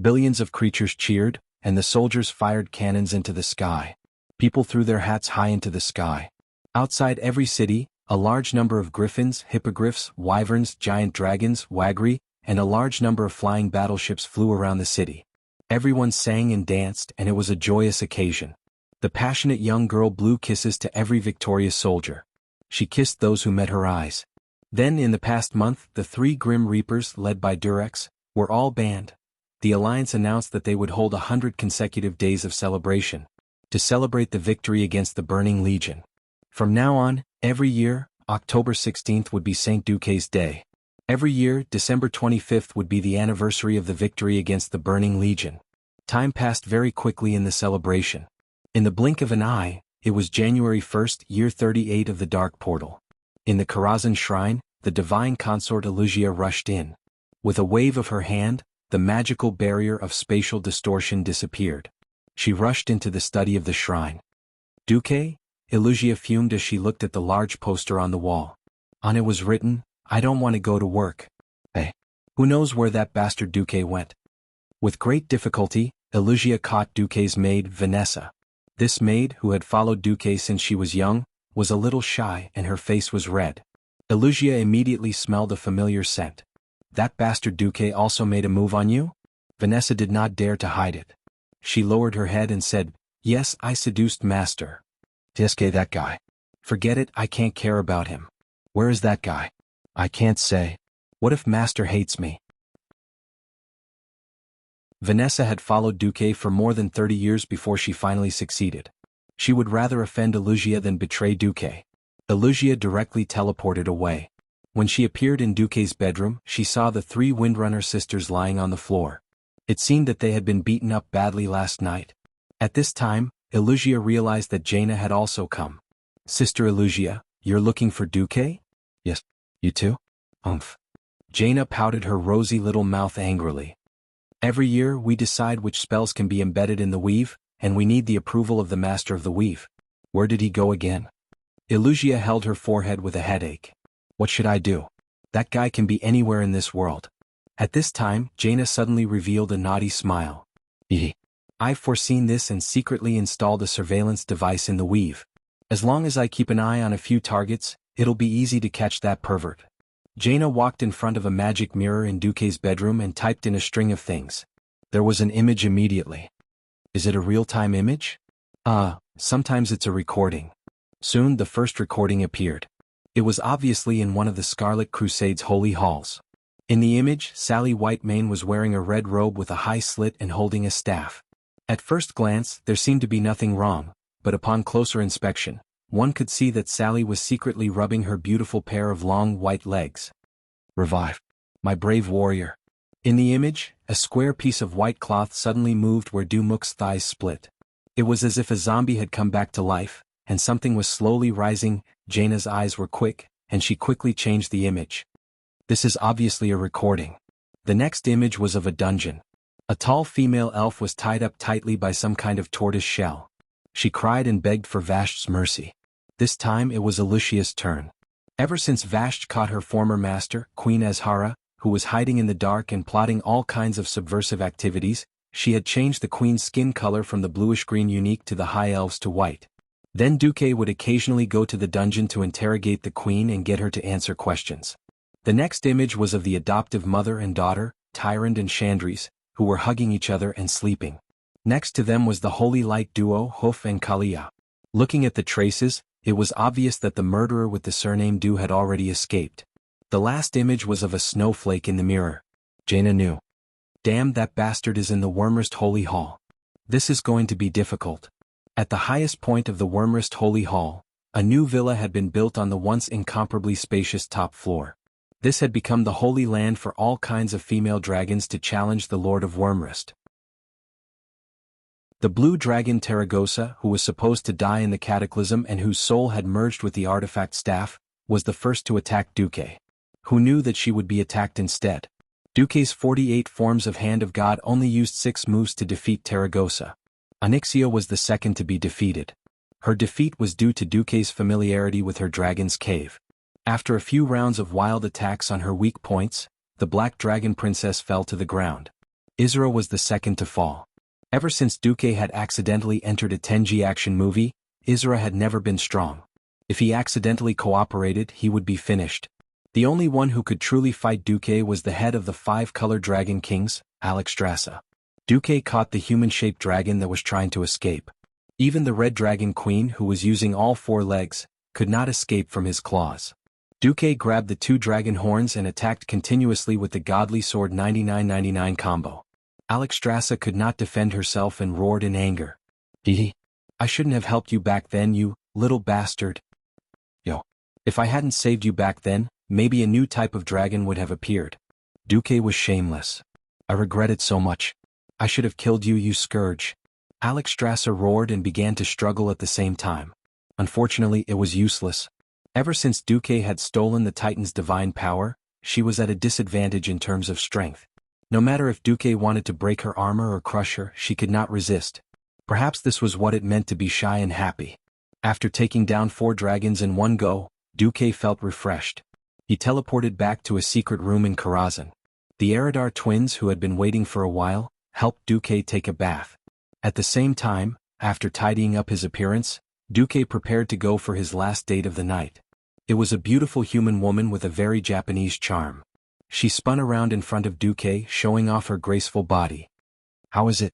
Billions of creatures cheered, and the soldiers fired cannons into the sky. People threw their hats high into the sky. Outside every city, a large number of griffins, hippogriffs, wyverns, giant dragons, wagri, and a large number of flying battleships flew around the city. Everyone sang and danced, and it was a joyous occasion. The passionate young girl blew kisses to every victorious soldier. She kissed those who met her eyes. Then in the past month, the 3 Grim Reapers, led by Durex, were all banned. The Alliance announced that they would hold 100 consecutive days of celebration, to celebrate the victory against the Burning Legion. From now on, every year, October 16th would be St. Duque's Day. Every year, December 25th would be the anniversary of the victory against the Burning Legion. Time passed very quickly in the celebration. In the blink of an eye, it was January 1st, year 38 of the Dark Portal. In the Karazhan Shrine, the divine consort Elugia rushed in. With a wave of her hand, the magical barrier of spatial distortion disappeared. She rushed into the study of the shrine. Duque? Elugia fumed as she looked at the large poster on the wall. On it was written, I don't want to go to work. Hey, who knows where that bastard Duque went? With great difficulty, Elugia caught Duque's maid, Vanessa. This maid, who had followed Duque since she was young, was a little shy and her face was red. Elugia immediately smelled a familiar scent. That bastard Duque also made a move on you? Vanessa did not dare to hide it. She lowered her head and said, Yes, I seduced Master. TSK that guy. Forget it, I can't care about him. Where is that guy? I can't say. What if Master hates me? Vanessa had followed Duque for more than 30 years before she finally succeeded. She would rather offend Elugia than betray Duque. Elugia directly teleported away. When she appeared in Duque's bedroom, she saw the 3 Windrunner sisters lying on the floor. It seemed that they had been beaten up badly last night. At this time, Elugia realized that Jaina had also come. Sister Elugia, you're looking for Duque? Yes. You too? Umph. Jaina pouted her rosy little mouth angrily. Every year we decide which spells can be embedded in the weave, and we need the approval of the Master of the Weave. Where did he go again? Illusia held her forehead with a headache. What should I do? That guy can be anywhere in this world. At this time, Jaina suddenly revealed a naughty smile. I've foreseen this and secretly installed a surveillance device in the weave. As long as I keep an eye on a few targets, it'll be easy to catch that pervert. Jaina walked in front of a magic mirror in Duque's bedroom and typed in a string of things. There was an image immediately. Is it a real-time image? Sometimes it's a recording. Soon the first recording appeared. It was obviously in one of the Scarlet Crusade's holy halls. In the image, Sally Whitemane was wearing a red robe with a high slit and holding a staff. At first glance, there seemed to be nothing wrong, but upon closer inspection, one could see that Sally was secretly rubbing her beautiful pair of long white legs. Revive. My brave warrior. In the image, a square piece of white cloth suddenly moved where Dumuk's thighs split. It was as if a zombie had come back to life, and something was slowly rising. Jaina's eyes were quick, and she quickly changed the image. This is obviously a recording. The next image was of a dungeon. A tall female elf was tied up tightly by some kind of tortoise shell. She cried and begged for Vashti's mercy. This time it was Illusia's turn. Ever since Vashti caught her former master, Queen Azhara, who was hiding in the dark and plotting all kinds of subversive activities, she had changed the queen's skin color from the bluish-green unique to the high elves to white. Then Duque would occasionally go to the dungeon to interrogate the queen and get her to answer questions. The next image was of the adoptive mother and daughter, Tyrande and Chandris, who were hugging each other and sleeping. Next to them was the holy light duo Hoof and Kalia. Looking at the traces, it was obvious that the murderer with the surname Du had already escaped. The last image was of a snowflake in the mirror. Jaina knew. Damn, that bastard is in the Wyrmrest Holy Hall. This is going to be difficult. At the highest point of the Wyrmrest Holy Hall, a new villa had been built on the once incomparably spacious top floor. This had become the holy land for all kinds of female dragons to challenge the Lord of Wyrmrest. The blue dragon Taragosa, who was supposed to die in the cataclysm and whose soul had merged with the artifact staff, was the first to attack Duque. Who knew that she would be attacked instead? Duque's 48 forms of Hand of God only used 6 moves to defeat Taragosa. Onyxia was the second to be defeated. Her defeat was due to Duque's familiarity with her dragon's cave. After a few rounds of wild attacks on her weak points, the Black Dragon Princess fell to the ground. Isra was the second to fall. Ever since Duque had accidentally entered a Tenji action movie, Isra had never been strong. If he accidentally cooperated, he would be finished. The only one who could truly fight Duque was the head of the 5-color dragon kings, Alexstrasza. Duque caught the human-shaped dragon that was trying to escape. Even the red dragon queen, who was using all 4 legs, could not escape from his claws. Duque grabbed the 2 dragon horns and attacked continuously with the godly sword 9999 combo. Alexstrasza could not defend herself and roared in anger. I shouldn't have helped you back then, you little bastard. If I hadn't saved you back then, maybe a new type of dragon would have appeared. Duque was shameless. I regret it so much. I should have killed you, you scourge. Alexstrasza roared and began to struggle at the same time. Unfortunately, it was useless. Ever since Duque had stolen the Titan's divine power, she was at a disadvantage in terms of strength. No matter if Duque wanted to break her armor or crush her, she could not resist. Perhaps this was what it meant to be shy and happy. After taking down 4 dragons in one go, Duque felt refreshed. He teleported back to a secret room in Karazhan. The Eridar twins, who had been waiting for a while, helped Duque take a bath. At the same time, after tidying up his appearance, Duque prepared to go for his last date of the night. It was a beautiful human woman with a very Japanese charm. She spun around in front of Duque, showing off her graceful body. How is it?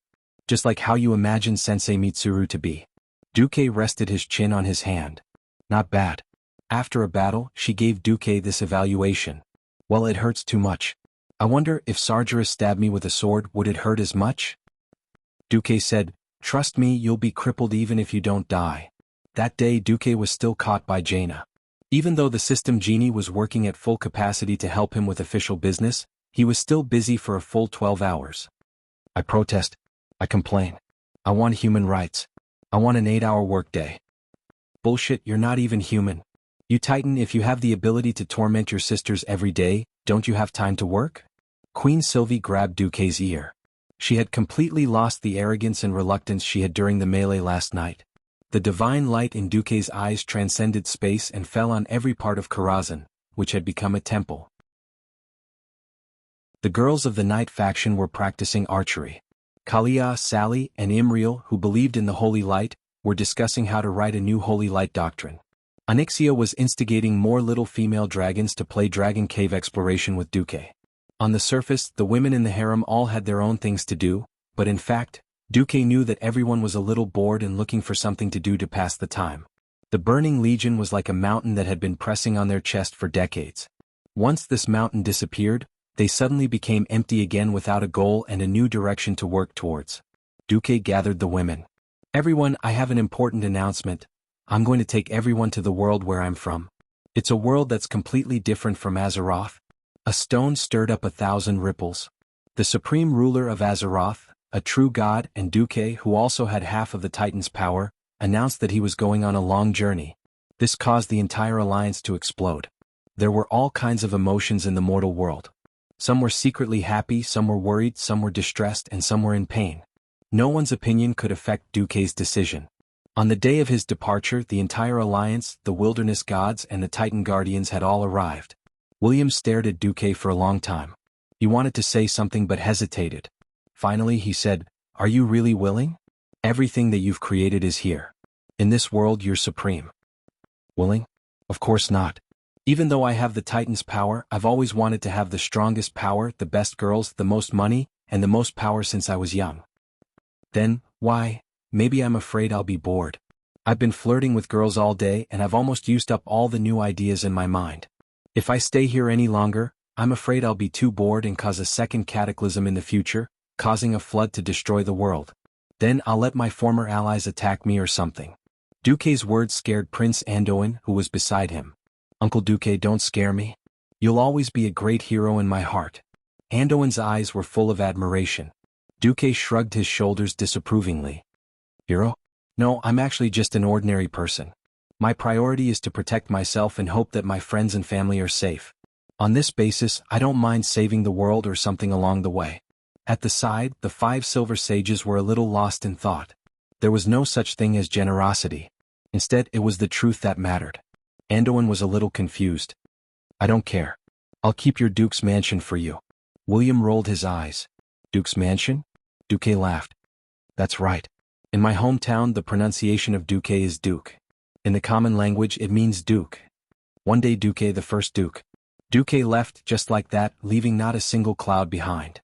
Just like how you imagine Sensei Mitsuru to be. Duque rested his chin on his hand. Not bad. After a battle, she gave Duque this evaluation. Well, it hurts too much. I wonder if Sargeras stabbed me with a sword, would it hurt as much? Duque said, trust me, you'll be crippled even if you don't die. That day Duque was still caught by Jaina. Even though the system genie was working at full capacity to help him with official business, he was still busy for a full 12 hours. I protest. I complain. I want human rights. I want an 8-hour workday. Bullshit, you're not even human. You Titan, if you have the ability to torment your sisters every day, don't you have time to work? Queen Sylvie grabbed Duque's ear. She had completely lost the arrogance and reluctance she had during the melee last night. The divine light in Duke's eyes transcended space and fell on every part of Karazhan, which had become a temple. The girls of the Night faction were practicing archery. Kalia, Sally, and Imriel, who believed in the holy light, were discussing how to write a new holy light doctrine. Onyxia was instigating more little female dragons to play Dragon Cave exploration with Duke. On the surface, the women in the harem all had their own things to do, but in fact, Duke knew that everyone was a little bored and looking for something to do to pass the time. The Burning Legion was like a mountain that had been pressing on their chest for decades. Once this mountain disappeared, they suddenly became empty again without a goal and a new direction to work towards. Duke gathered the women. Everyone, I have an important announcement. I'm going to take everyone to the world where I'm from. It's a world that's completely different from Azeroth. A stone stirred up 1,000 ripples. The supreme ruler of Azeroth, a true god, and Duke, who also had half of the Titan's power, announced that he was going on a long journey. This caused the entire alliance to explode. There were all kinds of emotions in the mortal world. Some were secretly happy, some were worried, some were distressed, and some were in pain. No one's opinion could affect Duke's decision. On the day of his departure, the entire alliance, the wilderness gods, and the Titan guardians had all arrived. William stared at Duke for a long time. He wanted to say something but hesitated. Finally he said, "Are you really willing? Everything that you've created is here. In this world you're supreme." Willing? Of course not. Even though I have the Titan's power, I've always wanted to have the strongest power, the best girls, the most money, and the most power since I was young. Then, why, maybe I'm afraid I'll be bored. I've been flirting with girls all day and I've almost used up all the new ideas in my mind. If I stay here any longer, I'm afraid I'll be too bored and cause a second cataclysm in the future, causing a flood to destroy the world. Then I'll let my former allies attack me or something. Duke's words scared Prince Anduin, who was beside him. Uncle Duke, don't scare me. You'll always be a great hero in my heart. Anduin's eyes were full of admiration. Duke shrugged his shoulders disapprovingly. Hero? No, I'm actually just an ordinary person. My priority is to protect myself and hope that my friends and family are safe. On this basis, I don't mind saving the world or something along the way. At the side, the 5 silver sages were a little lost in thought. There was no such thing as generosity. Instead, it was the truth that mattered. Anduin was a little confused. I don't care. I'll keep your Duke's mansion for you. William rolled his eyes. Duke's mansion? Duke laughed. That's right. In my hometown, the pronunciation of Duke is Duke. In the common language, it means Duke. One day Duke, the first Duke. Duke left just like that, leaving not a single cloud behind.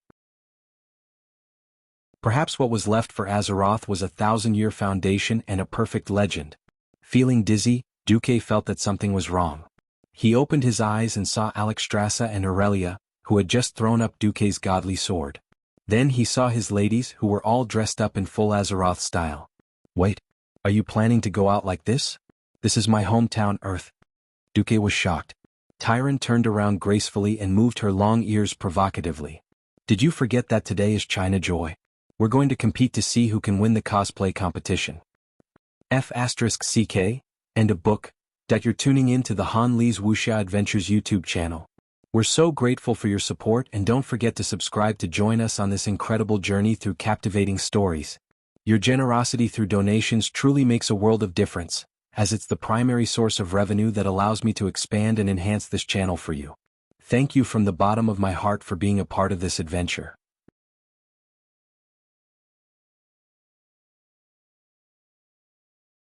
Perhaps what was left for Azeroth was a 1,000-year foundation and a perfect legend. Feeling dizzy, Duke felt that something was wrong. He opened his eyes and saw Alexstrasza and Aurelia, who had just thrown up Duke's godly sword. Then he saw his ladies, who were all dressed up in full Azeroth style. Wait, are you planning to go out like this? This is my hometown Earth. Duke was shocked. Tyron turned around gracefully and moved her long ears provocatively. Did you forget that today is China Joy? We're going to compete to see who can win the cosplay competition. F***CK, end of book. You're tuning in to the Han Lee's Wuxia Adventures YouTube channel. We're so grateful for your support, and don't forget to subscribe to join us on this incredible journey through captivating stories. Your generosity through donations truly makes a world of difference, as it's the primary source of revenue that allows me to expand and enhance this channel for you. Thank you from the bottom of my heart for being a part of this adventure.